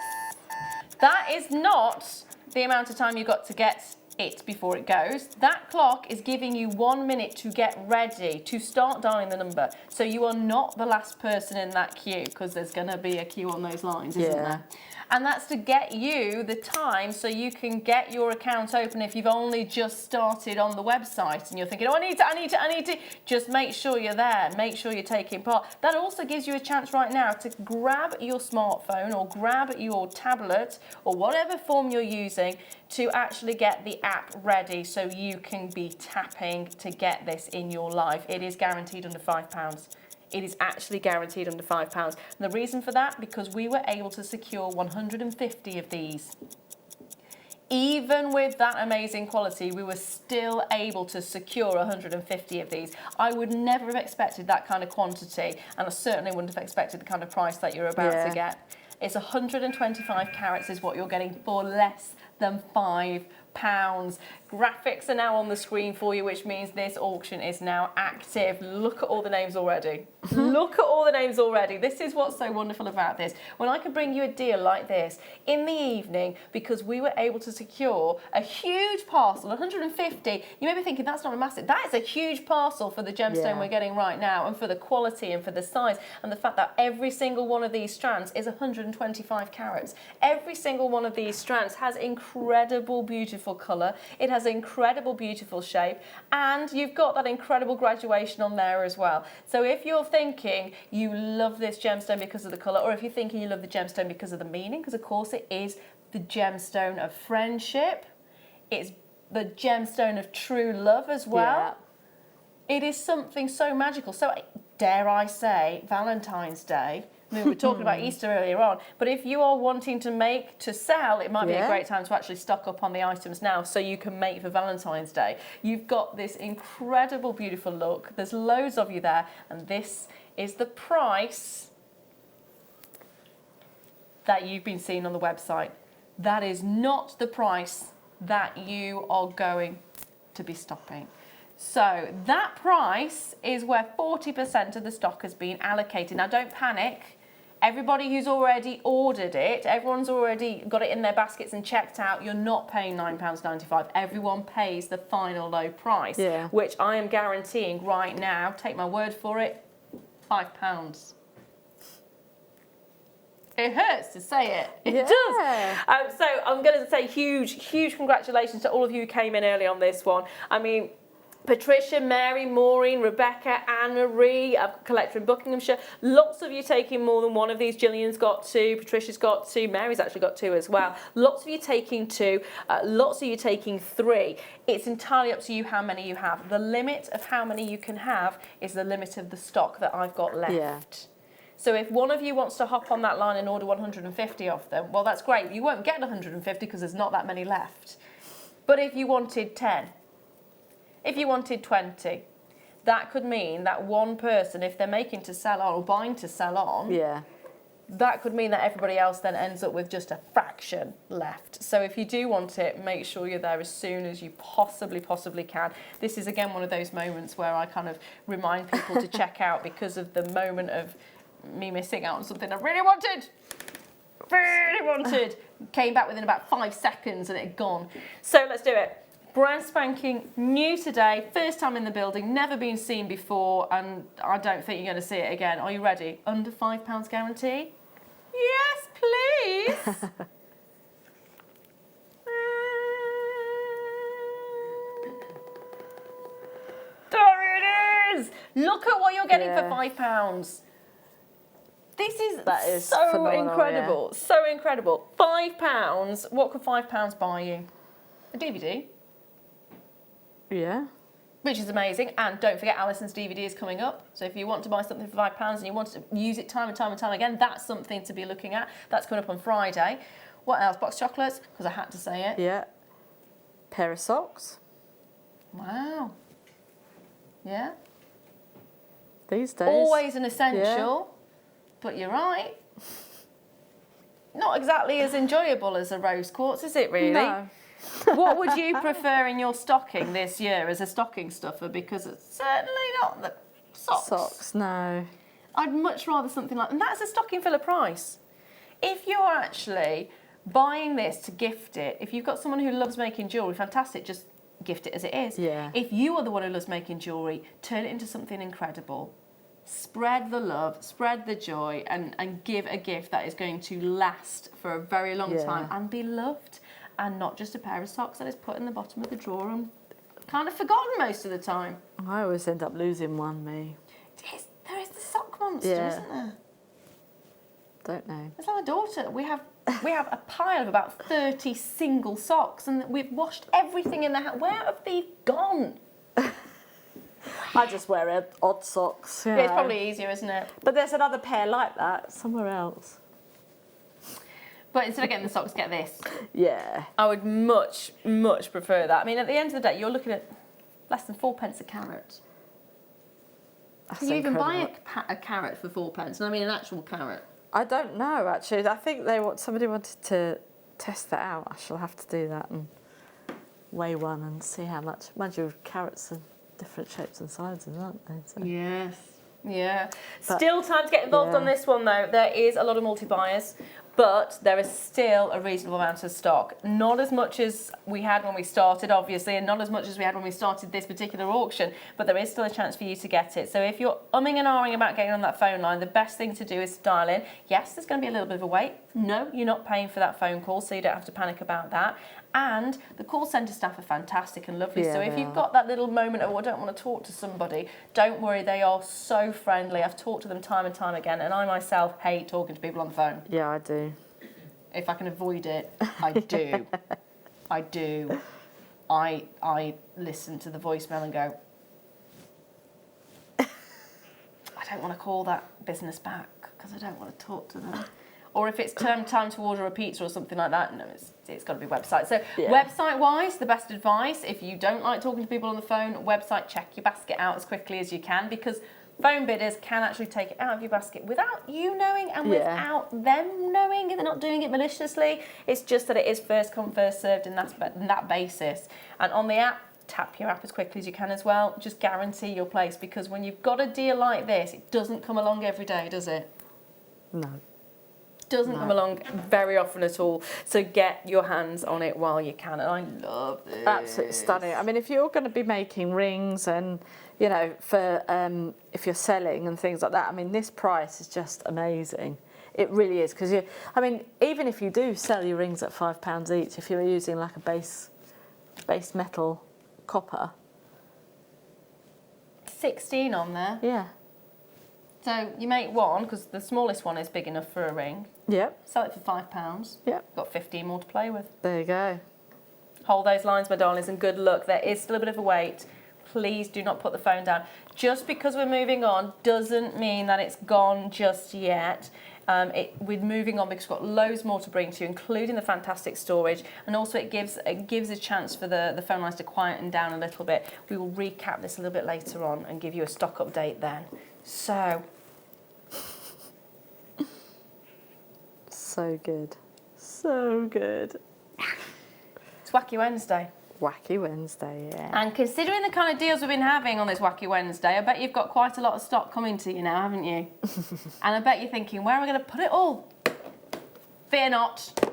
That is not the amount of time you've got to get it before it goes. That clock is giving you 1 minute to get ready to start dialing the number. So you are not the last person in that queue because there's going to be a queue on those lines, isn't there? And that's to get you the time so you can get your account open if you've only just started on the website and you're thinking, oh, I need to. Just make sure you're there. Make sure you're taking part. That also gives you a chance right now to grab your smartphone or grab your tablet or whatever form you're using to actually get the app ready so you can be tapping to get this in your life. It is guaranteed under £5. It is actually guaranteed under £5. And the reason for that, because we were able to secure 150 of these. Even with that amazing quality, we were still able to secure 150 of these. I would never have expected that kind of quantity, and I certainly wouldn't have expected the kind of price that you're about to get. It's 125 carats is what you're getting for less than £5. Graphics are now on the screen for you, which means this auction is now active. Look at all the names already. Look at all the names already. This is what's so wonderful about this. When I can bring you a deal like this in the evening, because we were able to secure a huge parcel, 150, you may be thinking that's not a massive, that is a huge parcel for the gemstone we're getting right now, and for the quality and for the size, and the fact that every single one of these strands is 125 carats. Every single one of these strands has incredible, beautiful colour. It has incredible, beautiful shape, and you've got that incredible graduation on there as well. So if you're thinking you love this gemstone because of the colour, or if you're thinking you love the gemstone because of the meaning, because of course it is the gemstone of friendship, it's the gemstone of true love as well. It is something so magical. So dare I say, Valentine's Day. I mean, we were talking about Easter earlier on, but if you are wanting to make to sell, it might be a great time to actually stock up on the items now so you can make for Valentine's Day. You've got this incredible, beautiful look. There's loads of you there, and this is the price that you've been seeing on the website. That is not the price that you are going to be stopping. So that price is where 40% of the stock has been allocated. Now don't panic. Everybody who's already ordered it, everyone's already got it in their baskets and checked out, you're not paying £9.95. Everyone pays the final low price, which I am guaranteeing right now, take my word for it, £5. It hurts to say it. It does. So I'm going to say huge congratulations to all of you who came in early on this one. I mean, Patricia, Mary, Maureen, Rebecca, Anne-Marie, a collector in Buckinghamshire. Lots of you taking more than one of these. Gillian's got 2, Patricia's got 2, Mary's actually got 2 as well. Lots of you taking 2, lots of you taking 3. It's entirely up to you how many you have. The limit of how many you can have is the limit of the stock that I've got left. So if one of you wants to hop on that line and order 150 of them, well, that's great. You won't get 150 because there's not that many left. But if you wanted 10, if you wanted 20, that could mean that one person, if they're making to sell on or buying to sell on, that could mean that everybody else then ends up with just a fraction left. So if you do want it, make sure you're there as soon as you possibly can. This is again one of those moments where I kind of remind people to check out because of the moment of me missing out on something I really wanted. Came back within about 5 seconds and it had gone. So let's do it. Brand spanking new today, first time in the building, never been seen before, and I don't think you're going to see it again. Are you ready? Under £5 guarantee? Yes, please. There it is. Look at what you're getting for £5. That is so phenomenal, incredible, so incredible. £5. What could £5 buy you? A DVD. Which is amazing. And don't forget, Alison's DVD is coming up. So if you want to buy something for £5 and you want to use it time and time again, that's something to be looking at. That's coming up on Friday. What else? Box chocolates, because I had to say it. Pair of socks. Wow. These days. Always an essential. But you're right. Not exactly as enjoyable as a rose quartz, is it really? No. What would you prefer in your stocking this year as a stocking stuffer? Because it's certainly not the socks. Socks, no. I'd much rather something like, and that's a stocking filler price. If you're actually buying this to gift it, if you've got someone who loves making jewellery, fantastic, just gift it as it is. If you are the one who loves making jewellery, turn it into something incredible. Spread the love, spread the joy, and give a gift that is going to last for a very long time and be loved. And not just a pair of socks that is put in the bottom of the drawer and kind of forgotten most of the time. I always end up losing one, me. There is the sock monster, isn't there? Don't know. It's like my daughter. We have a pile of about 30 single socks, and we've washed everything in the house. Where have they gone? I just wear odd socks. It's probably easier, isn't it? But there's another pair like that somewhere else. But instead of getting the socks, get this. I would much prefer that. I mean, at the end of the day, you're looking at less than 4p a carat. Can you even buy a carat for 4p? And I mean an actual carat. I don't know, actually. I think somebody wanted to test that out. I shall have to do that and weigh one and see how much. Mind you, carrots are different shapes and sizes, aren't they? So. Yes. Yeah. But, still time to get involved on this one, though. There is a lot of multi-buyers, but there is still a reasonable amount of stock. Not as much as we had when we started, obviously, and not as much as we had when we started this particular auction, but there is still a chance for you to get it. So if you're umming and ahhing about getting on that phone line, the best thing to do is dial in. Yes, there's going to be a little bit of a wait. No, you're not paying for that phone call, so you don't have to panic about that. And the call centre staff are fantastic and lovely. Yeah, so if you've got that little moment of, I don't want to talk to somebody, don't worry, they are so friendly. I've talked to them time and time again, and I myself hate talking to people on the phone. Yeah, I do. If I can avoid it, I do. I do. I listen to the voicemail and go, I don't want to call that business back because I don't want to talk to them. Or if it's time to order a pizza or something like that, no, it's got to be website. So website-wise, the best advice, if you don't like talking to people on the phone, website, check your basket out as quickly as you can, because phone bidders can actually take it out of your basket without you knowing and without them knowing, and they're not doing it maliciously. It's just that it is first come, first served, and that's that basis. And on the app, tap your app as quickly as you can as well. Just guarantee your place, because when you've got a deal like this, it doesn't come along every day, does it? No. Doesn't come along very often at all. So get your hands on it while you can. And I love this. Absolutely stunning. I mean, if you're going to be making rings and, you know, for if you're selling and things like that, I mean, this price is just amazing. It really is, because I mean, even if you do sell your rings at £5 each, if you're using like a base metal copper. 16 on there. Yeah. So you make one, because the smallest one is big enough for a ring. Yep. Sell it for £5. Yep. Got 15 more to play with. There you go. Hold those lines, my darlings, and good luck. There is still a bit of a wait. Please do not put the phone down. Just because we're moving on doesn't mean that it's gone just yet. We're moving on because we've got loads more to bring to you, including the fantastic storage, and also it gives a chance for the phone lines to quieten down a little bit. We will recap this a little bit later on and give you a stock update then. So good. So good. It's Wacky Wednesday. Wacky Wednesday, yeah. And considering the kind of deals we've been having on this Wacky Wednesday, I bet you've got quite a lot of stock coming to you now, haven't you? And I bet you're thinking, where am I going to put it all? Fear not.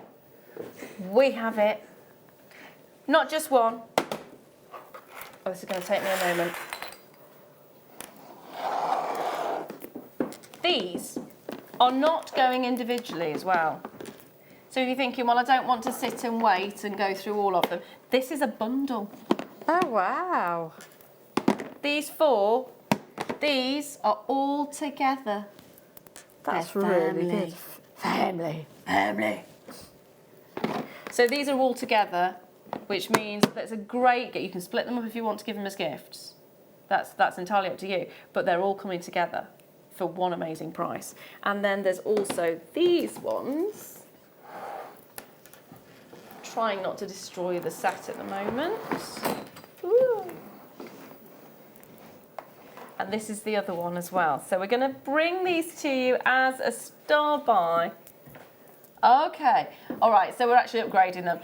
We have it. Not just one. Oh, this is going to take me a moment. These are not going individually as well. So if you're thinking, well, I don't want to sit and wait and go through all of them, this is a bundle. Oh, wow. These four, these are all together. That's They're really family. good. Family. So these are all together, which means that's a great, you can split them up if you want to give them as gifts. That's entirely up to you. But they're all coming together for one amazing price. And then there's also these ones. Trying not to destroy the set at the moment. Ooh. And this is the other one as well. So we're going to bring these to you as a star buy. Okay. All right, so we're actually upgrading them.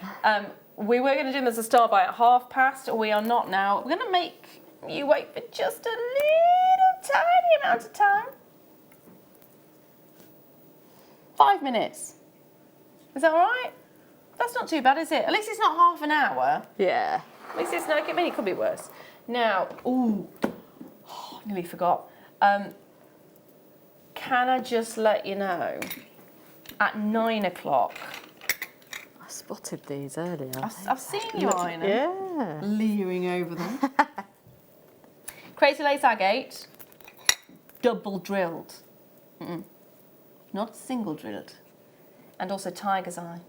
We were going to do them as a star buy at past. We are not now. We're going to make you wait for just a little tiny amount of time. 5 minutes. Is that all right? That's not too bad, is it? At least it's not half an hour. Yeah. At least it's not, I mean, it could be worse. Now, nearly forgot. Can I just let you know, at 9 o'clock. I spotted these earlier. I've seen you eyeing them. Yeah. Leering over them. Crazy Lace Agate, double drilled. Not single drilled. And also Tiger's Eye.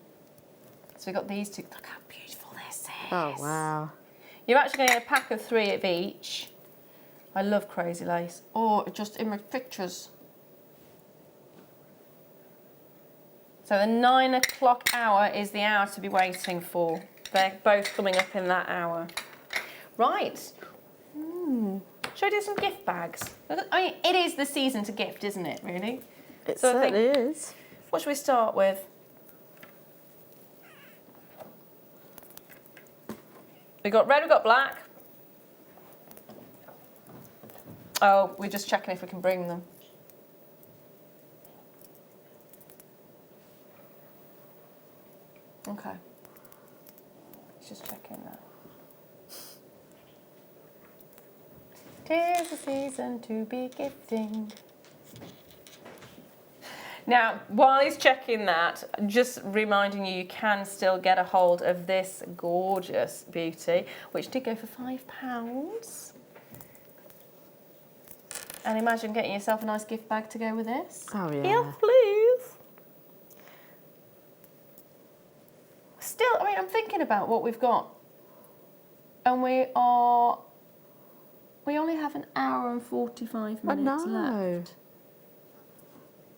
So we've got these two. Look how beautiful this is. Oh, wow. You're actually going to get a pack of 3 of each. I love Crazy Lace. Or just in my pictures. So the 9 o'clock hour is the hour to be waiting for. They're both coming up in that hour. Right. Should I do some gift bags? I mean, it is the season to gift, isn't it, really? It So I certainly think is. What should we start with? We've got red, we've got black. Oh, we're just checking if we can bring them. Okay. Just checking that. 'Tis the season to be gifting. Now, while he's checking that, just reminding you, you can still get a hold of this gorgeous beauty, which did go for £5. And imagine getting yourself a nice gift bag to go with this. Oh, yeah. Yes, please. Still, I mean, I'm thinking about what we've got. And we only have an hour and 45 minutes left.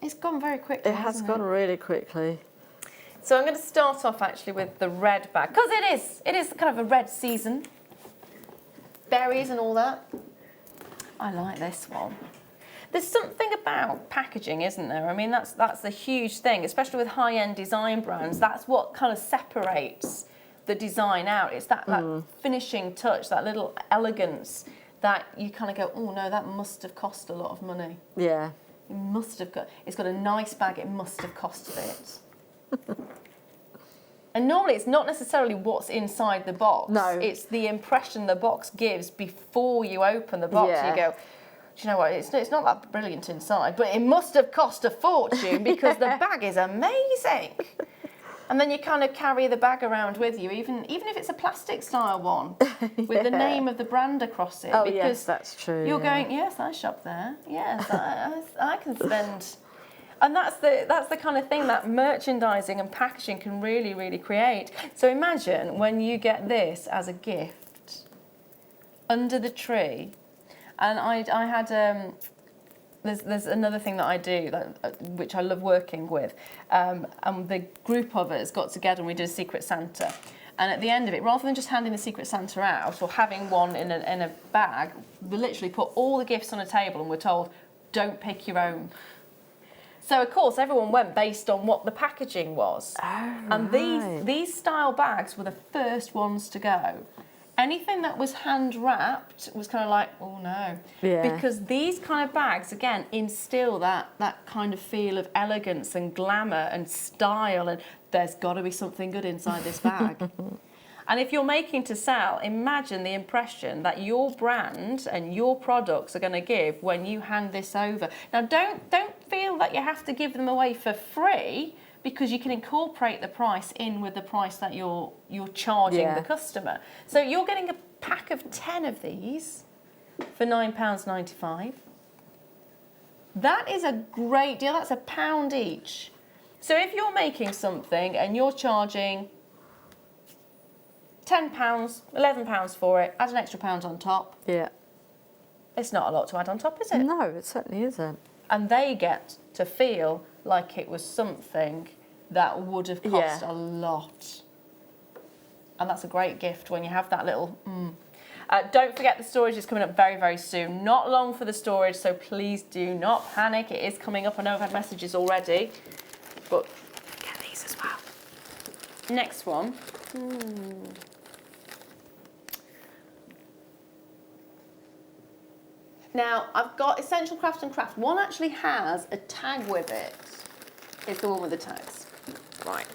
It's gone very quickly. It has gone really quickly. So I'm going to start off actually with the red bag, because it is kind of a red season. Berries and all that. I like this one. There's something about packaging, isn't there? I mean, that's the huge thing, especially with high-end design brands. That's what kind of separates the design out. It's that finishing touch, that little elegance that you kind of go, oh no, that must have cost a lot of money. Yeah. It must have it's got a nice bag, it must have cost a bit. And normally it's not necessarily what's inside the box. No. It's the impression the box gives before you open the box. Yeah. You go, do you know what, it's not that brilliant inside, but it must have cost a fortune because the bag is amazing. And then you kind of carry the bag around with you, even if it's a plastic style one, with the name of the brand across it. Oh, because yes, that's true. You're going, yes, I shop there. Yes, I can spend. And that's the kind of thing that merchandising and packaging can really, really create. So imagine when you get this as a gift under the tree. And I had there's another thing that I do which I love working with, and the group of us got together and we did a Secret Santa. And at the end of it, rather than just handing the Secret Santa out or having one in a bag, we literally put all the gifts on a table and we're told, don't pick your own. So of course everyone went based on what the packaging was. Oh, and these style bags were the first ones to go. Anything that was hand wrapped was kind of like, oh no. Yeah. Because these kind of bags, again, instill that kind of feel of elegance and glamour and style, and there's got to be something good inside this bag. And if you're making to sell, imagine the impression that your brand and your products are going to give when you hand this over. Now, don't feel that you have to give them away for free, because you can incorporate the price in with the price that you're charging the customer. So you're getting a pack of 10 of these for £9.95. That is a great deal. That's £1 each. So if you're making something and you're charging £10, £11 for it, add an extra £1 on top. Yeah. It's not a lot to add on top, is it? No, it certainly isn't. And they get to feel like it was something that would have cost a lot. And that's a great gift when you have that little don't forget the storage is coming up very, very soon. Not long for the storage, so please do not panic. It is coming up. I know I've had messages already, but get these as well. Next one. Now, I've got Essential Craft and Craft. One actually has a tag with it. It's the one with the tags. Right.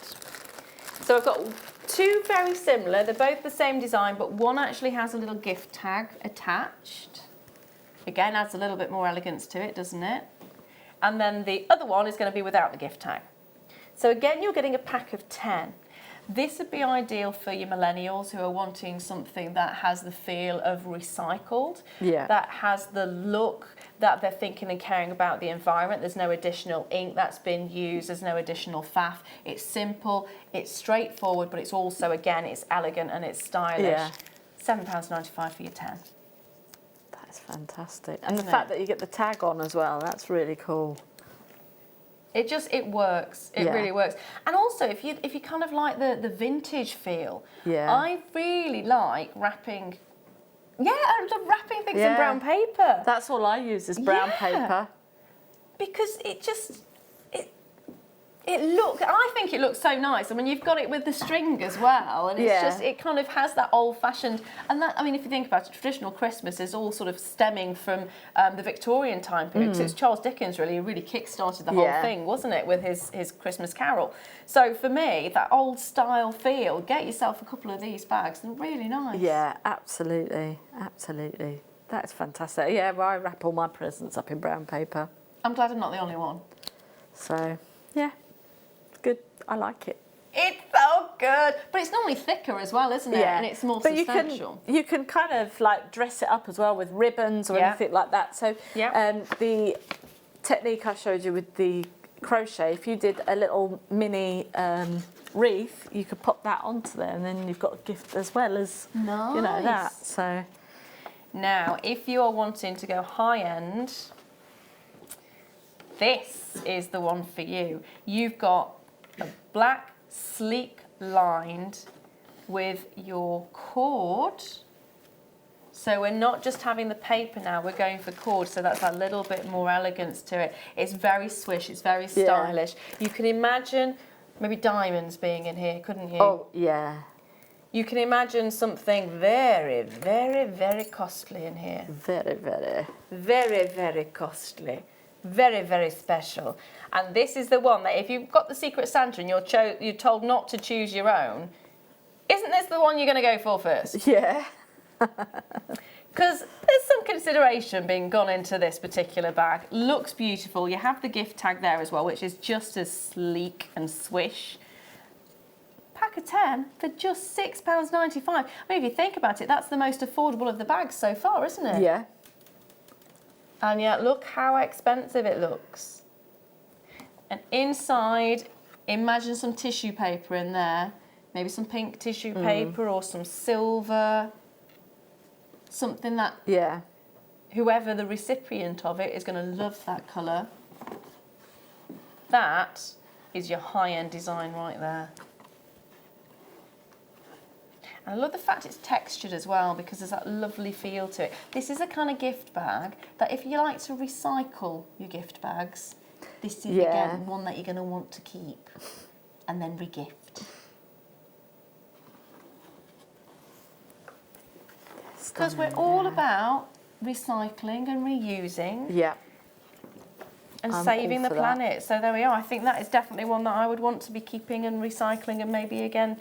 So I've got two very similar. They're both the same design, but one actually has a little gift tag attached. Again, adds a little bit more elegance to it, doesn't it? And then the other one is going to be without the gift tag. So again, you're getting a pack of 10. This would be ideal for your millennials who are wanting something that has the feel of recycled, that has the look that they're thinking and caring about the environment. There's no additional ink that's been used, there's no additional faff. It's simple, it's straightforward, but it's also, again, it's elegant and it's stylish. £7.95 for your 10. That's fantastic. And the fact that you get the tag on as well, that's really cool. It works. It really works. And also, if you kind of like the vintage feel, I really like wrapping. Yeah, I love wrapping things in brown paper. That's all I use is brown paper. Because it I think it looks so nice. I mean, you've got it with the string as well, and it's just, it kind of has that old-fashioned, and that, I mean, if you think about it, traditional Christmas is all sort of stemming from the Victorian time period, because it's Charles Dickens really who really kick-started the whole thing, wasn't it, with his Christmas Carol. So for me, that old-style feel, get yourself a couple of these bags, they're really nice. Yeah, absolutely, absolutely. That's fantastic. Yeah, well, I wrap all my presents up in brown paper. I'm glad I'm not the only one. So, yeah. Good. I like it. It's so good, but it's normally thicker as well, isn't it? Yeah. And it's more but substantial. You can kind of like dress it up as well with ribbons or anything like that. So the technique I showed you with the crochet, if you did a little mini wreath, you could pop that onto there, and then you've got a gift as well as you know that. So now, if you are wanting to go high end, this is the one for you. You've got a black, sleek lined with your cord. So we're not just having the paper now, we're going for cord, so that's a little bit more elegance to it. It's very swish, it's very stylish. You can imagine maybe diamonds being in here, couldn't you? Oh, yeah. You can imagine something very, very, very costly in here. Very, very. Very, very costly. Very, very special. And this is the one that if you've got the Secret Santa and you're told not to choose your own, isn't this the one you're going to go for first? Yeah. Because there's some consideration being gone into this particular bag. Looks beautiful. You have the gift tag there as well, which is just as sleek and swish. Pack of 10 for just £6.95. I mean, if you think about it, that's the most affordable of the bags so far, isn't it? Yeah. And yet, look how expensive it looks. And inside, imagine some tissue paper in there. Maybe some pink tissue paper or some silver. Something that whoever the recipient of it is going to love that colour. That is your high-end design right there. And I love the fact it's textured as well, because there's that lovely feel to it. This is a kind of gift bag that if you like to recycle your gift bags, this is again one that you're going to want to keep and then re-gift. Because we're all about recycling and reusing and saving the planet. So there we are. I think that is definitely one that I would want to be keeping and recycling, and maybe again,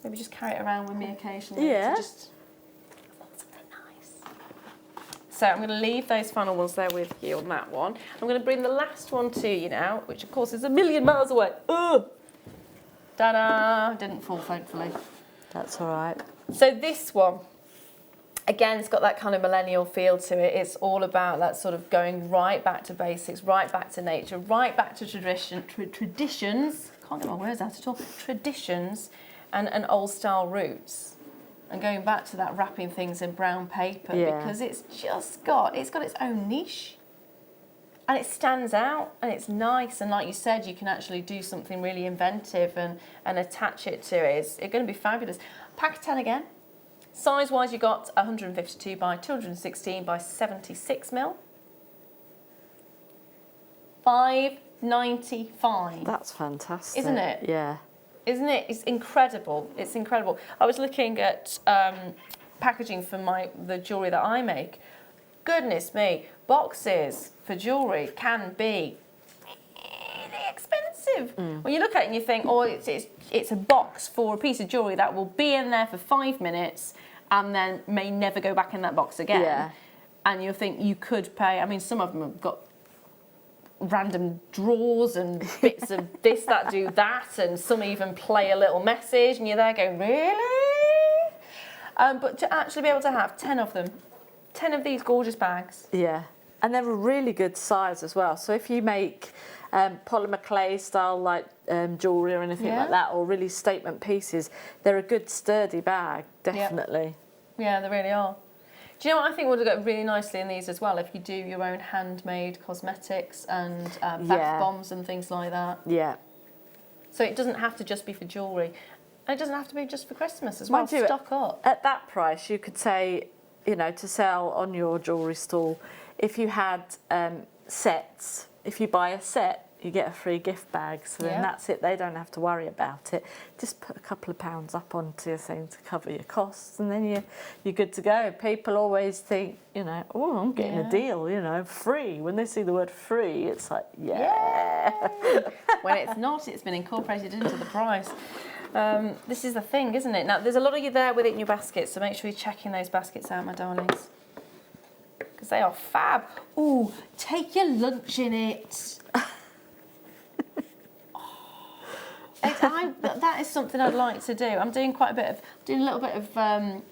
maybe just carry it around with me occasionally. Yeah. To just something nice. So I'm going to leave those final ones there with you on that one. I'm going to bring the last one to you now, which of course is a million miles away. Ugh! Ta-da! Didn't fall, thankfully. That's all right. So this one, again, it's got that kind of millennial feel to it. It's all about that sort of going right back to basics, right back to nature, right back to traditions. Can't get my words out at all. Traditions. And old style roots, and going back to that wrapping things in brown paper, because it's got its own niche, and it stands out, and it's nice, and like you said, you can actually do something really inventive and attach it to it. It's going to be fabulous. Pack of 10 again. Size wise, you got 152 by 216 by 76 mil. £5.95. That's fantastic, isn't it? Yeah. Isn't it? It's incredible. It's incredible. I was looking at packaging for the jewellery that I make. Goodness me, boxes for jewellery can be really expensive. When you look at it and you think, oh, it's a box for a piece of jewellery that will be in there for 5 minutes and then may never go back in that box again. Yeah. And you think you could pay, I mean, some of them have got random drawers and bits of this that do that, and some even play a little message, and you're there going, really? But to actually be able to have 10 of them, 10 of these gorgeous bags. Yeah, and they're a really good size as well. So if you make polymer clay style like jewellery or anything like that, or really statement pieces, they're a good sturdy bag, definitely. Yeah, they really are. Do you know what I think would go really nicely in these as well, if you do your own handmade cosmetics and bath bombs and things like that? Yeah. So it doesn't have to just be for jewellery. And it doesn't have to be just for Christmas as well. Mind you, stock up. At that price, you could say, you know, to sell on your jewellery stall, if you had sets, if you buy a set, you get a free gift bag, so then that's it. They don't have to worry about it. Just put a couple of pounds up onto your thing to cover your costs, and then you're good to go. People always think, you know, oh, I'm getting a deal, you know, free. When they see the word free, it's like, yeah. When it's not, it's been incorporated into the price. This is the thing, isn't it? Now, there's a lot of you there with it in your baskets, so make sure you're checking those baskets out, my darlings, because they are fab. Ooh, take your lunch in it. That is something I'd like to do. I'm doing a little bit of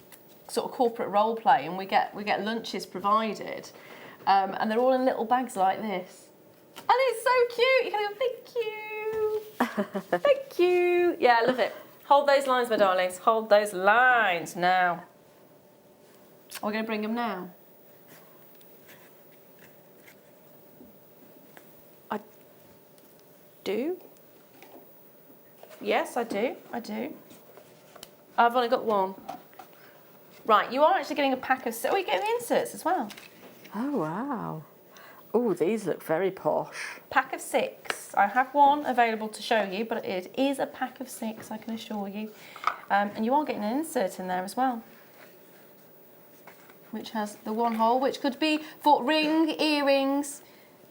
sort of corporate role play, and we get lunches provided, and they're all in little bags like this, and it's so cute. You can go, thank you, thank you. Yeah, I love it. Hold those lines, my darlings. Hold those lines now. Are we going to bring them now? I do. Yes, I do. I do. I've only got one. Right, you are actually getting a pack of... Oh, you're getting the inserts as well. Oh, wow. Oh, these look very posh. Pack of 6. I have one available to show you, but it is a pack of 6, I can assure you. And you are getting an insert in there as well, which has the one hole, which could be for ring, earrings.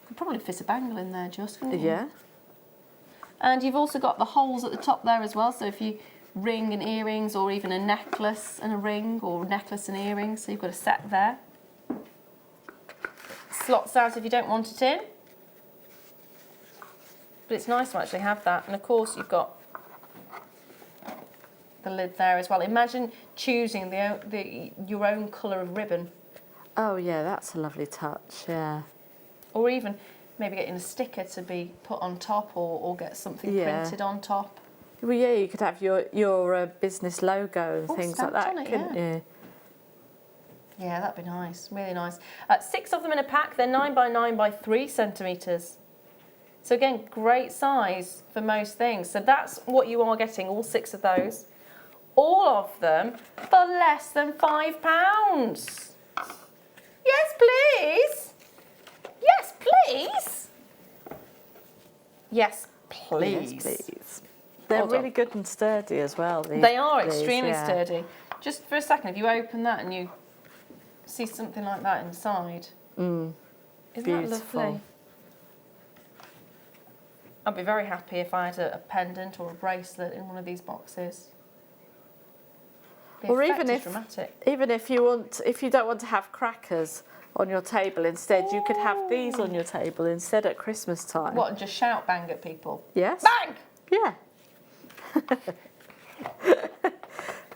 Could probably fit a bangle in there, just, couldn't you? Yeah. And you've also got the holes at the top there as well, so if you ring and earrings, or even a necklace and a ring, or necklace and earrings, so you've got a set there. Slots out if you don't want it in. But it's nice to actually have that. And of course you've got the lid there as well. Imagine choosing your own colour of ribbon. Oh yeah, that's a lovely touch, yeah. Or even maybe getting a sticker to be put on top, or get something printed on top. Well, yeah, you could have your business logo and things like that, couldn't you? Yeah, that'd be nice, really nice. 6 of them in a pack. They're 9 by 9 by 3 centimetres. So again, great size for most things. So that's what you are getting, all 6 of those. All of them for less than £5. Yes, please. Yes, please. Yes, please. Yes, please. They're really good and sturdy as well. They are extremely sturdy. Just for a second, if you open that and you see something like that inside, isn't that lovely? I'd be very happy if I had a pendant or a bracelet in one of these boxes. Or even if you don't want to have crackers on your table instead, you could have these on your table instead at Christmas time. What, and just shout bang at people? Yes. Bang! Yeah.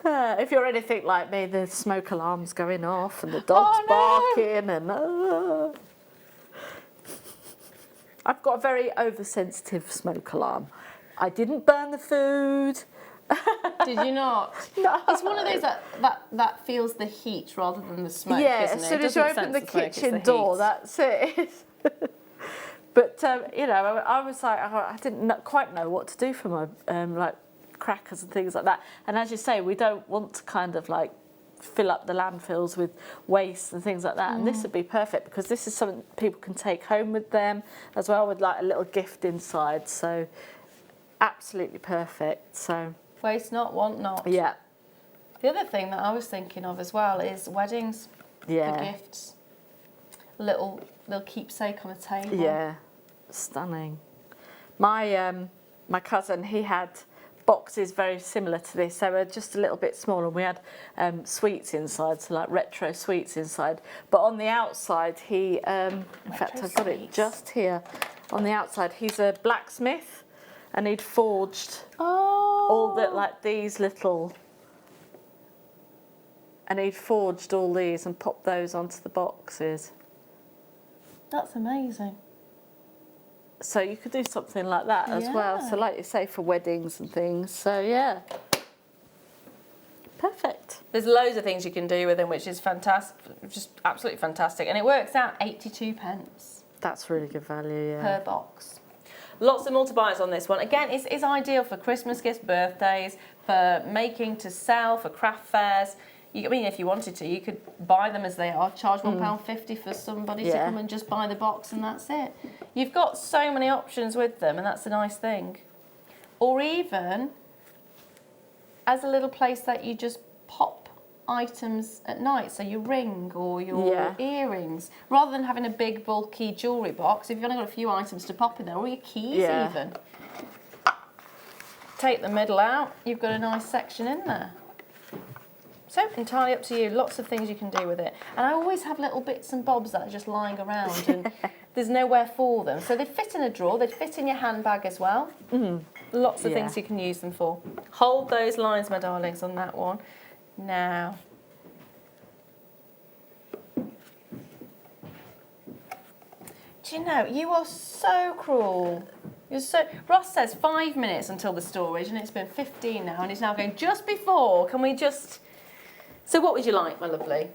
If you're anything like me, the smoke alarm's going off and the dog's barking and... I've got a very oversensitive smoke alarm. I didn't burn the food. Did you not? No. It's one of those that feels the heat rather than the smoke, yeah, isn't it? as soon as you open the kitchen door, that's it. But, you know, I was like, I didn't quite know what to do for my, like, crackers and things like that. And as you say, we don't want to kind of, like, fill up the landfills with waste and things like that. And this would be perfect because this is something people can take home with them as well, with, like, a little gift inside. So, absolutely perfect. So... Waste not, want not. Yeah. The other thing that I was thinking of as well is weddings. Yeah. The gifts. Little keepsake on a table. Yeah. Stunning. My my cousin, he had boxes very similar to this. They were just a little bit smaller. We had sweets inside, so like retro sweets inside. But on the outside, he, in fact, I've got it just here. On the outside, he's a blacksmith, and he'd forged all the, like these little, and he'd forged all these and popped those onto the boxes. That's amazing. So you could do something like that as well. So like you say, for weddings and things. So yeah, perfect. There's loads of things you can do with them, which is fantastic, just absolutely fantastic. And it works out 82 pence. That's really good value, yeah. Per box. Lots of multi-buys on this one. Again, it's ideal for Christmas gifts, birthdays, for making to sell, for craft fairs. I mean, if you wanted to, you could buy them as they are, charge £1.50 for somebody to come and just buy the box and that's it. You've got so many options with them and that's the nice thing. Or even as a little place that you just pop items at night, so your ring or your earrings, rather than having a big bulky jewellery box, if you've only got a few items to pop in there, or your keys even. Take the middle out, you've got a nice section in there. So entirely up to you, lots of things you can do with it. And I always have little bits and bobs that are just lying around and there's nowhere for them. So they fit in a drawer, they fit in your handbag as well. Lots of things you can use them for. Hold those lines, my darlings, on that one. Now, do you know, you are so cruel. Ross says 5 minutes until the storage and it's been 15 now and he's now going, just before, can we just... So what would you like, my lovely?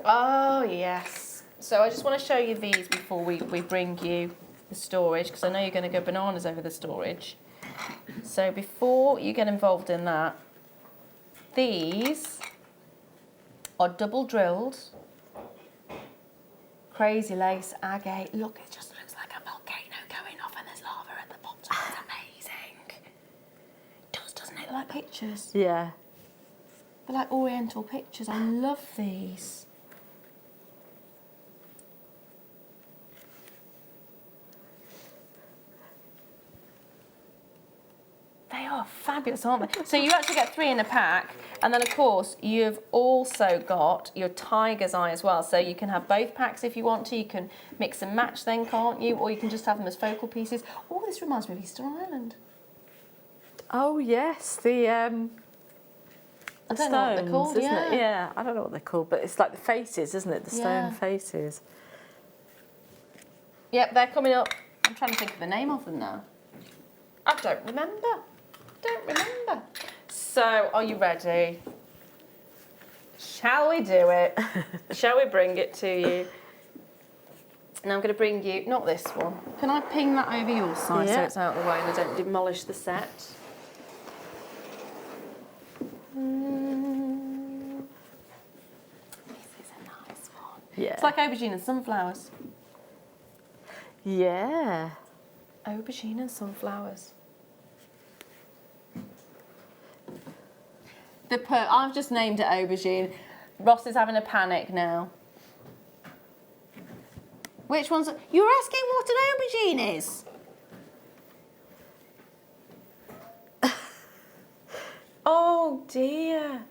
Oh, yes. So I just want to show you these before we bring you the storage, because I know you're going to go bananas over the storage. So before you get involved in that, these are double drilled, crazy lace agate. Look, it just looks like a volcano going off and there's lava at the bottom. It's amazing. It does, doesn't it? They're like pictures. Yeah. They're like oriental pictures. I love these. They are fabulous, aren't they? So you actually get 3 in a pack, and then of course you've also got your tiger's eye as well. So you can have both packs if you want to. You can mix and match then, can't you? Or you can just have them as focal pieces. Oh, this reminds me of Easter Island. Oh yes, the I don't know what they're called, isn't it? Yeah, I don't know what they're called, but it's like the faces, isn't it? The stone faces. Yep, they're coming up. I'm trying to think of the name of them now. I don't remember. So, are you ready? Shall we do it? Shall we bring it to you? And I'm going to bring you, not this one. Can I ping that over your side so it's out of the way and I don't demolish the set? This is a nice one. Yeah. It's like aubergine and sunflowers. Yeah. Aubergine and sunflowers. I've just named it aubergine. Ross is having a panic now. Which one's... You're asking what an aubergine is? Oh dear.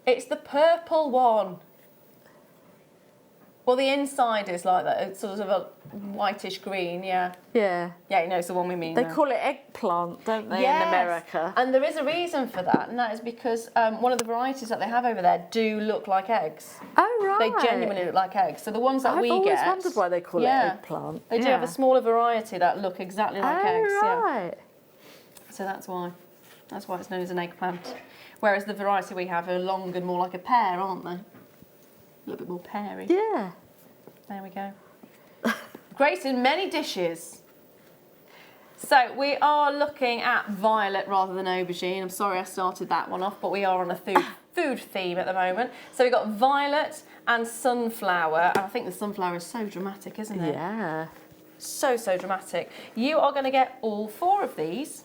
It's the purple one. Well, the inside is like that. It's sort of a whitish green, Yeah, you know, it's the one we mean. They call it eggplant, don't they, in America? And there is a reason for that, and that is because one of the varieties that they have over there do look like eggs. Oh, right. They genuinely look like eggs. So the ones that we get... I've always wondered why they call it eggplant. They do have a smaller variety that look exactly like eggs. Right. Yeah. So that's why. That's why it's known as an eggplant. Whereas the variety we have are long and more like a pear, aren't they? A little bit more peary. Yeah. There we go. Great in many dishes. So we are looking at violet rather than aubergine. I'm sorry I started that one off, but we are on a food theme at the moment. So we've got violet and sunflower. And I think the sunflower is so dramatic, isn't it? Yeah. So dramatic. You are going to get all 4 of these.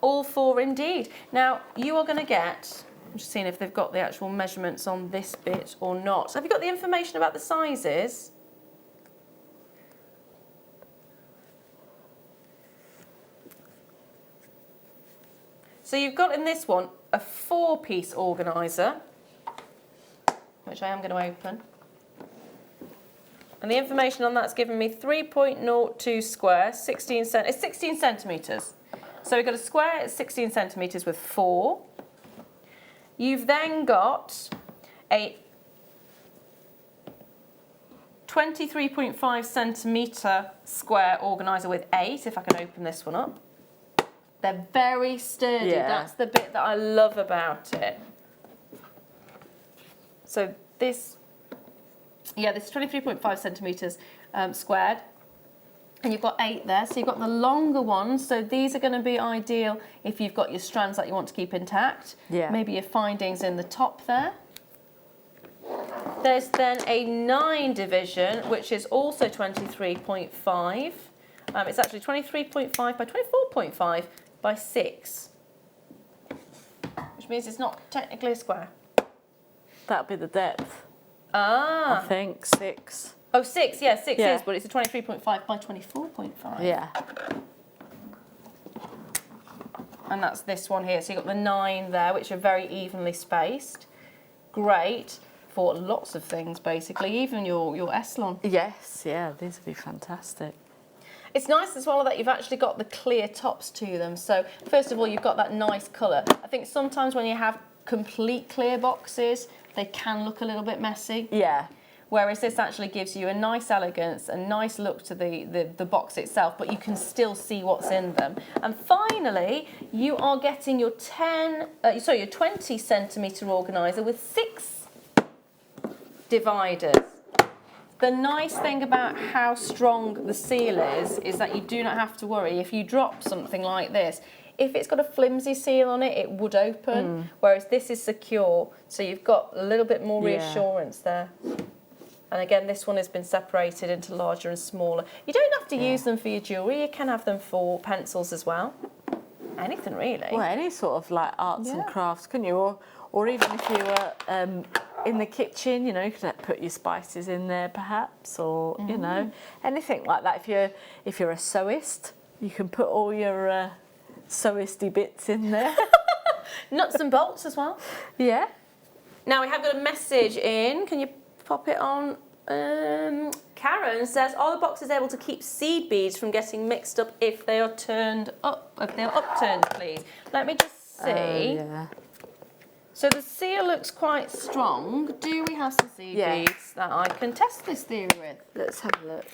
All 4 indeed. Now, you are going to get... I'm just seeing if they've got the actual measurements on this bit or not. So have you got the information about the sizes? So you've got in this one a 4-piece organiser, which I am going to open. And the information on that's given me 3.02 square, it's 16 centimetres. So we've got a square, it's 16 centimetres with 4. You've then got a 23.5 centimetre square organiser with 8, if I can open this one up. They're very sturdy. Yeah. That's the bit that I love about it. So this 23.5 centimetres squared. And you've got 8 there, so you've got the longer ones. So these are going to be ideal if you've got your strands that you want to keep intact. Yeah. Maybe your findings in the top there. There's then a 9 division, which is also 23.5. It's actually 23.5 by 24.5 by 6, which means it's not technically a square. That'll be the depth. Ah. I think 6. Oh, 6, yeah, 6 Yeah. is, but it's a 23.5 by 24.5. Yeah. And that's this one here. So you've got the 9 there, which are very evenly spaced. Great for lots of things, basically, even your Eslon. Yes, yeah, these would be fantastic. It's nice as well that you've actually got the clear tops to them. So first of all, you've got that nice colour. I think sometimes when you have complete clear boxes, they can look a little bit messy. Yeah. Whereas this actually gives you a nice elegance, a nice look to the box itself, but you can still see what's in them. And finally, you are getting your 20 centimetre organiser with 6 dividers. The nice thing about how strong the seal is that you do not have to worry if you drop something like this. If it's got a flimsy seal on it, it would open, whereas this is secure, so you've got a little bit more reassurance there. And again, this one has been separated into larger and smaller. You don't have to use them for your jewellery, you can have them for pencils as well. Anything really. Well, any sort of like arts and crafts, couldn't you? Or even if you were in the kitchen, you know, you could put your spices in there perhaps, or, you know, anything like that. If you're a sewist, you can put all your sewisty bits in there. Nuts and bolts as well. Yeah. Now we have got a message in. Can you pop it on? Karen says, are the boxes able to keep seed beads from getting mixed up if they are turned up? If they're upturned, please. Let me just see. Yeah. So the seal looks quite strong. Do we have some seed beads that I can test this theory with? Let's have a look.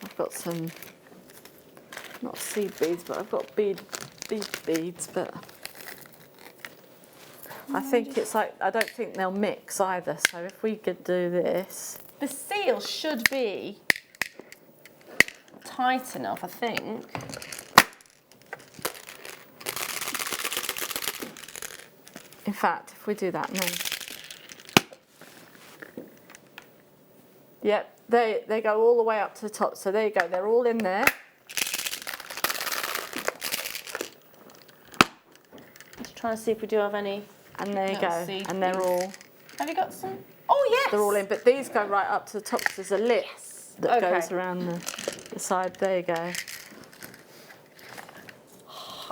I've got some, not seed beads, but I've got beads, but I think it's like, I don't think they'll mix either. So if we could do this. The seal should be tight enough, I think. In fact, if we do that now. Yep, they go all the way up to the top. So there you go, they're all in there. Let's try and see if we do have any. And there you go, seed and they're beads. all. Have you got some? Oh, yes! They're all in, but these go right up to the top. There's a lip that goes around the side. There you go.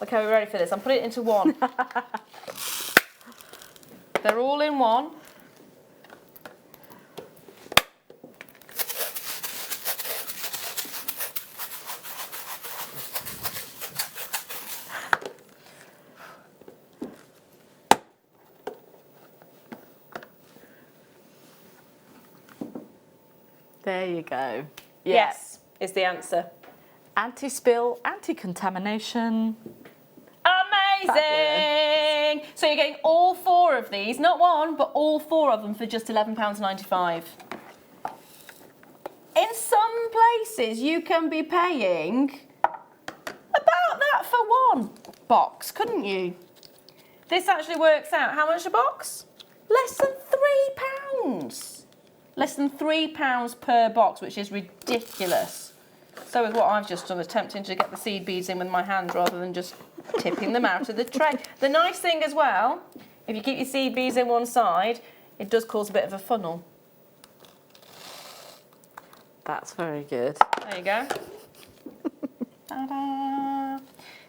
Okay, we're ready for this. I'm putting it into one. They're all in one. There you go. Yes, is the answer. Anti-spill, anti-contamination. Amazing! Fabulous. So you're getting all 4 of these, not one, but all 4 of them for just £11.95. In some places, you can be paying about that for one box, couldn't you? This actually works out. How much a box? Less than £3. Less than £3 per box, which is ridiculous. So is what I've just done, attempting to get the seed beads in with my hand rather than just tipping them out of the tray. The nice thing as well, if you keep your seed beads in one side, it does cause a bit of a funnel. That's very good. There you go. Ta-da!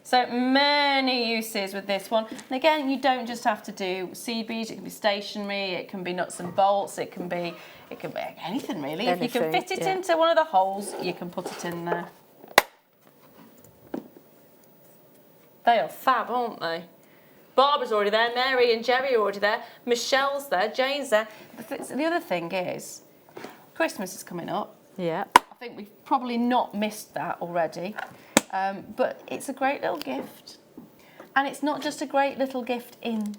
So many uses with this one. And again, you don't just have to do seed beads, it can be stationery, it can be nuts and bolts, it can be anything really. If you can fit it into one of the holes, you can put it in there. They are fab, aren't they? Barbara's already there, Mary and Jerry are already there, Michelle's there, Jane's there. The other thing is, Christmas is coming up. Yeah. I think we've probably not missed that already. But it's a great little gift. And it's not just a great little gift in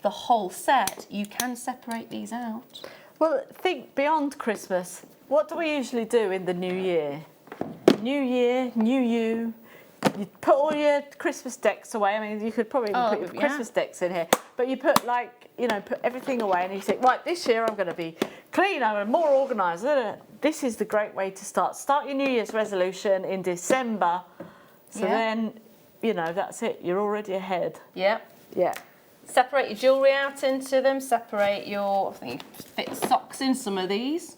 the whole set. You can separate these out. Well, think beyond Christmas. What do we usually do in the new year? new year, new you. You put all your Christmas decks away. I mean, you could probably even put your Christmas decks in here. But you put put everything away and you think, right, this year I'm going to be cleaner and more organised. This is the great way to start. Start your New Year's resolution in December. So then, that's it. You're already ahead. Yeah. Yeah. Separate your jewellery out into them. Separate your, I think you fit socks in some of these.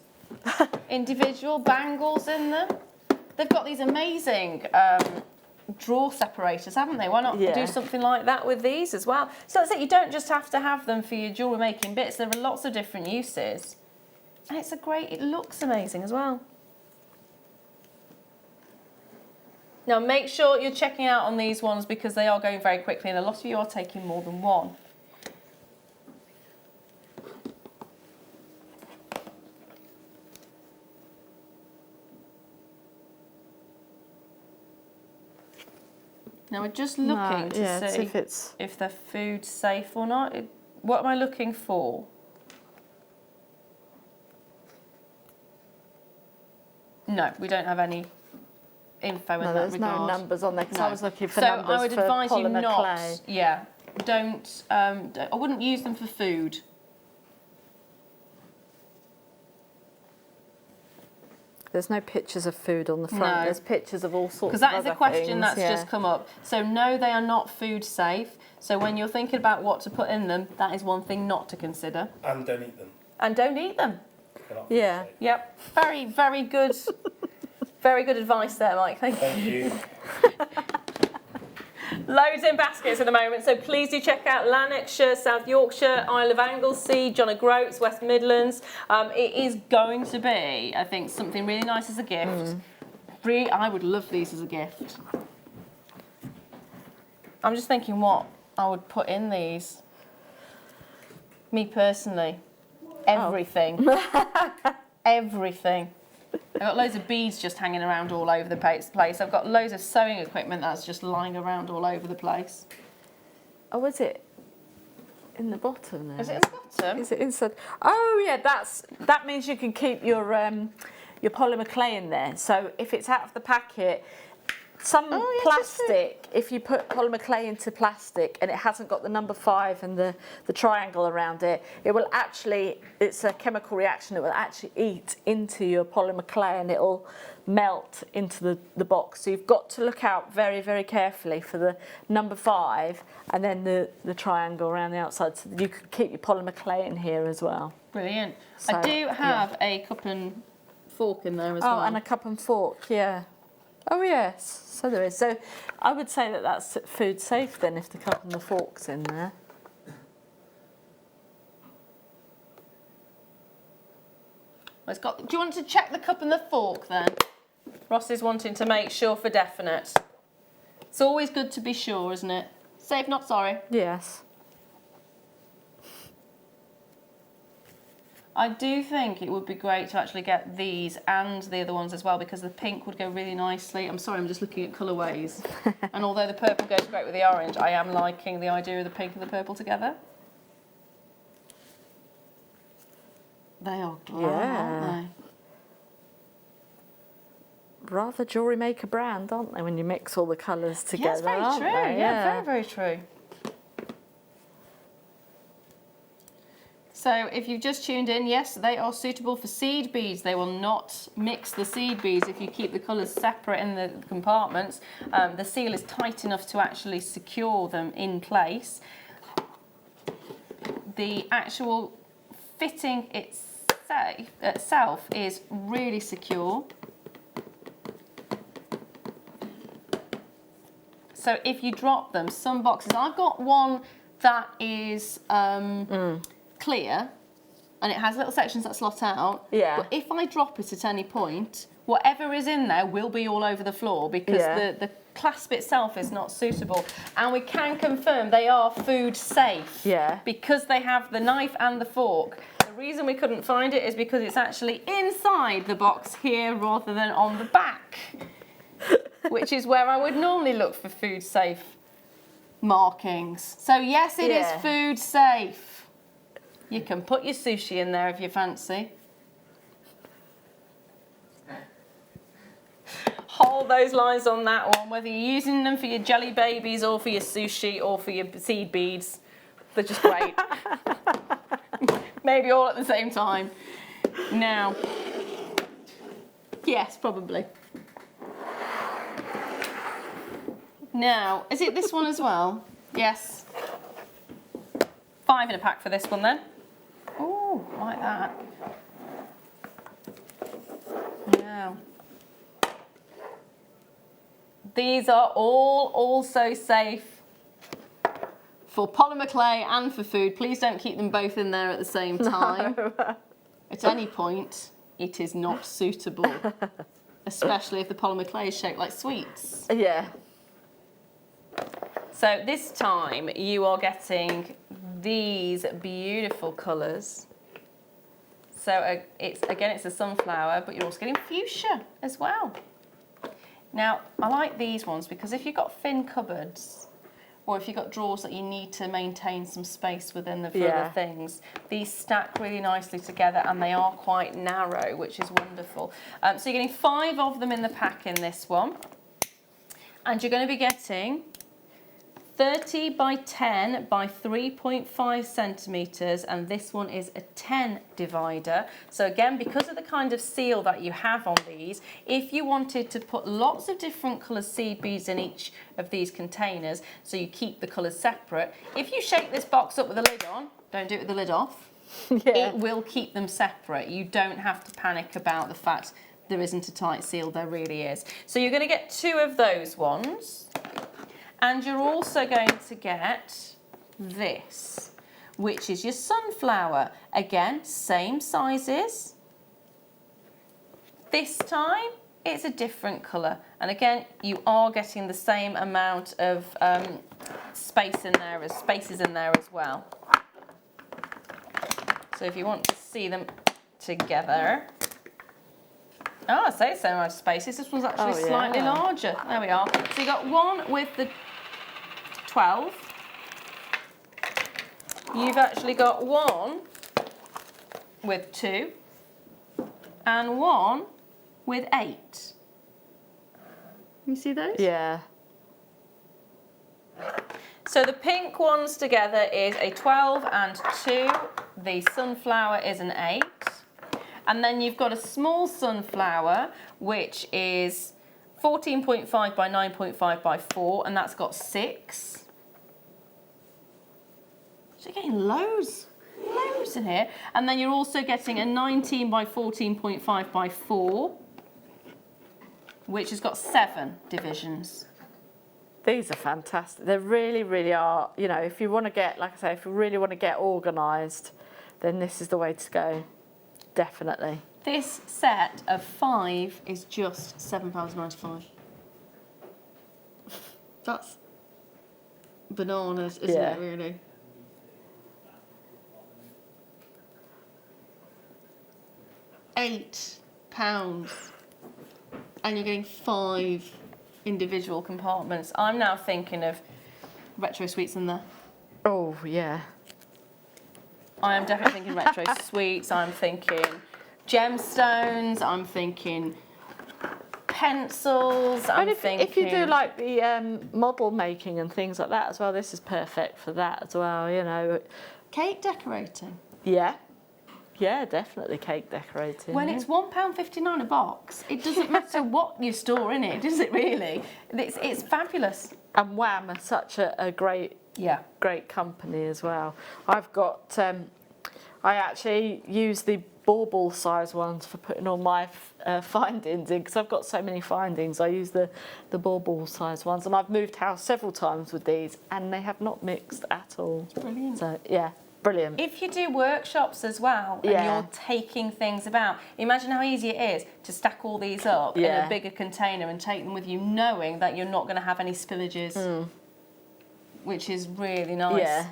Individual bangles in them. They've got these amazing drawer separators, haven't they? Why not do something like that with these as well? So that's it. You don't just have to have them for your jewellery making bits. There are lots of different uses. And it looks amazing as well. Now make sure you're checking out on these ones because they are going very quickly and a lot of you are taking more than one. Now we're just looking to see if they're food safe or not. What am I looking for? No, we don't have any info in that regard. There's no numbers on there because I was looking for so numbers I would for advise you polymer not. clay. Yeah, don't. I wouldn't use them for food. There's no pictures of food on the front. No. There's pictures of all sorts of Because that is other a question things, that's just come up. So no, they are not food safe. So when you're thinking about what to put in them, that is one thing not to consider. And don't eat them. And don't eat them. Yeah. Yep. Very, very good. Very good advice there, Mike. Thank you. Loads in baskets at the moment, so please do check out Lanarkshire, South Yorkshire, Isle of Anglesey, John O'Groats, West Midlands. It is going to be, I think, something really nice as a gift. Really, I would love these as a gift. I'm just thinking what I would put in these. Me personally, everything. Everything. I've got loads of beads just hanging around all over the place. I've got loads of sewing equipment that's just lying around all over the place. Oh, is it in the bottom there? Is it in the bottom? Is it inside? Oh, yeah, that means you can keep your polymer clay in there. So if it's out of the packet, some plastic, if you put polymer clay into plastic and it hasn't got the number 5 and the triangle around it, it will actually, it's a chemical reaction, it will actually eat into your polymer clay and it'll melt into the box. So you've got to look out very, very carefully for the number 5 and then the triangle around the outside so that you can keep your polymer clay in here as well. Brilliant. So, I do have a cup and fork in there as well. Oh, and a cup and fork, yeah. Oh yes, so there is. So I would say that that's food safe then if the cup and the fork's in there. Well, do you want to check the cup and the fork then? Ross is wanting to make sure for definite. It's always good to be sure, isn't it? Safe, not sorry. Yes. I do think it would be great to actually get these and the other ones as well because the pink would go really nicely. I'm sorry, I'm just looking at colourways. And although the purple goes great with the orange, I am liking the idea of the pink and the purple together. They are glam, aren't they? Rather Jewellery Maker brand, aren't they, when you mix all the colours together? Yes, very true. Yeah, very, very true. So if you've just tuned in, yes, they are suitable for seed beads. They will not mix the seed beads if you keep the colours separate in the compartments. The seal is tight enough to actually secure them in place. The actual fitting itself is really secure. So if you drop them, some boxes, I've got one that is clear and it has little sections that slot out. Yeah. But if I drop it at any point, whatever is in there will be all over the floor because the clasp itself is not suitable. And we can confirm they are food safe. Yeah. Because they have the knife and the fork. The reason we couldn't find it is because it's actually inside the box here rather than on the back. Which is where I would normally look for food safe markings. So yes, it is food safe. You can put your sushi in there if you fancy. hold those lines on that one, whether you're using them for your jelly babies or for your sushi or for your seed beads. They're just great. Maybe all at the same time. Now, yes, probably. Now, is it this one as well? Yes. 5 in a pack for this one then. Oh, like that. Now, these are all also safe for polymer clay and for food. Please don't keep them both in there at the same time. No. At any point, it is not suitable, especially if the polymer clay is shaped like sweets. Yeah. So this time you are getting these beautiful colours. So it's a sunflower, but you're also getting fuchsia as well. Now, I like these ones because if you've got thin cupboards, or if you've got drawers that you need to maintain some space within for other things, these stack really nicely together and they are quite narrow, which is wonderful. So you're getting 5 of them in the pack in this one. And you're going to be getting 30 by 10 by 3.5 centimetres, and this one is a 10 divider. So again, because of the kind of seal that you have on these, if you wanted to put lots of different coloured seed beads in each of these containers, so you keep the colours separate, if you shake this box up with the lid on, don't do it with the lid off, it will keep them separate. You don't have to panic about the fact there isn't a tight seal, there really is. So you're going to get 2 of those ones. And you're also going to get this, which is your sunflower. Again, same sizes. This time, it's a different colour. And again, you are getting the same amount of spaces in there as well. So if you want to see them together. Oh, I say the same amount of spaces. This one's actually slightly larger. There we are. So you got one with the 12. You've actually got one with 2 and one with 8. You see those? Yeah. So the pink ones together is a 12 and 2. The sunflower is an 8. And then you've got a small sunflower, which is 14.5 by 9.5 by 4, and that's got 6. So you're getting loads in here. And then you're also getting a 19 by 14.5 by 4, which has got 7 divisions. These are fantastic. They really, really are. You know, if you want to get, like I say, if you really want to get organised, then this is the way to go. Definitely. This set of 5 is just £7.95. That's bananas, isn't it, really? £8. And you're getting 5 individual compartments. I'm now thinking of retro sweets in there. Oh, yeah. I am definitely thinking retro sweets, I'm thinking gemstones, I'm thinking pencils, if you do like the model making and things like that as well, this is perfect for that as well, you know. Cake decorating. Yeah. Yeah, definitely cake decorating. When it's £1.59 a box, it doesn't matter what you store in it, does it really? It's fabulous. And Wham are such a great company as well. I've got, I actually use the bauble size ones for putting all my findings in, because I've got so many findings. I use the bauble size ones, and I've moved house several times with these, and they have not mixed at all. It's brilliant. So yeah. Brilliant. If you do workshops as well and you're taking things about, imagine how easy it is to stack all these up in a bigger container and take them with you, knowing that you're not going to have any spillages, which is really nice. Yeah.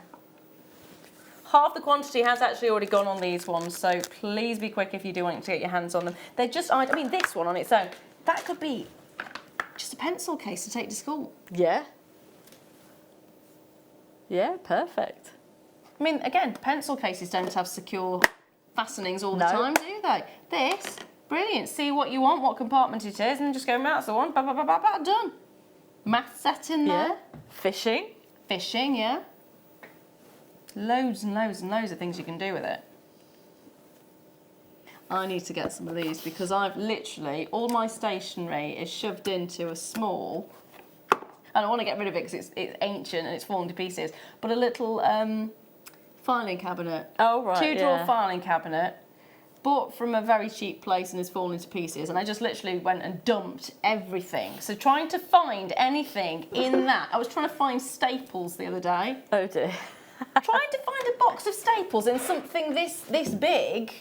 Half the quantity has actually already gone on these ones, so please be quick if you do want to get your hands on them. They're just, I mean, this one on its own, that could be just a pencil case to take to school. Yeah. Yeah, perfect. I mean, again, pencil cases don't have secure fastenings all the time, do they? This, Brilliant. See what you want, what compartment it is, and just go, that's the one, done. Math set in there. Yeah. Fishing. Fishing, yeah. Loads and loads and loads of things you can do with it. I need to get some of these because I've literally, all my stationery is shoved into a small, and I want to get rid of it because it's ancient and it's fallen to pieces, but a little filing cabinet. Oh, right, 2-drawer filing cabinet, bought from a very cheap place and has fallen to pieces, and I just literally went and dumped everything. So trying to find anything in that, I was trying to find staples the other day. Oh dear. Trying to find a box of staples in something this big,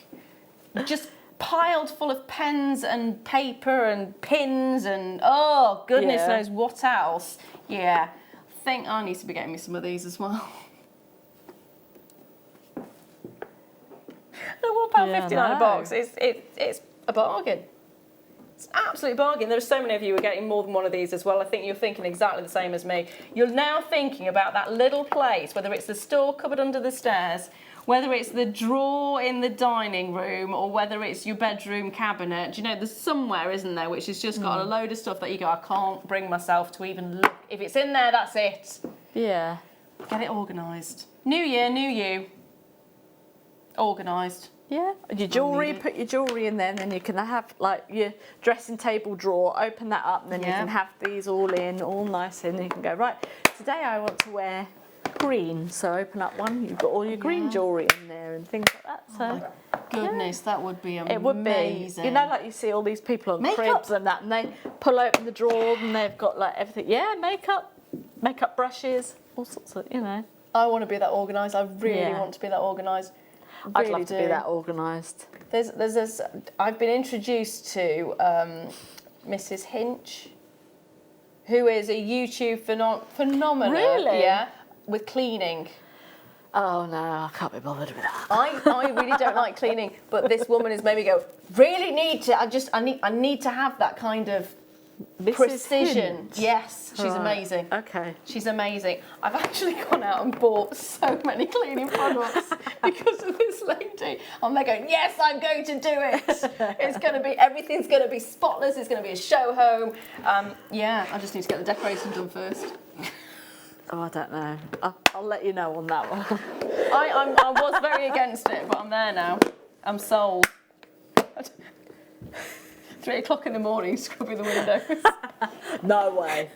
just piled full of pens and paper and pins and oh goodness knows what else. Yeah, I think I need to be getting me some of these as well. No, £1.59 a box. It's a bargain. It's an absolute bargain. There are so many of you who are getting more than one of these as well. I think you're thinking exactly the same as me. You're now thinking about that little place, whether it's the store cupboard under the stairs, whether it's the drawer in the dining room, or whether it's your bedroom cabinet. Do you know, there's somewhere, isn't there, which has just got a load of stuff that you go, I can't bring myself to even look. If it's in there, that's it. Yeah. Get it organised. New year, new you. Organised. Yeah, your jewellery, put your jewellery in there, and then you can have like your dressing table drawer, open that up, and then you can have these all in, all nice in, and you can go, right, today I want to wear green, so open up one, you've got all your green jewellery in there and things like that, so. Goodness, that would be amazing. It would be. You know, like you see all these people on cribs and that, and they pull open the drawer and they've got like everything. Yeah, makeup brushes, all sorts of, you know. I want to be that organised. I really want to be that organised. I'd love to be that organised. I've been introduced to Mrs. Hinch, who is a YouTube phenomenon. Really? Yeah, with cleaning. Oh no, I can't be bothered with that. I really don't like cleaning, but this woman has made me go, really need to. I need to have that kind of precision. Hint. Yes, she's amazing. Okay. She's amazing. I've actually gone out and bought so many cleaning products because of this lady. I'm there going, yes, I'm going to do it. It's going to be, everything's going to be spotless. It's going to be a show home. Yeah, I just need to get the decorations done first. Oh, I don't know. I'll let you know on that one. I was very against it, but I'm there now. I'm sold. 3 o'clock in the morning, scrubbing the windows. No way.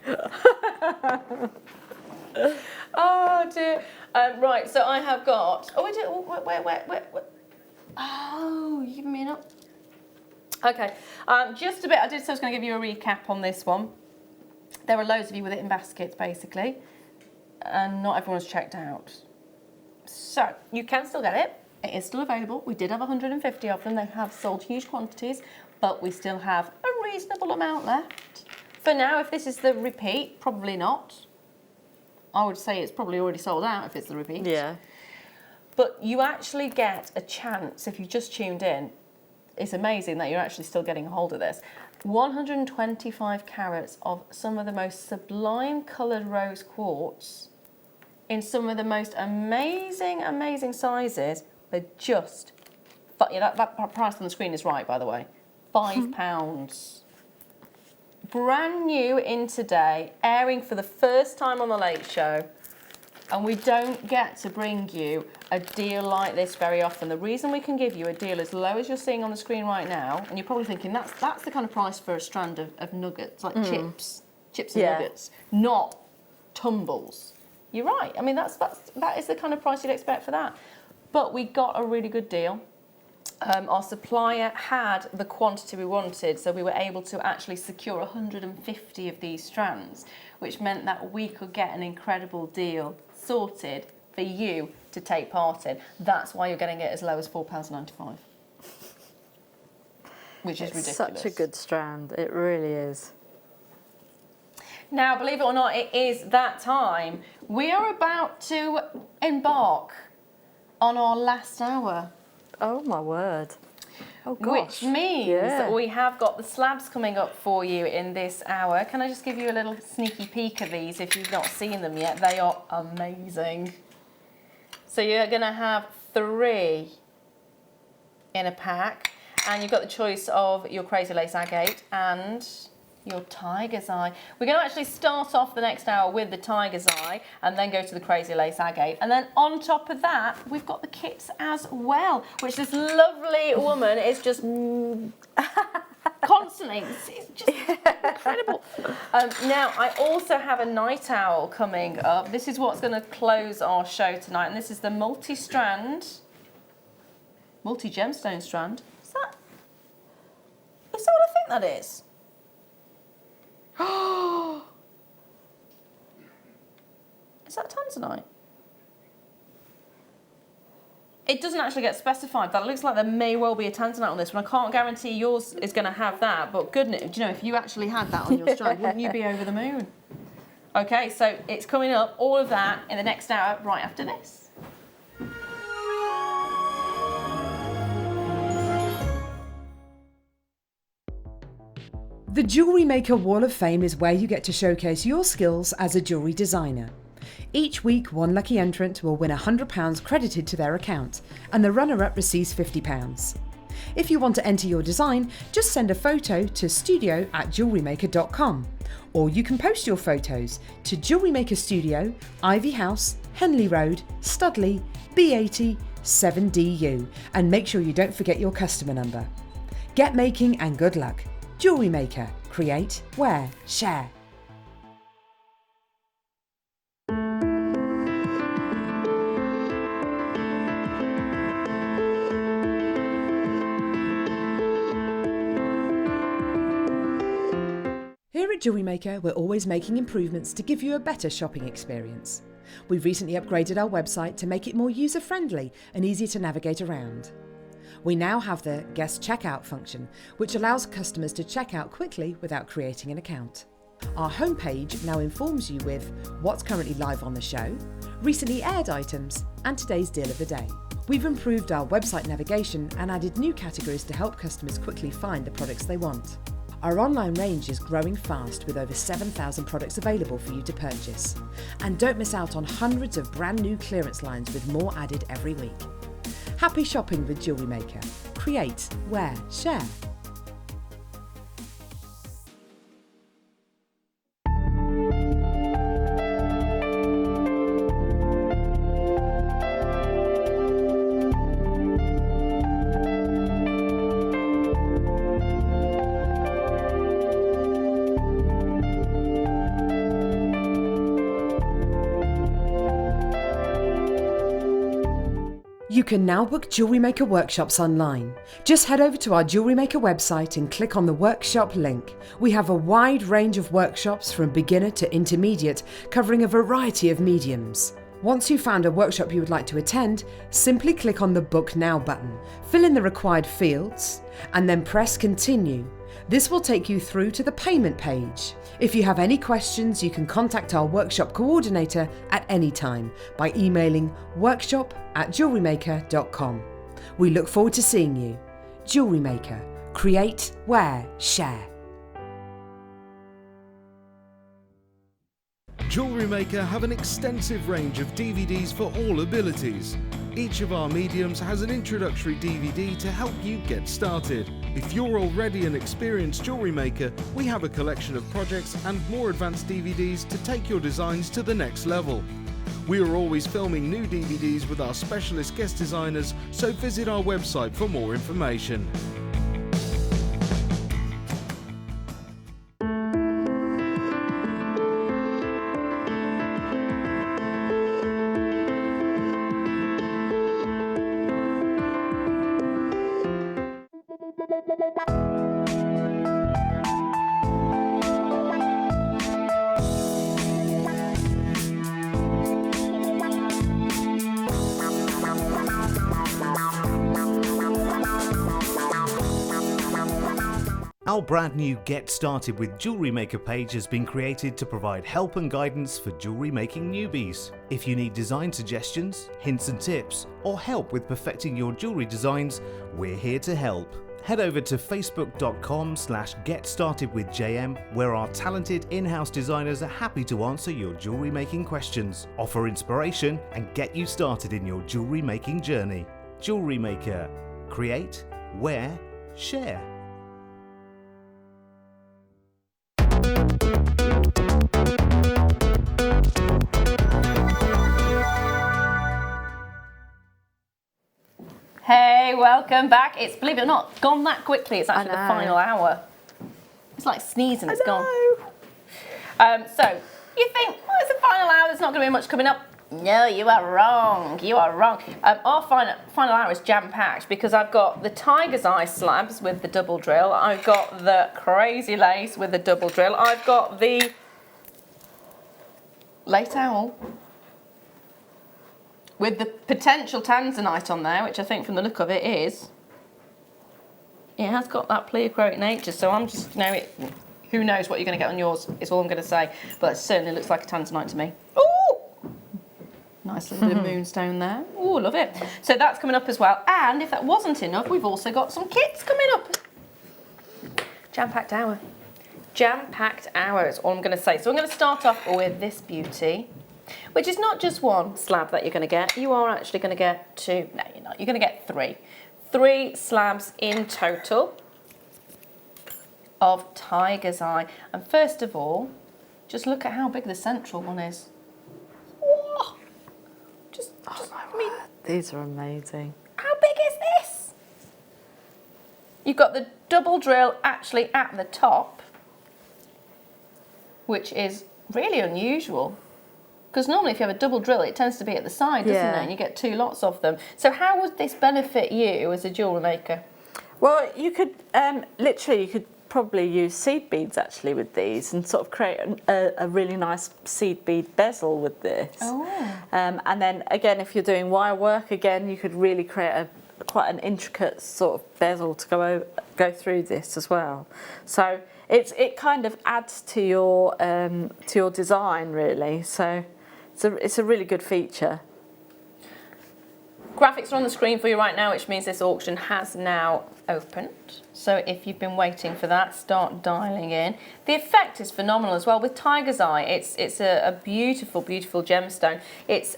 Oh dear. Right, so I have got. Oh, wait. Oh, you giving me an up? Okay. Just a bit. I did say I was going to give you a recap on this one. There are loads of you with it in baskets, basically, and not everyone's checked out. So you can still get it. It is still available. We did have 150 of them. They have sold huge quantities, but we still have a reasonable amount left. For now, if this is the repeat, probably not. I would say it's probably already sold out if it's the repeat. Yeah. But you actually get a chance, if you just tuned in, it's amazing that you're actually still getting a hold of this. 125 carats of some of the most sublime coloured rose quartz in some of the most amazing sizes. They're just, yeah, that price on the screen is right, by the way. £5. Brand new in today, airing for the first time on The Late Show. And we don't get to bring you a deal like this very often. The reason we can give you a deal as low as you're seeing on the screen right now, and you're probably thinking that's the kind of price for a strand of nuggets, like chips and nuggets, not tumbles. You're right. I mean, that is the kind of price you'd expect for that. But we got a really good deal. Our supplier had the quantity we wanted, so we were able to actually secure 150 of these strands, which meant that we could get an incredible deal sorted for you to take part in. That's why you're getting it as low as £4.95, which is ridiculous. Such a good strand, it really is. Now, believe it or not, it is that time. We are about to embark on our last hour. Oh my word. Oh gosh. Which means that we have got the slabs coming up for you in this hour. Can I just give you a little sneaky peek of these if you've not seen them yet? They are amazing. So you're going to have 3 in a pack. And you've got the choice of your Crazy Lace Agate and your Tiger's Eye. We're going to actually start off the next hour with the Tiger's Eye and then go to the Crazy Lace Agate. And then on top of that, we've got the kits as well, which this lovely woman is just constantly, it's just incredible. Now, I also have a night owl coming up. This is what's going to close our show tonight, and this is the multi-gemstone strand. Is that what I think that is? Is that tanzanite? It doesn't actually get specified. That looks like there may well be a tanzanite on this one. I can't guarantee yours is going to have that, but goodness, do you know, if you actually had that on your strand, wouldn't you be over the moon? Okay, so it's coming up, all of that in the next hour, right after this. The Jewellery Maker Wall of Fame is where you get to showcase your skills as a jewellery designer. Each week, one lucky entrant will win £100 credited to their account, and the runner-up receives £50. If you want to enter your design, just send a photo to studio@JewelleryMaker.com, or you can post your photos to Jewellery Maker Studio, Ivy House, Henley Road, Studley, B80 7DU, and make sure you don't forget your customer number. Get making and good luck. Jewellery Maker. Create, wear, share. Here at Jewellery Maker, we're always making improvements to give you a better shopping experience. We've recently upgraded our website to make it more user-friendly and easier to navigate around. We now have the guest checkout function, which allows customers to check out quickly without creating an account. Our homepage now informs you with what's currently live on the show, recently aired items, and today's deal of the day. We've improved our website navigation and added new categories to help customers quickly find the products they want. Our online range is growing fast with over 7,000 products available for you to purchase. And don't miss out on hundreds of brand new clearance lines with more added every week. Happy shopping with Jewellery Maker. Create, wear, share. You can now book Jewellery Maker workshops online. Just head over to our Jewellery Maker website and click on the workshop link. We have a wide range of workshops from beginner to intermediate, covering a variety of mediums. Once you've found a workshop you would like to attend, simply click on the Book Now button, fill in the required fields, and then press Continue. This will take you through to the payment page. If you have any questions, you can contact our workshop coordinator at any time by emailing workshop@jewellerymaker.com. We look forward to seeing you. Jewellery Maker. Create, wear, share. Jewellery Maker have an extensive range of DVDs for all abilities. Each of our mediums has an introductory DVD to help you get started. If you're already an experienced jewellery maker, we have a collection of projects and more advanced DVDs to take your designs to the next level. We are always filming new DVDs with our specialist guest designers, so visit our website for more information. Our brand new Get Started with Jewellery Maker page has been created to provide help and guidance for jewellery making newbies. If you need design suggestions, hints and tips, or help with perfecting your jewellery designs, we're here to help. Head over to facebook.com/getstartedwithjm, where our talented in-house designers are happy to answer your jewellery making questions, offer inspiration, and get you started in your jewellery making journey. Jewellery Maker. Create, wear, share. Hey, welcome back. It's, believe it or not, gone that quickly. It's actually the final hour. It's like sneezing, it's gone. So, you think, well, it's the final hour, there's not going to be much coming up. No, you are wrong. You are wrong. Our final hour is jam-packed because I've got the tiger's eye slabs with the double drill. I've got the crazy lace with the double drill. I've got the late owl with the potential tanzanite on there, which I think from the look of it is. It has got that pleochroic nature, so I'm just, you know, who knows what you're going to get on yours, is all I'm going to say. But it certainly looks like a tanzanite to me. Ooh! Nice little bit of moonstone there. Ooh, love it. So that's coming up as well. And if that wasn't enough, we've also got some kits coming up. Jam-packed hour. Jam-packed hour is all I'm going to say. So I'm going to start off with this beauty, which is not just one slab that you're going to get. You are actually going to get two. No, you're not. You're going to get three. 3 slabs in total of tiger's eye. And first of all, just look at how big the central one is. Whoa! I mean, these are amazing. How big is this? You've got the double drill actually at the top, which is really unusual. Because normally if you have a double drill, it tends to be at the side, doesn't it? And you get 2 lots of them. So how would this benefit you as a jewellery maker? Well, you could, literally, you could probably use seed beads actually with these and sort of create a really nice seed bead bezel with this. Oh. And then again, if you're doing wire work, again, you could really create quite an intricate sort of bezel to go through this as well. So it kind of adds to your design really. So it's a really good feature. Graphics are on the screen for you right now, which means this auction has now opened. So if you've been waiting for that, start dialing in. The effect is phenomenal as well with tiger's eye. It's a beautiful, beautiful gemstone. It's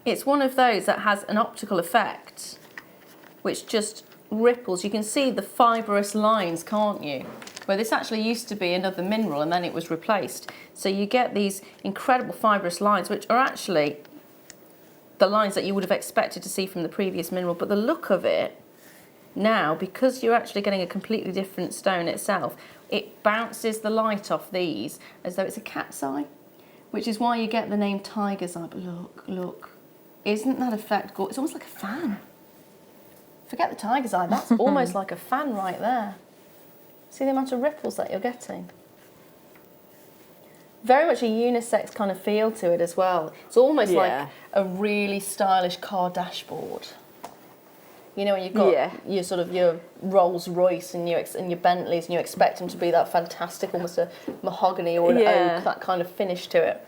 it's one of those that has an optical effect, which just ripples. You can see the fibrous lines, can't you? Where this actually used to be another mineral and then it was replaced. So you get these incredible fibrous lines, which are actually the lines that you would have expected to see from the previous mineral. But the look of it now, because you're actually getting a completely different stone itself, it bounces the light off these as though it's a cat's eye, which is why you get the name tiger's eye. But look, look, isn't that effect gorgeous? It's almost like a fan. Forget the tiger's eye, that's almost like a fan right there. See the amount of ripples that you're getting? Very much a unisex kind of feel to it as well. It's almost like a really stylish car dashboard. You know, when you've got your sort of your Rolls Royce and your Bentleys, and you expect them to be that fantastic, almost a mahogany or an oak, that kind of finish to it.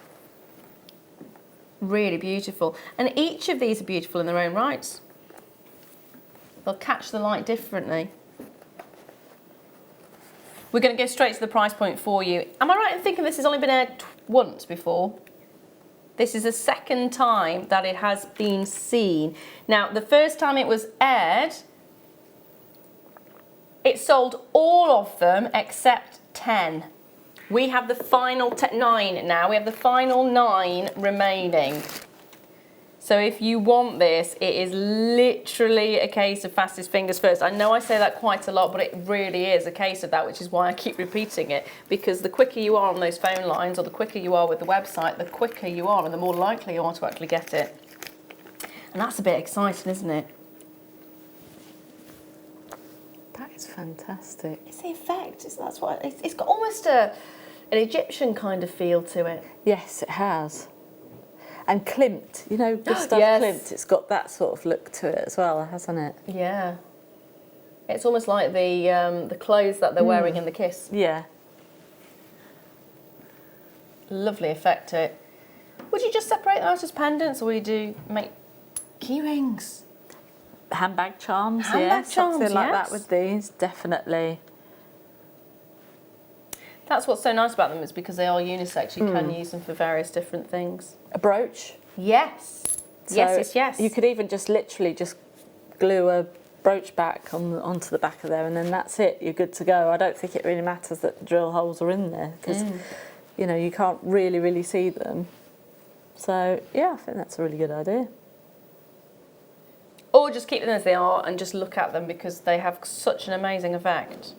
Really beautiful. And each of these are beautiful in their own rights. They'll catch the light differently. We're going to go straight to the price point for you. Am I right in thinking this has only been aired once before? This is the second time that it has been seen. Now, the first time it was aired, it sold all of them except 10. We have the final 9 now. We have the final 9 remaining. So if you want this, it is literally a case of fastest fingers first. I know I say that quite a lot, but it really is a case of that, which is why I keep repeating it. Because the quicker you are on those phone lines, or the quicker you are with the website, the quicker you are and the more likely you are to actually get it. And that's a bit exciting, isn't it? That is fantastic. It's the effect. That's what it's got, almost an Egyptian kind of feel to it. Yes, it has. And Klimt, you know, Gustav Klimt, it's got that sort of look to it as well, hasn't it? Yeah. It's almost like the clothes that they're wearing in the kiss. Yeah. Lovely effect to it. Would you just separate those as pendants, or would you make key rings? Handbag charms, Handbag charms, something like that with these, definitely. That's what's so nice about them, is because they are unisex. You can use them for various different things. A brooch? Yes. So yes. you could even just literally just glue a brooch back onto the back of there, and then that's it. You're good to go. I don't think it really matters that the drill holes are in there because you know, you can't really see them. So yeah, I think that's a really good idea. Or just keep them as they are and just look at them because they have such an amazing effect.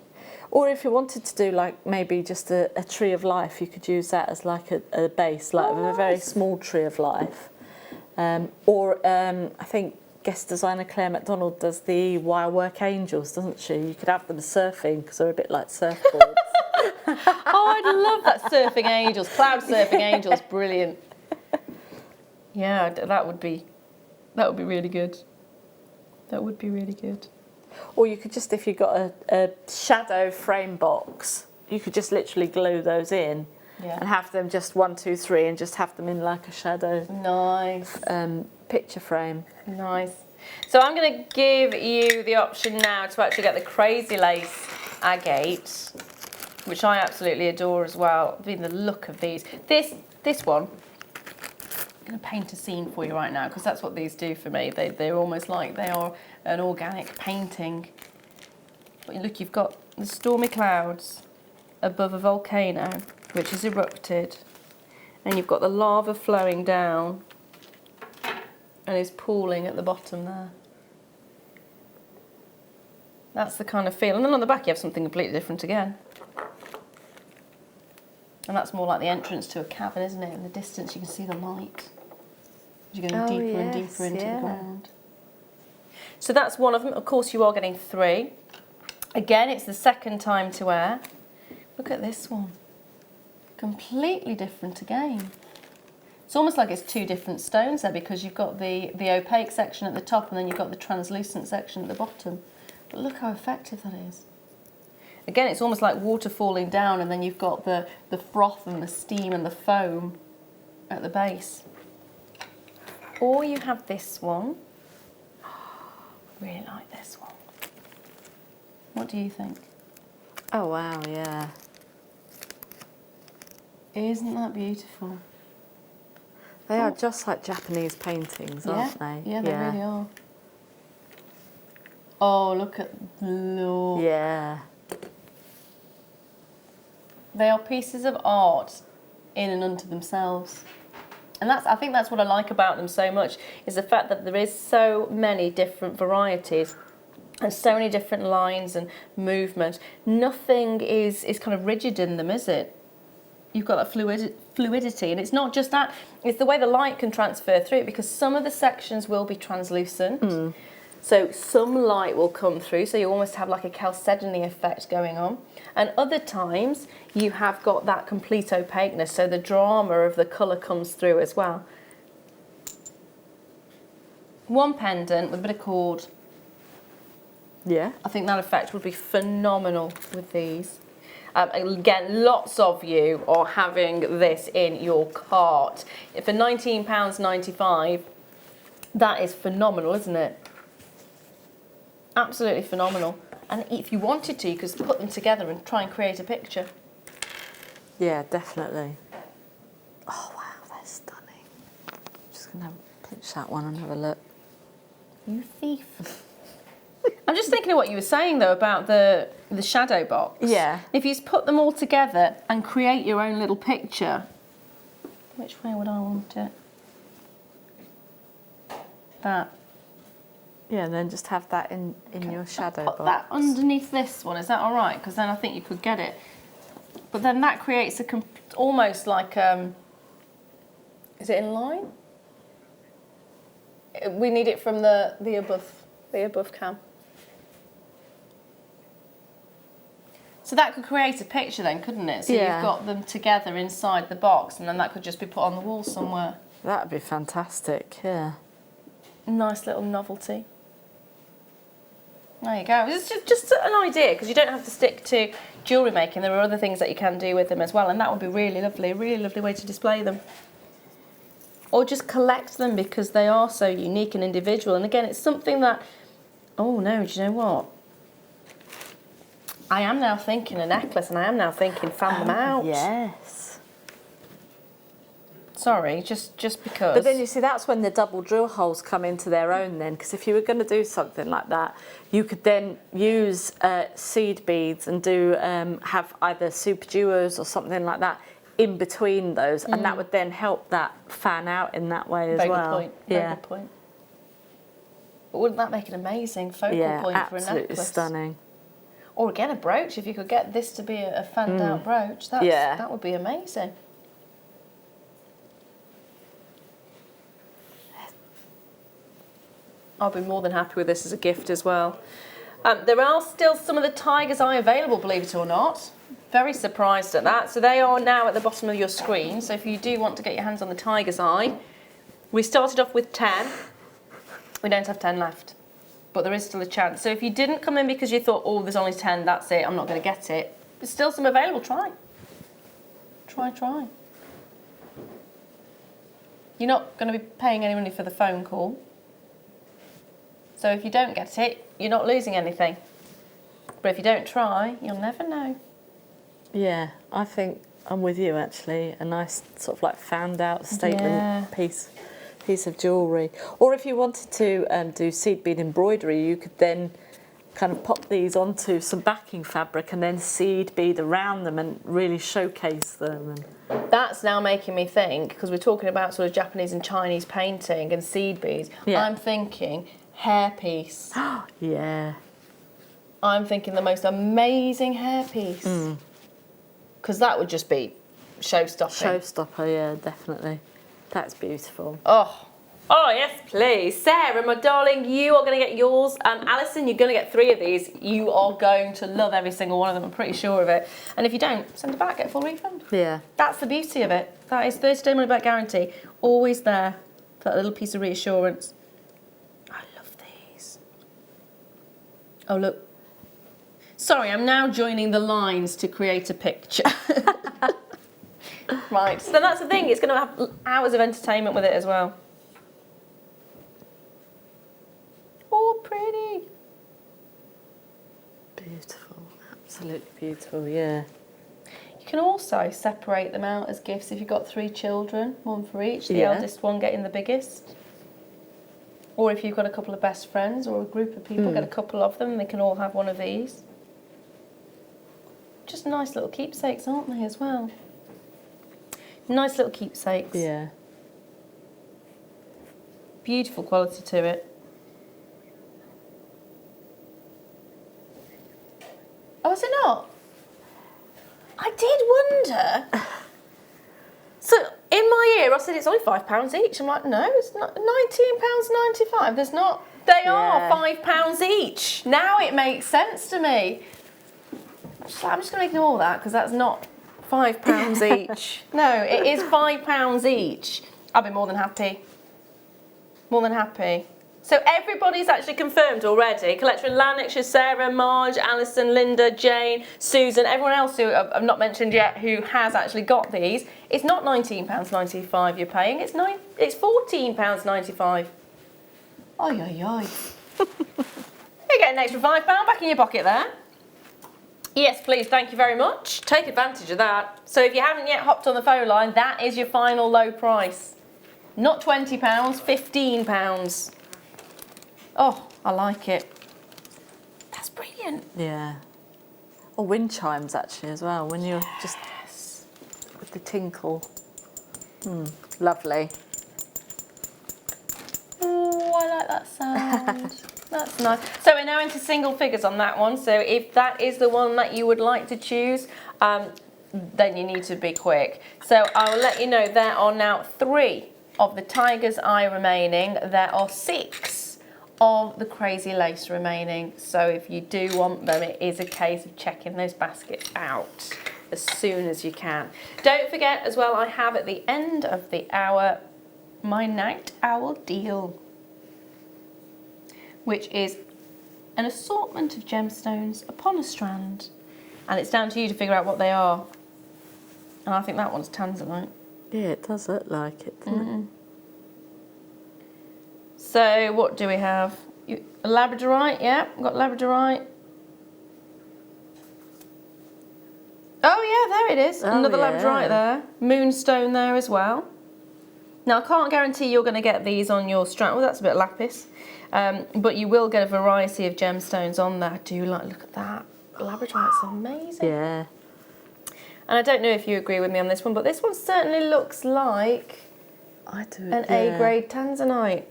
Or if you wanted to do like maybe just a tree of life, you could use that as like a base, like a very small tree of life. I think guest designer Claire McDonald does the wire work angels, doesn't she? You could have them surfing because they're a bit like surfboards. Oh, I'd love that surfing angels, cloud surfing angels, brilliant. Yeah, that would be really good. That would be really good. Or you could just, if you've got a shadow frame box, you could just literally glue those in and have them just 1, 2, 3 and just have them in like a shadow picture frame. Nice. So I'm going to give you the option now to actually get the Crazy Lace agate, which I absolutely adore as well. I mean, the look of these. This one, I'm going to paint a scene for you right now because that's what these do for me. They're almost like they are an organic painting. But look, you've got the stormy clouds above a volcano which has erupted, and you've got the lava flowing down and is pooling at the bottom there. That's the kind of feel. And then on the back you have something completely different again. And that's more like the entrance to a cavern, isn't it? In the distance you can see the light. You're going deeper and deeper into the ground. So that's one of them. Of course you are getting 3. Again, it's the second time to wear. Look at this one. Completely different again. It's almost like it's 2 different stones there because you've got the opaque section at the top and then you've got the translucent section at the bottom. But look how effective that is. Again, it's almost like water falling down and then you've got the froth and the steam and the foam at the base. Or you have this one. Really like this one. What do you think? Oh wow, yeah. Isn't that beautiful? They are just like Japanese paintings, aren't they? Yeah, they really are. Oh, look at Leuw. Yeah. They are pieces of art in and unto themselves. And I think that's what I like about them so much, is the fact that there is so many different varieties and so many different lines and movement. Nothing is kind of rigid in them, is it? You've got that fluidity, and it's not just that, it's the way the light can transfer through it, because some of the sections will be translucent. So some light will come through, so you almost have like a chalcedony effect going on. And other times you have got that complete opaqueness, so the drama of the colour comes through as well. One pendant with a bit of cord. Yeah. I think that effect would be phenomenal with these. Again, lots of you are having this in your cart. For £19.95, that is phenomenal, isn't it? Absolutely phenomenal. And if you wanted to, you could put them together and try and create a picture. Yeah, definitely. Oh wow, they're stunning. I'm just going to pinch that one and have a look. You thief. I'm just thinking of what you were saying though about the shadow box. Yeah. If you just put them all together and create your own little picture, which way would I want it? That. Yeah, and then just have that in your shadow box. Put that underneath this one, is that all right? Because then I think you could get it. But then that creates almost like, is it in line? We need it from the above cam. So that could create a picture then, couldn't it? So you've got them together inside the box, and then that could just be put on the wall somewhere. That would be fantastic, yeah. Nice little novelty. There you go. It's just an idea, because you don't have to stick to jewellery making. There are other things that you can do with them as well, and that would be really lovely way to display them. Or just collect them because they are so unique and individual. And again, it's something that, oh no, do you know what? I am now thinking a necklace, and I am now thinking fan them out. Yes. Sorry, just because. But then you see, that's when the double drill holes come into their own then, because if you were going to do something like that, you could then use seed beads and do have either super duos or something like that in between those, and that would then help that fan out in that way as Very well. Good point. Very good point. But wouldn't that make an amazing focal point for a necklace? Absolutely stunning. Or again, a brooch. If you could get this to be a fanned out brooch, that would be amazing. I'll be more than happy with this as a gift as well. There are still some of the Tiger's Eye available, believe it or not. Very surprised at that. So they are now at the bottom of your screen. So if you do want to get your hands on the Tiger's Eye, we started off with 10. We don't have 10 left, but there is still a chance. So if you didn't come in because you thought, oh, there's only 10, that's it, I'm not going to get it, there's still some available. Try. Try. You're not going to be paying any money for the phone call. So if you don't get it, you're not losing anything. But if you don't try, you'll never know. Yeah, I think I'm with you actually. A nice sort of like found out statement piece of jewellery. Or if you wanted to do seed bead embroidery, you could then kind of pop these onto some backing fabric and then seed bead around them and really showcase them. And that's now making me think, because we're talking about sort of Japanese and Chinese painting and seed beads, I'm thinking hairpiece. Yeah. I'm thinking the most amazing hairpiece. Because that would just be show-stopping. Show-stopper, yeah, definitely. That's beautiful. Oh, yes, please. Sarah, my darling, you are going to get yours. Alison, you're going to get 3 of these. You are going to love every single one of them, I'm pretty sure of it. And if you don't, send it back, get a full refund. Yeah. That's the beauty of it. That is 30-day money-back guarantee. Always there for that little piece of reassurance. I love these. Oh, look. Sorry, I'm now joining the lines to create a picture. Right, so that's the thing. It's going to have hours of entertainment with it as well. Oh, pretty. Beautiful, absolutely beautiful, yeah. You can also separate them out as gifts if you've got 3 children, 1 for each, the eldest one getting the biggest. Or if you've got a couple of best friends or a group of people, get a couple of them, they can all have one of these. Just nice little keepsakes, aren't they, as well? Nice little keepsakes. Yeah. Beautiful quality to it. Oh, is it not? I did wonder. So, in my ear, I said it's only £5 each. I'm like, no, it's not £19.95. There's not. They are £5 each. Now it makes sense to me. I'm just going to ignore that because that's not £5 each. No, it is £5 each. I'll be more than happy. More than happy. So everybody's actually confirmed already. Collector Lanix, Sarah, Marge, Alison, Linda, Jane, Susan, everyone else who I've not mentioned yet who has actually got these. It's not £19.95 you're paying, it's £14.95. Oi, oi, oi. You get an extra £5 back in your pocket there. Yes, please, thank you very much. Take advantage of that. So if you haven't yet hopped on the phone line, that is your final low price. Not £20, £15. Oh, I like it. That's brilliant. Yeah. Or wind chimes, actually, as well, when you're just with the tinkle. Lovely. Oh, I like that sound. That's nice. So we're now into single figures on that one. So if that is the one that you would like to choose, then you need to be quick. So I will let you know there are now 3 of the Tiger's Eye remaining. There are 6 of the Crazy Lace remaining. So if you do want them, it is a case of checking those baskets out as soon as you can. Don't forget as well, I have at the end of the hour my Night Owl deal, which is an assortment of gemstones upon a strand. And it's down to you to figure out what they are. And I think that one's tanzanite. Yeah, it does look like it, doesn't it? So what do we have? A labradorite, yeah, we've got labradorite. Oh yeah, there it is. Another labradorite there. Moonstone there as well. Now, I can't guarantee you're going to get these on your strand. Oh, that's a bit of lapis. But you will get a variety of gemstones on there. Look at that. Labradorite's amazing. Yeah. And I don't know if you agree with me on this one, but this one certainly looks like an A-grade tanzanite.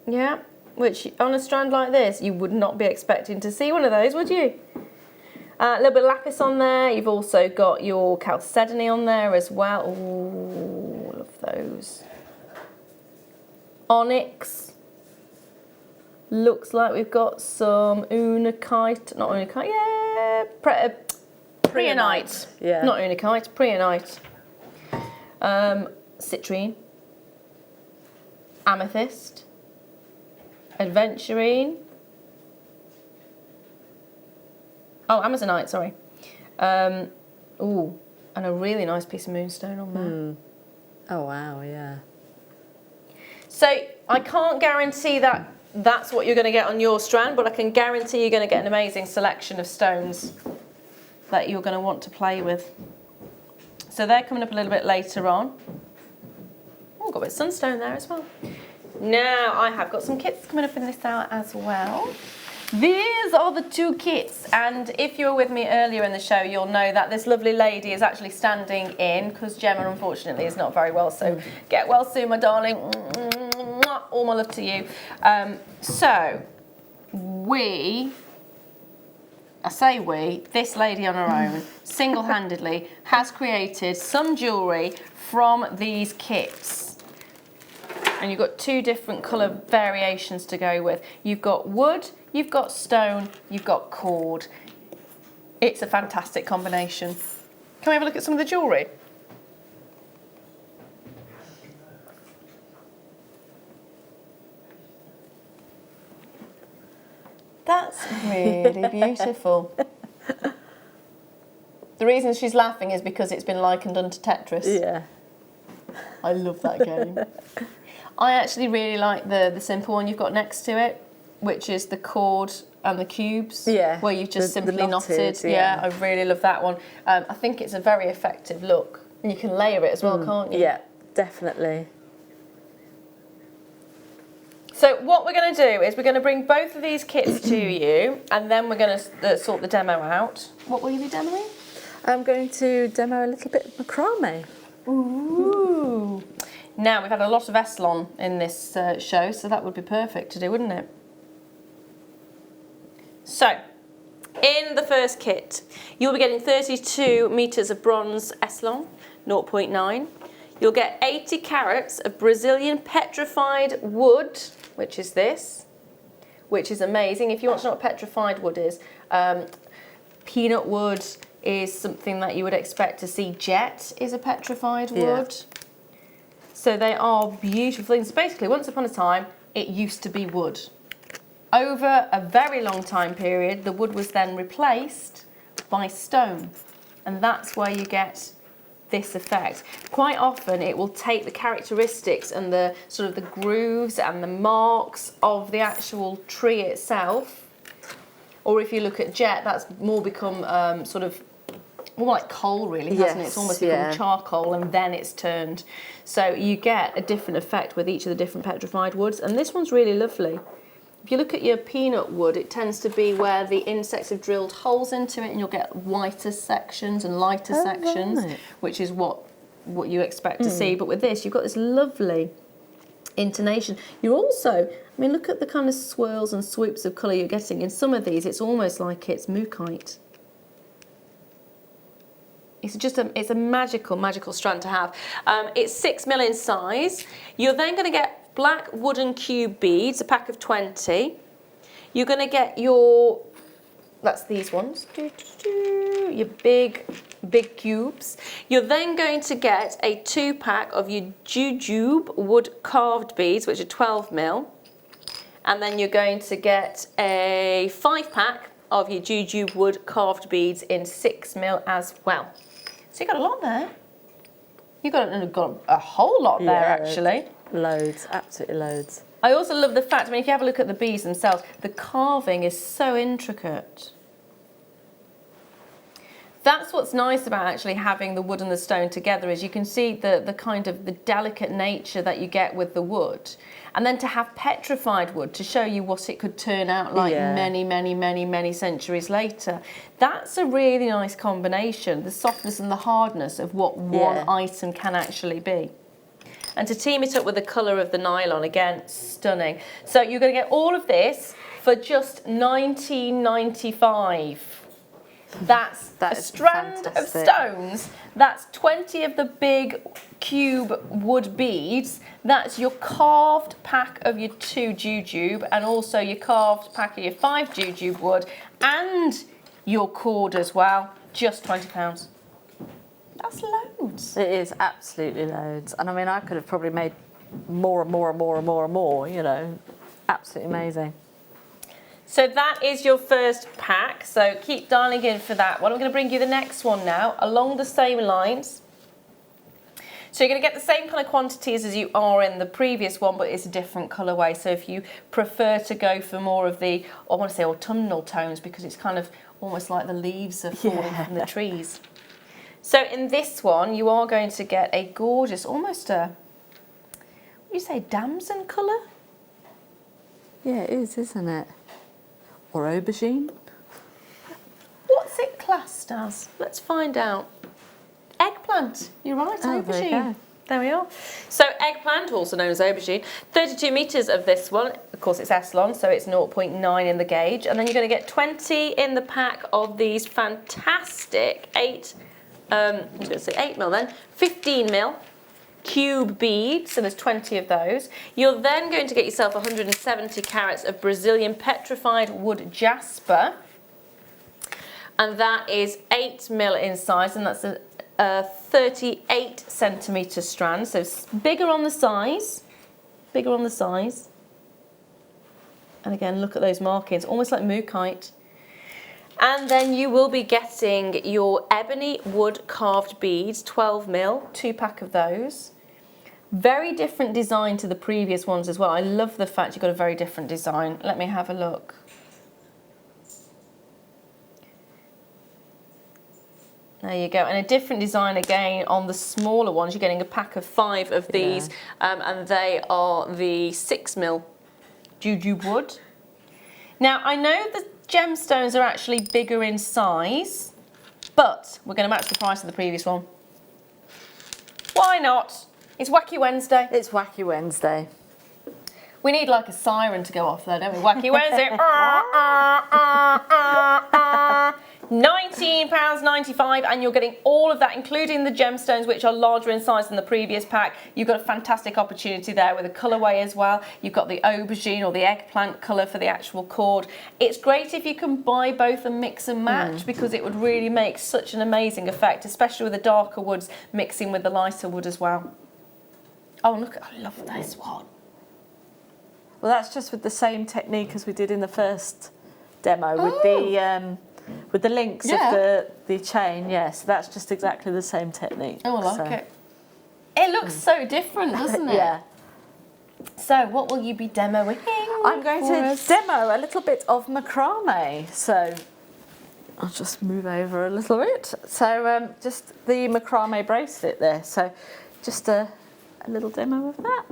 Yeah, which on a strand like this, you would not be expecting to see one of those, would you? A little bit of lapis on there. You've also got your chalcedony on there as well. Ooh, love those. Onyx. Looks like we've got some unakite, not unakite, yeah, preonite. Yeah. Not unakite, preonite. Citrine. Amethyst. Adventurine. Oh, Amazonite, sorry. Ooh, and a really nice piece of moonstone on there. Oh, wow, yeah. So I can't guarantee that that's what you're going to get on your strand, but I can guarantee you're going to get an amazing selection of stones that you're going to want to play with. So they're coming up a little bit later on. Oh, got a bit of sunstone there as well. Now I have got some kits coming up in this hour as well. These are the two kits, and if you were with me earlier in the show, you'll know that this lovely lady is actually standing in because Gemma unfortunately is not very well, so get well soon, my darling. All my love to you. So this lady on her own single-handedly has created some jewellery from these kits. And you've got two different colour variations to go with. You've got wood, you've got stone, you've got cord. It's a fantastic combination. Can we have a look at some of the jewellery? That's really beautiful. The reason she's laughing is because it's been likened unto Tetris. Yeah. I love that game. I actually really like the simple one you've got next to it, which is the cord and the cubes. Yeah. Where you've just simply knotted, knotted. Yeah, I really love that one. I think it's a very effective look. And you can layer it as well, can't you? Yeah, definitely. So what we're going to do is we're going to bring both of these kits to you, and then we're going to sort the demo out. What will you be demoing? I'm going to demo a little bit of macrame. Ooh. Now, we've had a lot of Eslon in this show, so that would be perfect to do, wouldn't it? So, in the first kit, you'll be getting 32 metres of bronze Eslon, 0.9. You'll get 80 carats of Brazilian petrified wood, which is this, which is amazing. If you want to know what petrified wood is, peanut wood is something that you would expect to see. Jet is a petrified wood. So they are beautiful things. Basically, once upon a time, it used to be wood. Over a very long time period, the wood was then replaced by stone. And that's where you get this effect. Quite often, it will take the characteristics and the sort of the grooves and the marks of the actual tree itself. Or if you look at jet, that's more become sort of more like coal, really, hasn't it? It's almost become charcoal, and then it's turned. So you get a different effect with each of the different petrified woods, and this one's really lovely. If you look at your peanut wood, it tends to be where the insects have drilled holes into it, and you'll get whiter sections and lighter sections, which is what you expect to see. But with this, you've got this lovely intonation. You're also, I mean, look at the kind of swirls and swoops of colour you're getting. In some of these, it's almost like it's mookaite. It's just it's a magical strand to have. It's 6mm in size. You're then going to get black wooden cube beads, a pack of 20. You're going to get your, that's these ones, your big cubes. You're then going to get a 2-pack of your jujube wood carved beads, which are 12mm. And then you're going to get a 5-pack of your jujube wood carved beads in 6mm as well. So you've got a lot there. You've got a whole lot there, actually. Loads, absolutely loads. I also love the fact, I mean, if you have a look at the beads themselves, the carving is so intricate. That's what's nice about actually having the wood and the stone together, is you can see the kind of the delicate nature that you get with the wood. And then to have petrified wood to show you what it could turn out like many centuries later. That's a really nice combination, the softness and the hardness of what one item can actually be. And to team it up with the colour of the nylon, again, stunning. So you're going to get all of this for just $19.95. That's a strand of stones. That's 20 of the big cube wood beads. That's your carved pack of your 2 jujube, and also your carved pack of your 5 jujube wood, and your cord as well. Just £20. That's loads. It is absolutely loads. And I mean, I could have probably made more and more and more and more and more, you know. Absolutely amazing. So that is your first pack, so keep dialing in for that one. I'm going to bring you the next one now, along the same lines. So you're going to get the same kind of quantities as you are in the previous one, but it's a different colourway. So if you prefer to go for more of the, I want to say autumnal tones, because it's kind of almost like the leaves are falling from the trees. So in this one, you are going to get a gorgeous, almost a, what do you say, damson colour? Yeah, it is, isn't it? Or aubergine? What's it classed as? Let's find out. Eggplant. You're right, aubergine. There we are. So eggplant, also known as aubergine. 32 metres of this one. Of course, it's Eslon, so it's 0.9 in the gauge. And then you're going to get 20 in the pack of these fantastic 8 mil then, 15 mil cube beads, so there's 20 of those. You're then going to get yourself 170 carats of Brazilian petrified wood jasper, and that is 8 mil in size, and that's a 38 centimetre strand, so bigger on the size, and again, look at those markings, almost like mookaite. And then you will be getting your ebony wood carved beads, 12 mil, 2 pack of those. Very different design to the previous ones as well. I love the fact you've got a very different design. Let me have a look. There you go, and a different design again on the smaller ones. You're getting a pack of 5 of these, and they are the 6 mil jujube wood. Now, I know the gemstones are actually bigger in size, but we're going to match the price of the previous one. Why not? It's Wacky Wednesday. It's Wacky Wednesday. We need like a siren to go off there, don't we? Wacky Wednesday. £19.95, and you're getting all of that, including the gemstones, which are larger in size than the previous pack. You've got a fantastic opportunity there with a colourway as well. You've got the aubergine or the eggplant colour for the actual cord. It's great if you can buy both and mix and match, because it would really make such an amazing effect, especially with the darker woods mixing with the lighter wood as well. Oh, look, I love this one. Well, that's just with the same technique as we did in the first demo with the links of the chain. Yes, that's just exactly the same technique. Oh, I like it. It looks so different, doesn't it? Yeah. So, what will you be demoing? I'm going to demo a little bit of macrame. So, I'll just move over a little bit. So, just the macrame bracelet there. So, just a little demo of that.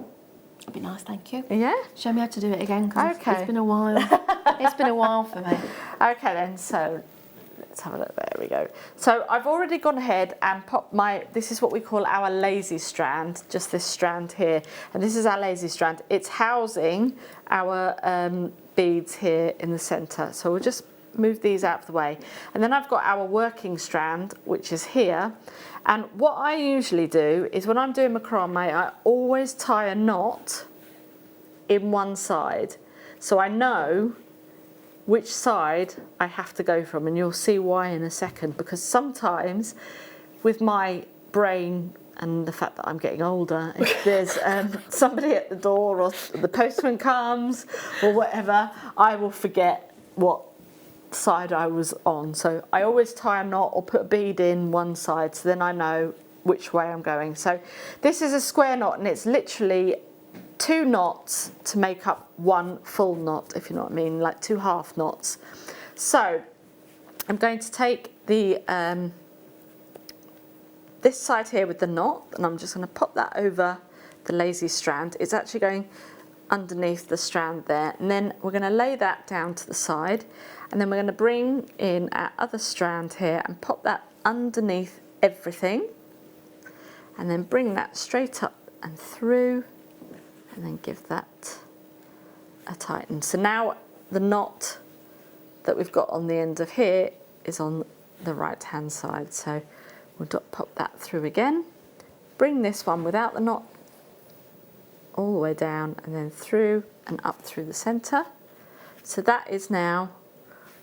That'd be nice, thank you. Yeah. Show me how to do it again, because it's been a while. It's been a while for me. Okay then, so let's have a look. There we go. So I've already gone ahead and popped this is what we call our lazy strand, just this strand here. And this is our lazy strand. It's housing our beads here in the centre. So we'll just move these out of the way. And then I've got our working strand, which is here. And what I usually do is when I'm doing macrame, I always tie a knot in one side. So I know which side I have to go from, and you'll see why in a second, because sometimes with my brain and the fact that I'm getting older, if there's somebody at the door or the postman comes or whatever, I will forget what side I was on. So I always tie a knot or put a bead in one side, so then I know which way I'm going. So this is a square knot, and it's literally 2 knots to make up one full knot, if you know what I mean, like 2 half knots. So I'm going to take the this side here with the knot, and I'm just going to pop that over the lazy strand. It's actually going underneath the strand there, and then we're going to lay that down to the side, and then we're going to bring in our other strand here and pop that underneath everything, and then bring that straight up and through, and then give that a tighten. So now the knot that we've got on the end of here is on the right hand side, so we'll pop that through again, bring this one without the knot all the way down and then through and up through the center. So that is now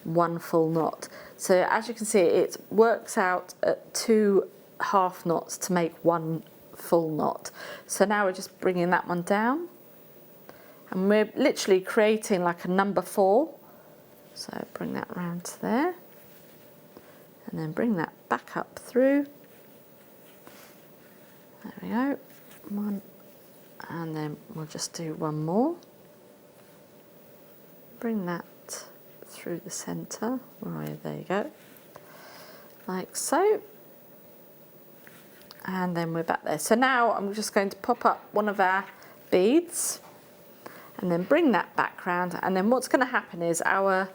one full knot. So as you can see, it works out at 2 half knots to make one full knot. So now we're just bringing that one down, and we're literally creating like a number 4. So bring that round to there, and then bring that back up through. There we go, one, and then we'll just do one more. Bring that through the centre, right, there you go, like so. And then we're back there. So now I'm just going to pop up one of our beads and then bring that back round, and then what's going to happen is our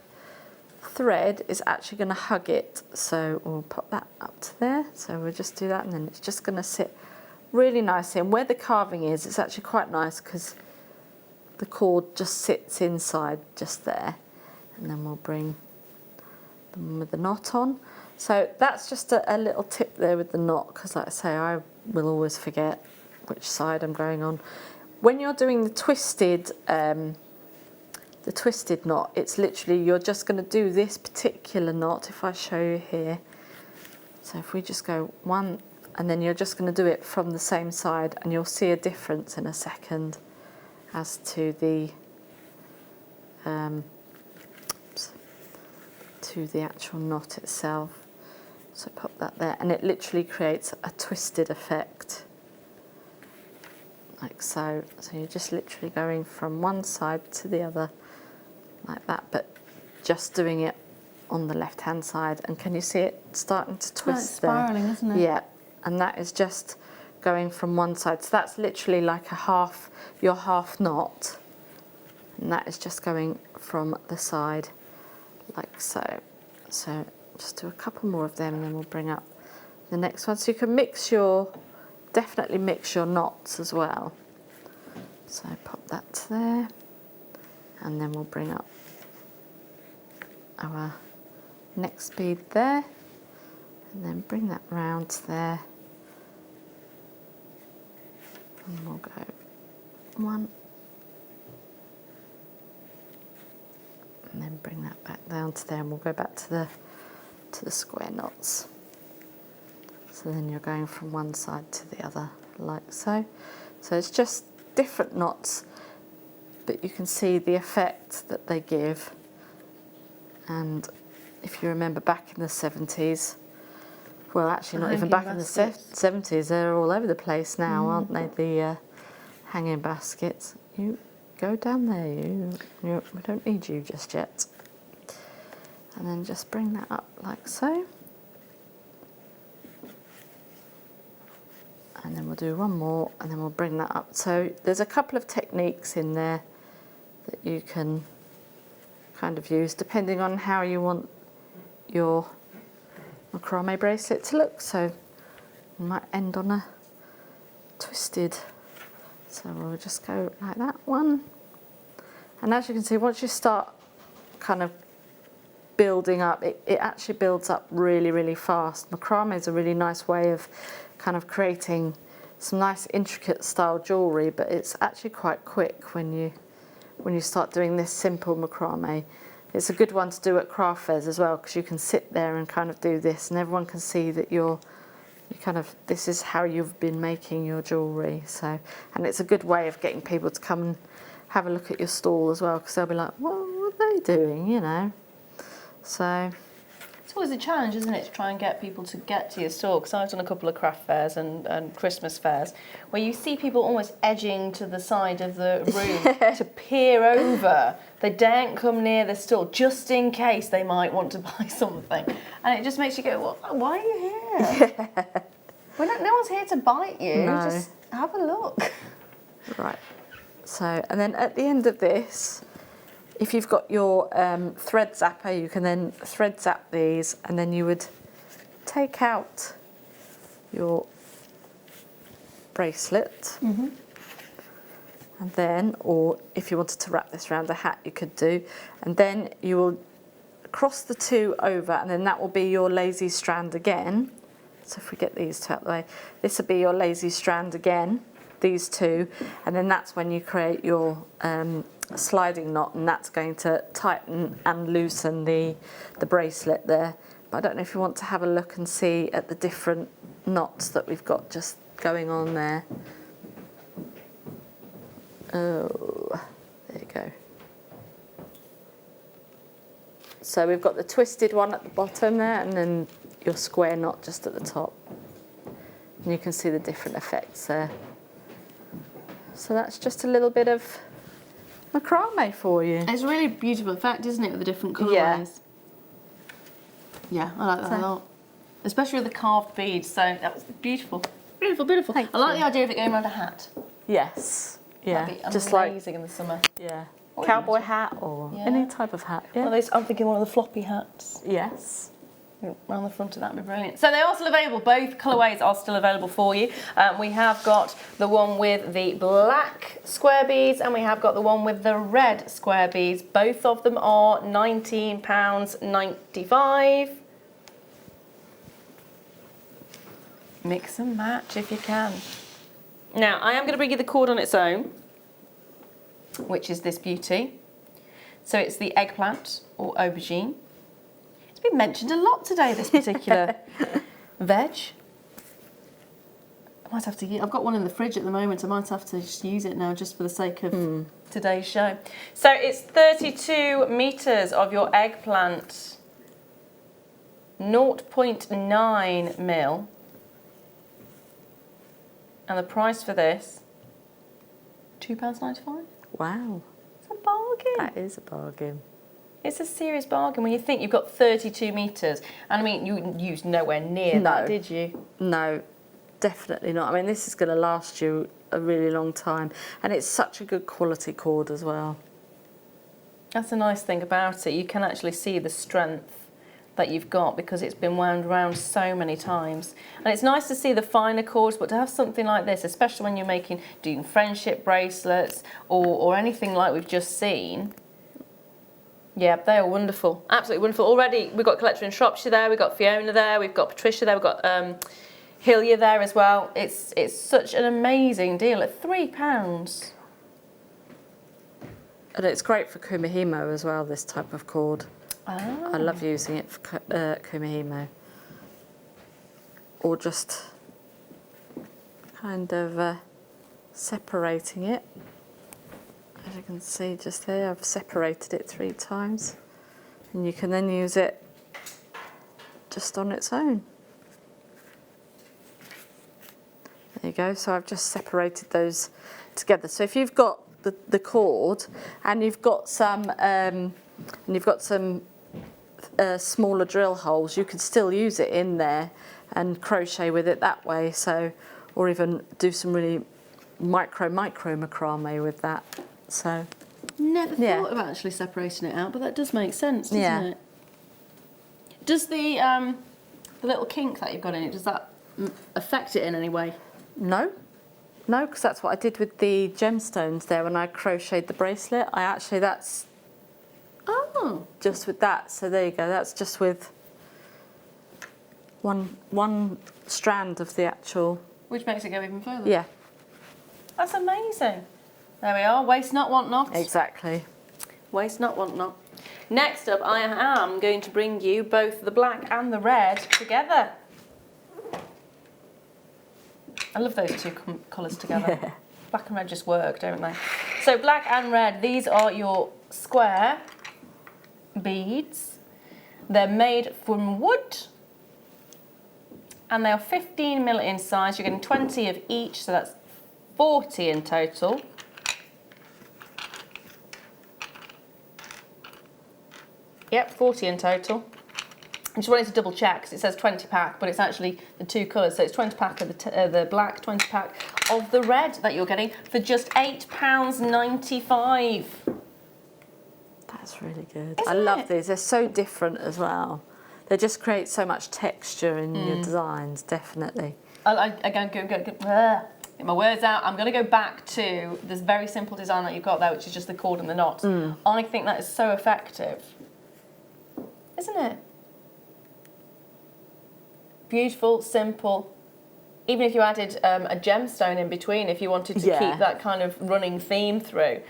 thread is actually going to hug it. So we'll pop that up to there. So we'll just do that, and then it's just going to sit really nicely. And where the carving is, it's actually quite nice because the cord just sits inside just there. And then we'll bring them with the knot on. So that's just a little tip there with the knot, because like I say, I will always forget which side I'm going on. When you're doing the twisted knot, it's literally, you're just going to do this particular knot. If I show you here, so if we just go one, and then you're just going to do it from the same side, and you'll see a difference in a second as to the actual knot itself. So pop that there, and it literally creates a twisted effect, like so. So you're just literally going from one side to the other, like that, but just doing it on the left hand side. And can you see it starting to twist? It's spiraling, there? Isn't it? Yeah, and that is just going from one side. So that's literally like your half knot, and that is just going from the side, like so. So just do a couple more of them, and then we'll bring up the next one. So you can definitely mix your knots as well. So pop that to there, and then we'll bring up our next bead there, and then bring that round to there, and we'll go one, and then bring that back down to there, and we'll go back to the square knots. So then you're going from one side to the other, like so. So it's just different knots, but you can see the effect that they give. And if you remember back in the 70s, well, actually not even back in the 70s, they're all over the place now, aren't they, the hanging baskets. You go down there, we don't need you just yet. And then just bring that up like so. And then we'll do one more, and then we'll bring that up. So there's a couple of techniques in there that you can kind of use depending on how you want your macrame bracelet to look. So we might end on a twisted. So we'll just go like that one. And as you can see, once you start kind of building up, it actually builds up really, really fast. Macrame is a really nice way of kind of creating some nice intricate style jewellery, but it's actually quite quick when you start doing this simple macrame. It's a good one to do at craft fairs as well, because you can sit there and kind of do this, and everyone can see that this is how you've been making your jewellery. So, and it's a good way of getting people to come and have a look at your stall as well, because they'll be like, what are they doing, you know? So it's always a challenge, isn't it, to try and get people to get to your store? Because I've done a couple of craft fairs and Christmas fairs where you see people almost edging to the side of the room to peer over. They daren't come near the store just in case they might want to buy something. And it just makes you go, well, why are you here? No one's here to bite you. No. Just have a look. Right. So, and then at the end of this, if you've got your thread zapper, you can then thread zap these, and then you would take out your bracelet. And then, or if you wanted to wrap this around a hat, you could do. And then you will cross the two over, and then that will be your lazy strand again. So if we get these two out of the way, this will be your lazy strand again, these two. And then that's when you create your sliding knot, and that's going to tighten and loosen the bracelet there. But I don't know if you want to have a look and see at the different knots that we've got just going on there. Oh, there you go. So we've got the twisted one at the bottom there, and then your square knot just at the top. And you can see the different effects there. So that's just a little bit of macrame for you. It's a really beautiful effect, isn't it, with the different colourways? Yeah. Yeah, I like that a lot. Especially with the carved beads, so that was beautiful. Beautiful, beautiful. Thank I like you. the idea of it going around a hat. Yes. Yeah. That'd be just amazing in the summer. Yeah. Or Cowboy hat or Yeah. any type of hat. Yeah. One of those, I'm thinking one of the floppy hats. Yes. Around the front of that would be brilliant. So they're all still available. Both colourways are still available for you. We have got the one with the black square beads, and we have got the one with the red square beads. Both of them are £19.95. Mix and match if you can. Now, I am going to bring you the cord on its own, which is this beauty. So it's the eggplant or aubergine. It's been mentioned a lot today, this particular veg. I might have to use, I've got one in the fridge at the moment. I might have to just use it now just for the sake of today's show. So it's 32 metres of your eggplant, 0.9 mil. And the price for this, £2.95. Wow. It's a bargain. That is a bargain. It's a serious bargain when you think you've got 32 metres. And I mean, you used nowhere near that, did you? No, definitely not. I mean, this is going to last you a really long time. And it's such a good quality cord as well. That's the nice thing about it. You can actually see the strength that you've got because it's been wound around so many times. And it's nice to see the finer cords, but to have something like this, especially when you're doing friendship bracelets or anything like we've just seen. Yeah, they are wonderful, absolutely wonderful. Already we've got Collector in Shropshire there, we've got Fiona there, we've got Patricia there, we've got Hillier there as well. It's such an amazing deal at £3. And it's great for kumihimo as well, this type of cord. Ah. I love using it for kumihimo. Or just kind of separating it. As you can see just there, I've separated it 3 times. And you can then use it just on its own. There you go, so I've just separated those together. So if you've got the cord and you've got some smaller drill holes, you can still use it in there and crochet with it that way. So, or even do some really micro macrame with that. So, Never thought of actually separating it out, but that does make sense, doesn't it? Does the little kink that you've got in it, does that affect it in any way? No, because that's what I did with the gemstones there when I crocheted the bracelet. That's just with that. So there you go. That's just with one strand of the actual. Which makes it go even further. Yeah. That's amazing. There we are. Waste not, want not. Exactly. Waste not, want not. Next up, I am going to bring you both the black and the red together. I love those two colours together. Yeah. Black and red just work, don't they? So black and red, these are your square beads. They're made from wood. And they are 15 mil in size. You're getting 20 of each, so that's 40 in total. Yep, 40 in total. just wanted to double check because it says 20 pack, but it's actually the 2 colours. So it's 20 pack of the black, 20 pack of the red that you're getting for just £8.95. That's really good. I love these. They're so different as well. They just create so much texture in your designs, definitely. Again, get my words out. I'm going to go back to this very simple design that you've got there, which is just the cord and the knot. I think that is so effective, isn't it? Beautiful, simple. Even if you added a gemstone in between, if you wanted to keep that kind of running theme through.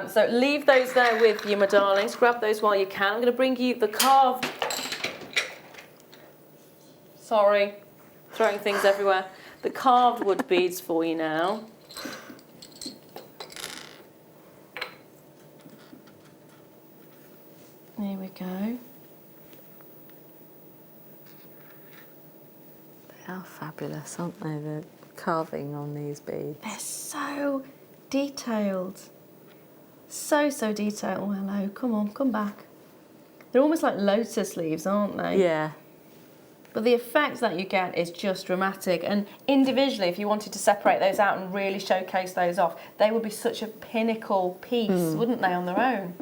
So leave those there with you, my darlings. Grab those while you can. I'm going to bring you the carved... Sorry, throwing things everywhere. The carved wood beads for you now. There we go. They are fabulous, aren't they? The carving on these beads. They're so detailed. So detailed. Oh, hello. Come on, come back. They're almost like lotus leaves, aren't they? Yeah. But the effect that you get is just dramatic. And individually, if you wanted to separate those out and really showcase those off, they would be such a pinnacle piece, wouldn't they, on their own?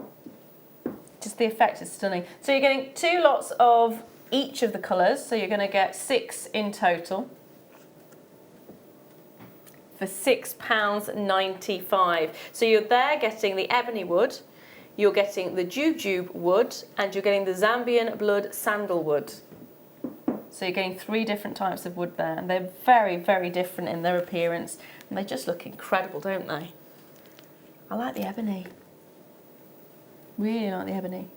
Just the effect is stunning. So you're getting 2 lots of each of the colours. So you're going to get 6 in total for £6.95. So you're there getting the ebony wood, you're getting the jujube wood, and you're getting the Zambian blood sandalwood. So you're getting 3 different types of wood there, and they're very, very different in their appearance, and they just look incredible, don't they? I like the ebony. Really like the ebony.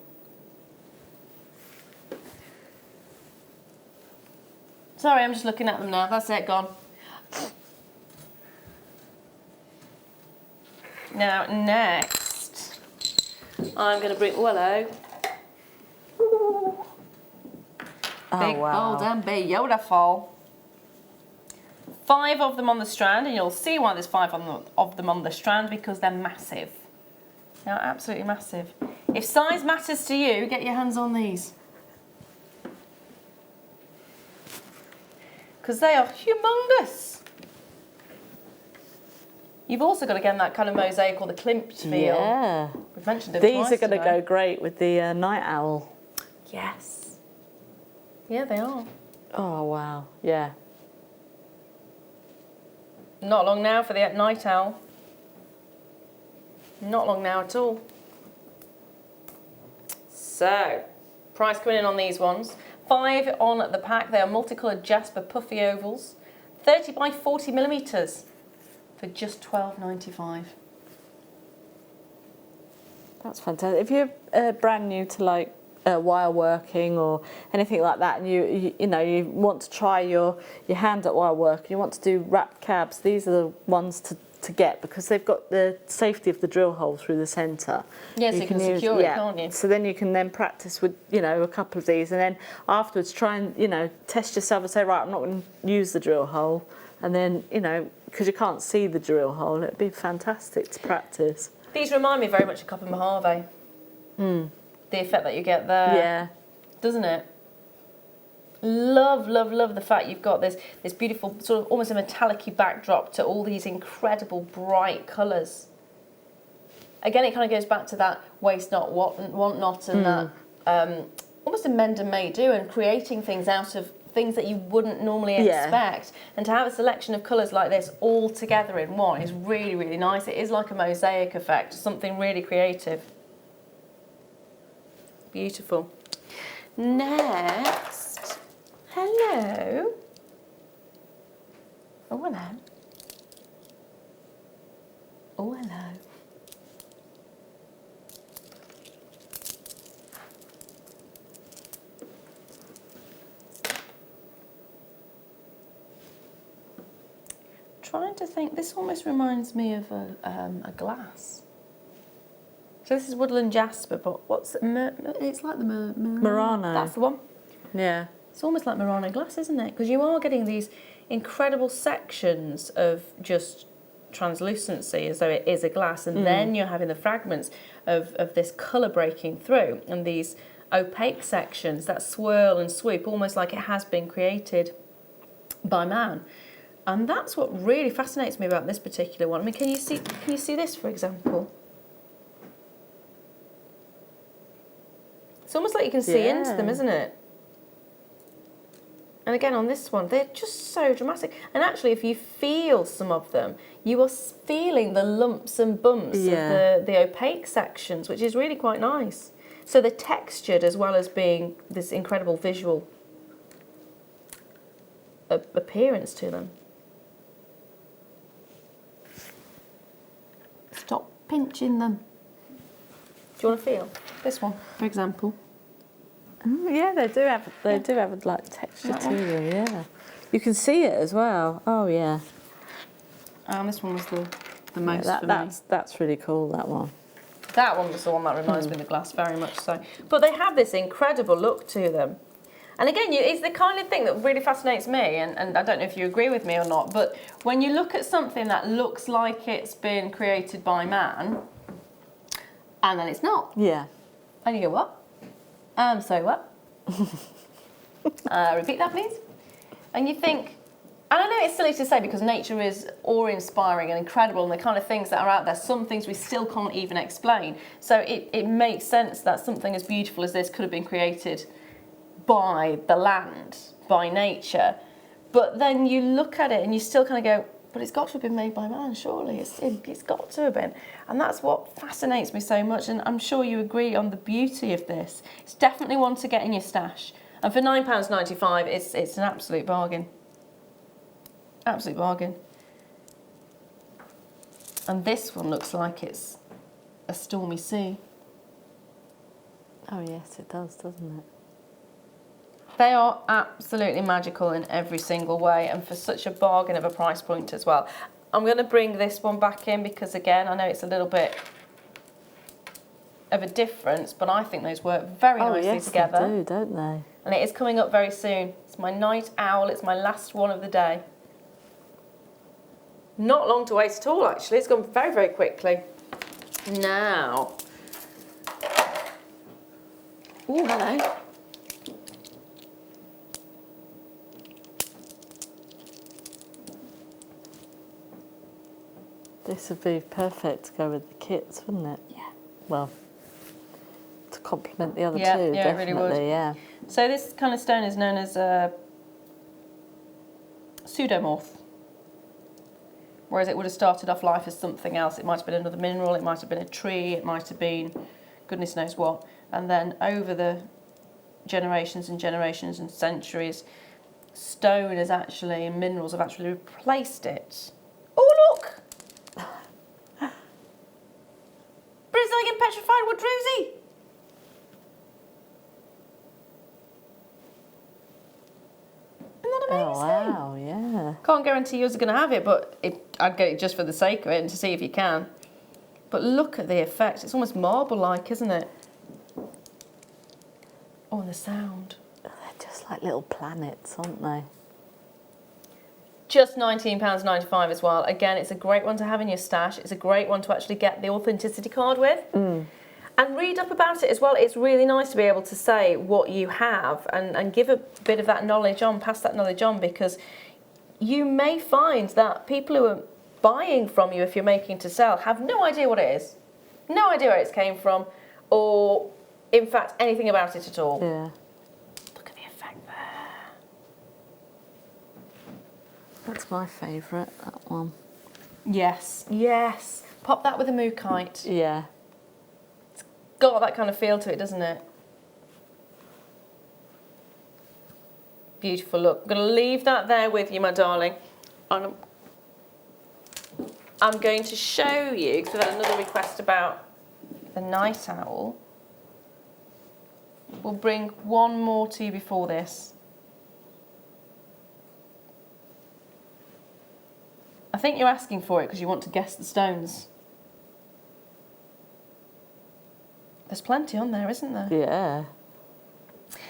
Sorry, I'm just looking at them now. That's it, gone. Now, next, I'm going to bring... Oh, hello. Big, bold and beautiful. 5 of them on the strand, and you'll see why there's 5 of them on the strand, because they're massive. They're absolutely massive. If size matters to you, get your hands on these. Because they are humongous. You've also got, again, that kind of mosaic or the klimped feel. Yeah. We've mentioned it These twice are going to today. go great with the night owl. Yes. Yeah, they are. Oh, wow. Yeah. Not long now for the night owl. Not long now at all. So, price coming in on these ones. 5 on the pack. They are multicoloured jasper puffy ovals. 30 by 40 millimetres for just £12.95. That's fantastic. If you're brand new to like wire working or anything like that, and you want to try your hand at wire work, you want to do wrapped cabs, these are the ones to get, because they've got the safety of the drill hole through the centre. Yes, you can secure it, can't you? So then you can then practice with a couple of these, and then afterwards try and test yourself and say, right, I'm not going to use the drill hole, and then because you can't see the drill hole, it'd be fantastic to practice. These remind me very much of Copper Mojave. The effect that you get there. Yeah. Doesn't it? Love, love, love the fact you've got this beautiful, sort of almost a metallic-y backdrop to all these incredible bright colours. Again, it kind of goes back to that waste not, want not, and that almost a mend and make do, and creating things out of things that you wouldn't normally expect. And to have a selection of colours like this all together in one is really, really nice. It is like a mosaic effect, something really creative. Beautiful. Next, hello. Oh, hello. Oh, hello. Trying to think, this almost reminds me of a glass. So this is woodland jasper, but what's it? It's like the Murano. That's the one. Yeah. It's almost like Murano glass, isn't it? Because you are getting these incredible sections of just translucency, as though it is a glass, and then you're having the fragments of this colour breaking through, and these opaque sections that swirl and swoop, almost like it has been created by man. And that's what really fascinates me about this particular one. I mean, can you see this, for example? It's almost like you can see into them, isn't it? And again, on this one, they're just so dramatic. And actually, if you feel some of them, you are feeling the lumps and bumps of the opaque sections, which is really quite nice. So they're textured as well as being this incredible visual appearance to them. Stop pinching them. Do you want to feel this one, for example? Yeah, they do have like texture to them. Yeah, you can see it as well. Oh yeah. This one was the most for me. That's really cool. That one. That one was the one that reminds me of the glass very much so. But they have this incredible look to them. And again, it's the kind of thing that really fascinates me, and I don't know if you agree with me or not, but when you look at something that looks like it's been created by man, and then it's not. Yeah. And you go, what? So what? Repeat that, please. And you think, and I know it's silly to say because nature is awe-inspiring and incredible, and the kind of things that are out there, some things we still can't even explain. So it makes sense that something as beautiful as this could have been created by the land, by nature. But then you look at it and you still kind of go, but it's got to have been made by man, surely. It's got to have been. And that's what fascinates me so much, and I'm sure you agree on the beauty of this. It's definitely one to get in your stash. And for £9.95, it's an absolute bargain. Absolute bargain. And this one looks like it's a stormy sea. Oh yes, it does, doesn't it? They are absolutely magical in every single way, and for such a bargain of a price point as well. I'm going to bring this one back in because, again, I know it's a little bit of a difference, but I think those work very nicely together. Oh, yes, they do, don't they? And it is coming up very soon. It's my night owl. It's my last one of the day. Not long to wait at all, actually. It's gone very, very quickly. Now. Oh, hello. This would be perfect to go with the kits, wouldn't it? Yeah. Well, to complement the other two, yeah, definitely, it really would. Yeah. So this kind of stone is known as a pseudomorph. Whereas it would have started off life as something else. It might have been another mineral, it might have been a tree, it might have been goodness knows what. And then over the generations and generations and centuries, stone has actually, and minerals have actually replaced it. Oh, look! Brazilian petrified wood druzy. Isn't that amazing? Oh, wow, yeah. Can't guarantee yours are going to have it, but I'd get it just for the sake of it and to see if you can. But look at the effect. It's almost marble-like, isn't it? Oh, and the sound. They're just like little planets, aren't they? Just £19.95 as well. Again, it's a great one to have in your stash. It's a great one to actually get the authenticity card with. And read up about it as well. It's really nice to be able to say what you have and give a bit of that knowledge on, pass that knowledge on, because you may find that people who are buying from you, if you're making to sell, have no idea what it is, no idea where it came from, or in fact anything about it at all. Yeah. Look at the effect there. That's my favourite, that one. Yes, yes. Pop that with a mookaite. Yeah. It's got that kind of feel to it, doesn't it? Beautiful look. I'm going to leave that there with you, my darling. I'm going to show you, because we've had another request about the night owl. We'll bring one more to you before this. I think you're asking for it because you want to guess the stones. There's plenty on there, isn't there? Yeah.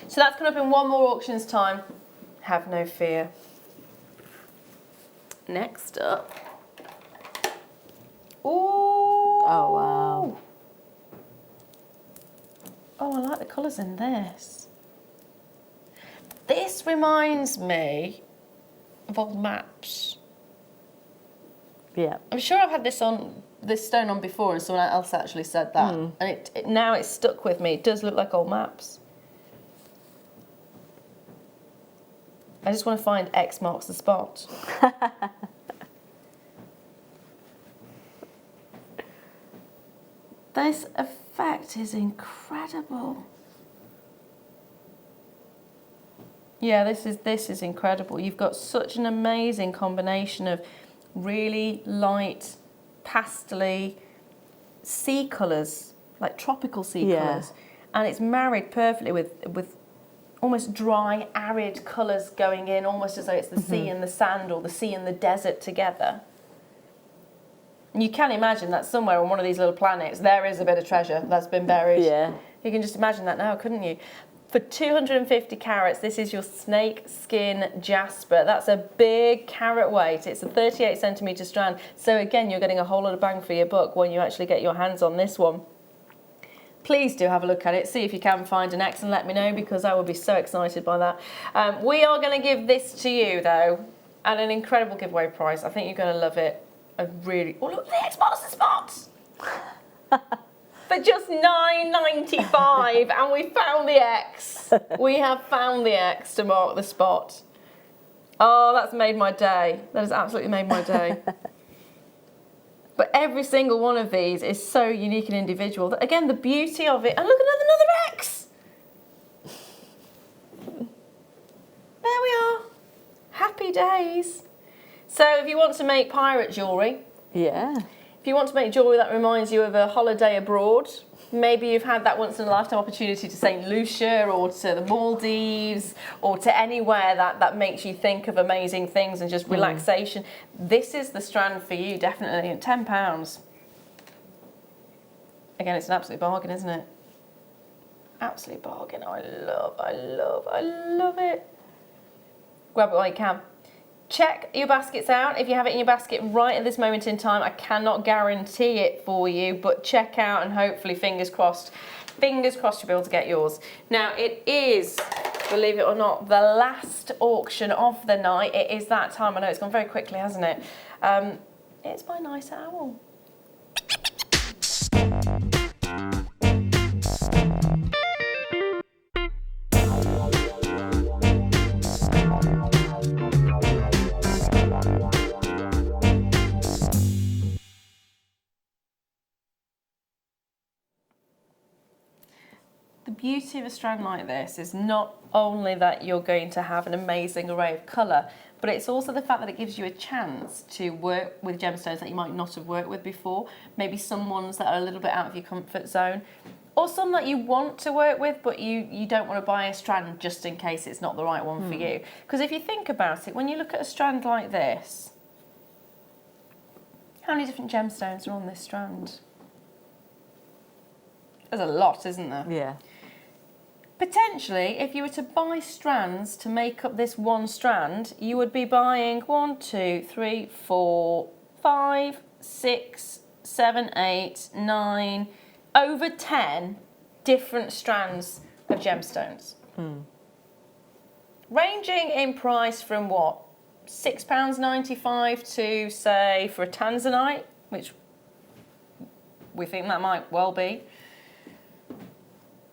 So that's coming up in one more auction's time. Have no fear. Next up. Ooh. Oh, wow. Oh, I like the colours in this. This reminds me of old maps. Yeah. I'm sure I've had this stone on before, and someone else actually said that, and now it's stuck with me. It does look like old maps. I just want to find X marks the spot. This effect is incredible. Yeah, this is incredible. You've got such an amazing combination of really light, pastel-y sea colours, like tropical sea colours, and it's married perfectly with almost dry, arid colours going in, almost as though it's the sea and the sand, or the sea and the desert together. And you can imagine that somewhere on one of these little planets there is a bit of treasure that's been buried. Yeah. You can just imagine that now, couldn't you? For 250 carats, this is your snake skin jasper. That's a big carat weight. It's a 38 centimetre strand. So again, you're getting a whole lot of bang for your buck when you actually get your hands on this one. Please do have a look at it, see if you can find an X and let me know, because I will be so excited by that. We are going to give this to you, though, at an incredible giveaway price. I think you're going to love it. Oh, look, the X marks the spot! For just $9.95, and we found the X. We have found the X to mark the spot. Oh, that's made my day. That has absolutely made my day. But every single one of these is so unique and individual. That, again, the beauty of it. And look, another X. There we are. Happy days. So if you want to make pirate jewellery. Yeah. If you want to make jewellery that reminds you of a holiday abroad, maybe you've had that once in a lifetime opportunity to St. Lucia or to the Maldives or to anywhere that makes you think of amazing things and just relaxation, this is the strand for you, definitely, at £10. Again, it's an absolute bargain, isn't it? Absolute bargain. I love it. Grab it while you can. Check your baskets out. If you have it in your basket right at this moment in time, I cannot guarantee it for you, but check out and hopefully, fingers crossed, you'll be able to get yours. Now, it is, believe it or not, the last auction of the night. It is that time. I know it's gone very quickly, hasn't it? It's my nice owl. The beauty of a strand like this is not only that you're going to have an amazing array of colour, but it's also the fact that it gives you a chance to work with gemstones that you might not have worked with before, maybe some ones that are a little bit out of your comfort zone, or some that you want to work with, but you don't want to buy a strand just in case it's not the right one for you. Because if you think about it, when you look at a strand like this, how many different gemstones are on this strand? There's a lot, isn't there? Yeah. Potentially, if you were to buy strands to make up this one strand, you would be buying 1, 2, 3, 4, 5, 6, 7, 8, 9, over 10 different strands of gemstones. Ranging in price from what? £6.95 to, say, for a tanzanite, which we think that might well be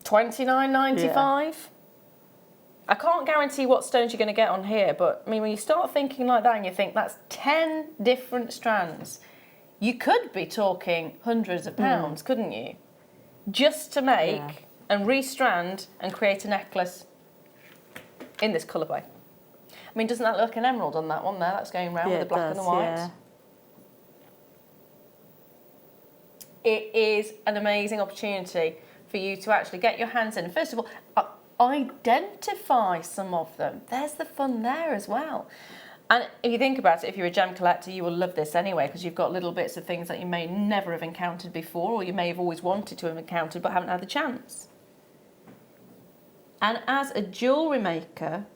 $29.95. Yeah. I can't guarantee what stones you're going to get on here, but I mean, when you start thinking like that and you think that's 10 different strands, you could be talking hundreds of pounds, couldn't you? Just to make and restrand and create a necklace in this colourway. I mean, doesn't that look like an emerald on that one there? That's going round with the black and the white. Yeah. It is an amazing opportunity for you to actually get your hands in. First of all, identify some of them. There's the fun there as well. And if you think about it, if you're a gem collector, you will love this anyway, because you've got little bits of things that you may never have encountered before, or you may have always wanted to have encountered but haven't had the chance. And as a jewellery maker,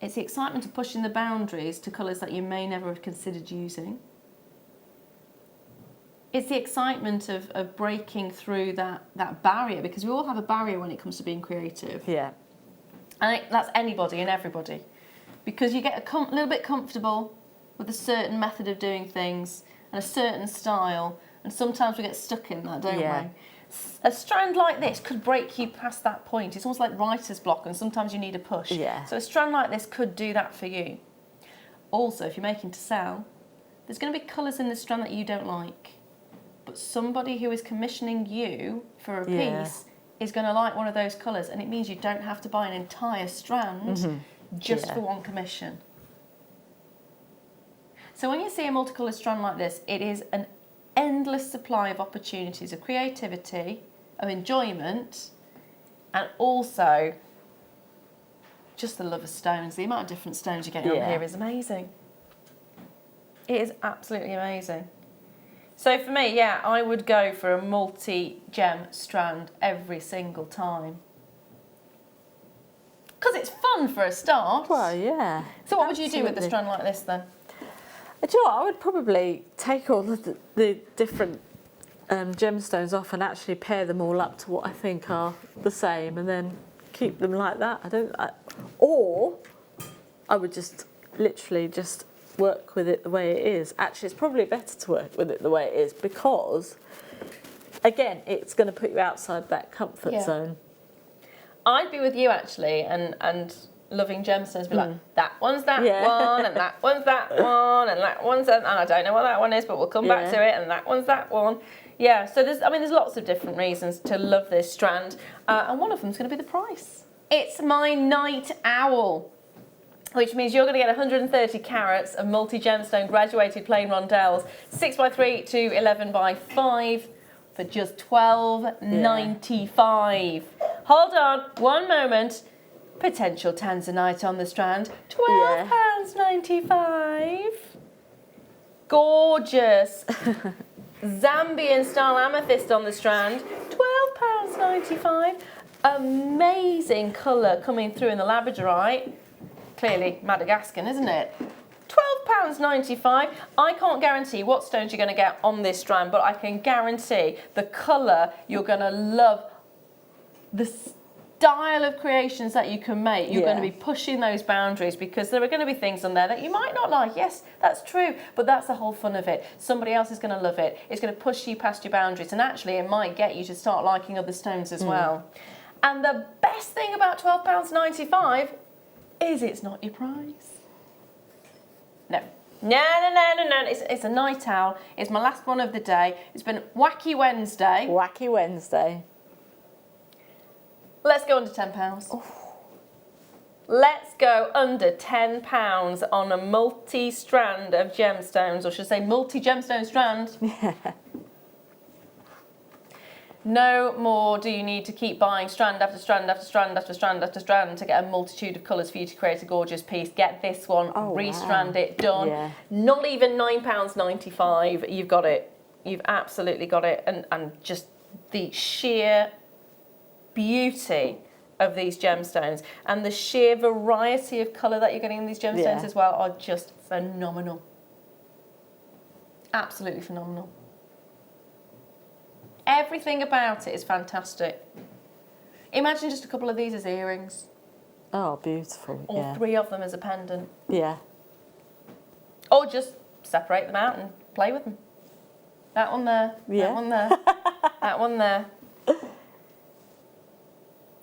it's the excitement of pushing the boundaries to colours that you may never have considered using. it's the excitement of breaking through that barrier, because we all have a barrier when it comes to being creative. Yeah. And that's anybody and everybody. Because you get a little bit comfortable with a certain method of doing things and a certain style, and sometimes we get stuck in that, don't we? A strand like this could break you past that point. It's almost like writer's block, and sometimes you need a push. Yeah. So a strand like this could do that for you. Also, if you're making to sell, there's going to be colours in this strand that you don't like. But somebody who is commissioning you for a piece is going to like one of those colours, and it means you don't have to buy an entire strand just for one commission. So when you see a multicoloured strand like this, it is an endless supply of opportunities of creativity, of enjoyment, and also just the love of stones. The amount of different stones you get on here is amazing. It is absolutely amazing. So for me, yeah, I would go for a multi-gem strand every single time. Because it's fun for a start. Well, yeah. So what would you do with a strand like this then? Do you know what? I would probably take all the different gemstones off and actually pair them all up to what I think are the same, and then keep them like that. Or I would just literally just work with it the way it is. Actually, it's probably better to work with it the way it is, because again, it's going to put you outside that comfort zone. I'd be with you actually, and loving gemstones, be like, that one's that one, and that one's that one, and that one's that, and I don't know what that one is, but we'll come back to it, and that one's that one. Yeah, so there's lots of different reasons to love this strand, and one of them's going to be the price. It's my night owl, which means you're going to get 130 carats of multi-gemstone graduated plain rondelles, 6x3 to 11x5 for just $12.95. Hold on, one moment. Potential tanzanite on the strand, £12.95. Gorgeous. Zambian style amethyst on the strand, £12.95. Amazing colour coming through in the labradorite. Clearly Madagascan, isn't it? £12.95. I can't guarantee what stones you're going to get on this strand, but I can guarantee the colour you're going to love. The style of creations that you can make, you're going to be pushing those boundaries, because there are going to be things on there that you might not like. Yes, that's true, but that's the whole fun of it. Somebody else is going to love it. It's going to push you past your boundaries, and actually it might get you to start liking other stones as well. And the best thing about £12.95 is it's not your price. No. No. It's a night owl. It's my last one of the day. It's been Wacky Wednesday. Wacky Wednesday. Let's go under £10. Oh. Let's go under £10 on a multi-strand of gemstones, or should I say multi-gemstone strand. No more do you need to keep buying strand after strand after strand after strand after strand to get a multitude of colours for you to create a gorgeous piece. Get this one, restrand it, done. Yeah. Not even £9.95. You've got it. You've absolutely got it. And just the sheer beauty of these gemstones and the sheer variety of colour that you're getting in these gemstones as well are just phenomenal. Absolutely phenomenal. Everything about it is fantastic. Imagine just a couple of these as earrings. Oh, beautiful. Or 3 of them as a pendant. Yeah. Or just separate them out and play with them. That one there, that one there, that one there.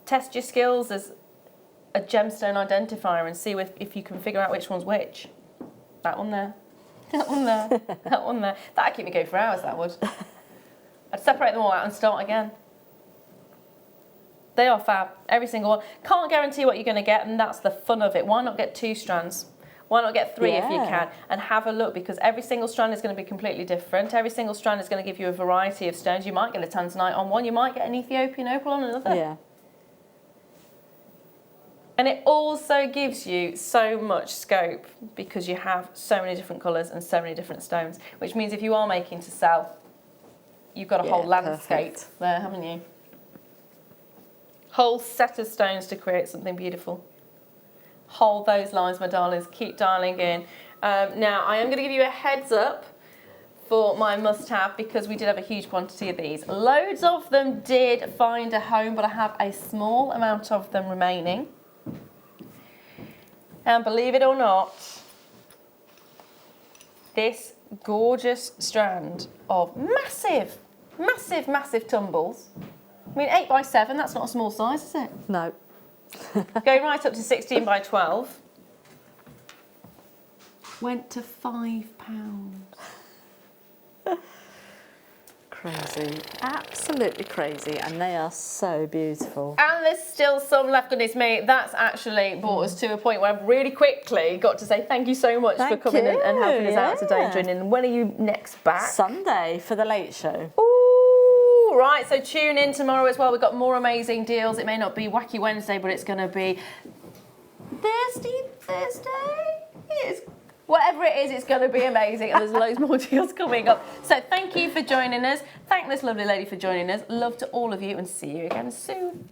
Test your skills as a gemstone identifier and see if you can figure out which one's which. That one there, that one there, that one there. That'd keep me going for hours, that would. I'd separate them all out and start again. They are fab, every single one. Can't guarantee what you're going to get, and that's the fun of it. Why not get 2 strands? Why not get 3 if you can? And have a look, because every single strand is going to be completely different. Every single strand is going to give you a variety of stones. You might get a tanzanite on one, you might get an Ethiopian opal on another. Yeah. And it also gives you so much scope, because you have so many different colours and so many different stones, which means if you are making to sell, you've got a whole landscape there, haven't you? Whole set of stones to create something beautiful. Hold those lines, my darlings. Keep dialing in. Now, I am going to give you a heads up. for my must-have because we did have a huge quantity of these. Loads of them did find a home, but I have a small amount of them remaining. And believe it or not, this gorgeous strand of massive, massive, massive tumbles. I mean, 8 by 7, that's not a small size, is it? No. Going right up to 16 by 12. Went to £5. Crazy, absolutely crazy, and they are so beautiful. And there's still some left, goodness me. That's actually brought us to a point where I've really quickly got to say thank you so much for coming in and helping us out today and joining in. When are you next back? Sunday for the Late Show. Ooh, right, so tune in tomorrow as well. We've got more amazing deals. It may not be Wacky Wednesday, but it's going to be Thirsty Thursday? It's whatever it is, it's going to be amazing, and there's loads more deals coming up. So thank you for joining us. Thank this lovely lady for joining us. Love to all of you, and see you again soon.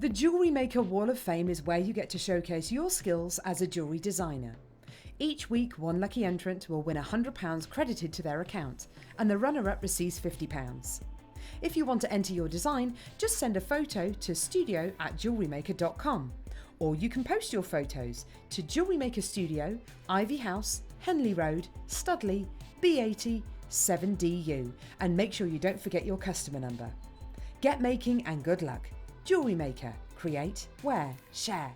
The Jewellery Maker Wall of Fame is where you get to showcase your skills as a jewellery designer. Each week, one lucky entrant will win £100 credited to their account, and the runner-up receives £50. If you want to enter your design, just send a photo to studio@jewellerymaker.com, or you can post your photos to Jewellery Maker Studio, Ivy House, Henley Road, Studley, B80 7DU, and make sure you don't forget your customer number. Get making and good luck. Jewellery Maker. Create, wear, share.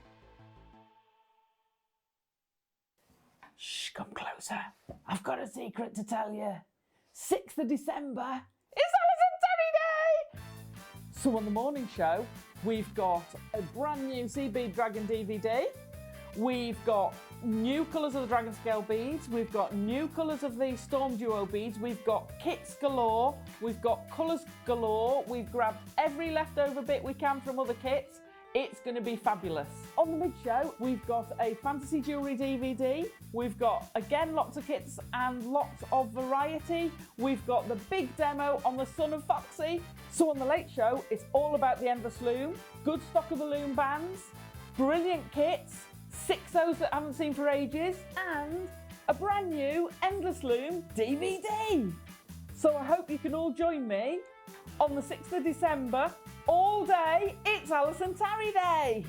Shh, come closer. I've got a secret to tell you. 6th of December is Alison Terry Day! So on the morning show, we've got a brand new Sea Bead Dragon DVD. We've got new colours of the Dragon Scale beads. We've got new colours of the Storm Duo beads. We've got kits galore. We've got colours galore. We've grabbed every leftover bit we can from other kits. It's going to be fabulous. On the mid-show, we've got a fantasy jewellery DVD. We've got, again, lots of kits and lots of variety. We've got the big demo on the Son of Foxy. So on the late show, it's all about the Endless Loom, good stock of the loom bands, brilliant kits, 6.0s that I haven't seen for ages, and a brand new Endless Loom DVD. So I hope you can all join me on the 6th of December, all day. It's Alison Terry Day.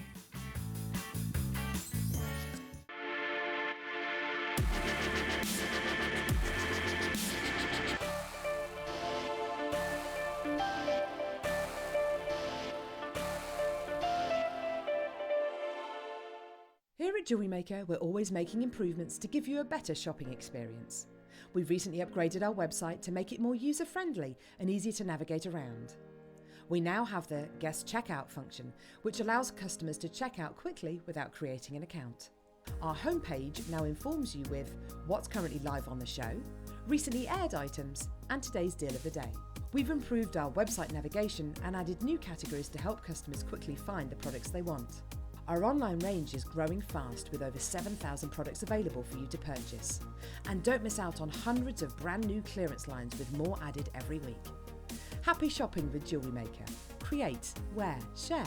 Here at Jewellery Maker, we're always making improvements to give you a better shopping experience. We've recently upgraded our website to make it more user-friendly and easier to navigate around. We now have the guest checkout function, which allows customers to check out quickly without creating an account. Our homepage now informs you with what's currently live on the show, recently aired items, and today's deal of the day. We've improved our website navigation and added new categories to help customers quickly find the products they want. Our online range is growing fast with over 7,000 products available for you to purchase. And don't miss out on hundreds of brand new clearance lines with more added every week. Happy shopping with Jewellery Maker. Create, wear, share.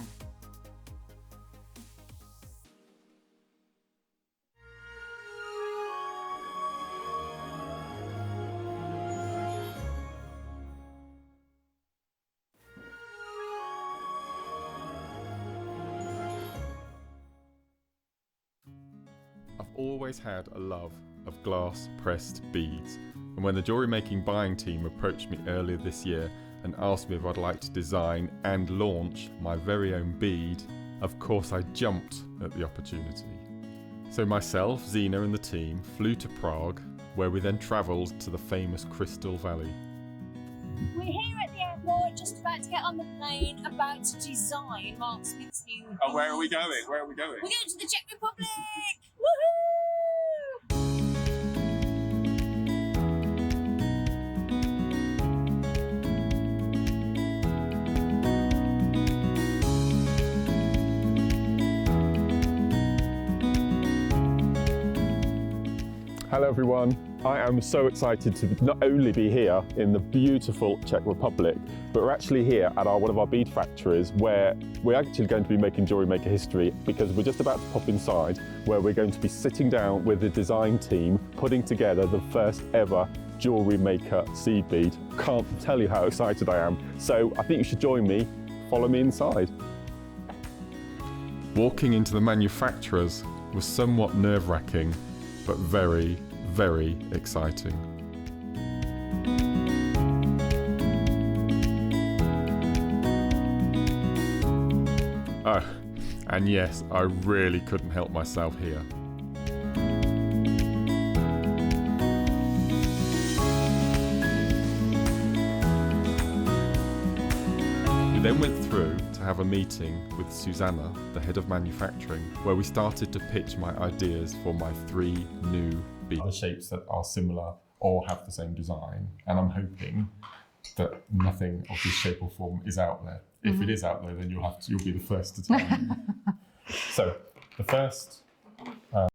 I've always had a love of glass pressed beads, and when the jewellery making buying team approached me earlier this year and asked me if I'd like to design and launch my very own bead, of course I jumped at the opportunity. So myself, Zena and the team flew to Prague, where we then travelled to the famous Crystal Valley. We're here at the We're just about to get on the plane, about to design Mark Smith's new... Oh, where are we going? Where are we going? We're going to the Czech Republic! Hello everyone. I am so excited to not only be here in the beautiful Czech Republic, but we're actually here at one of our bead factories where we're actually going to be making Jewellery Maker history, because we're just about to pop inside where we're going to be sitting down with the design team putting together the first ever Jewellery Maker seed bead. Can't tell you how excited I am. So I think you should join me. Follow me inside. Walking into the manufacturers was somewhat nerve-wracking, but very, very exciting. Oh, and yes, I really couldn't help myself here. We then went through to have a meeting with Susanna, the head of manufacturing, where we started to pitch my ideas for my 3 new beads. The shapes that are similar or have the same design, and I'm hoping that nothing of this shape or form is out there. If it is out there, then you'll be the first to tell me. So, the first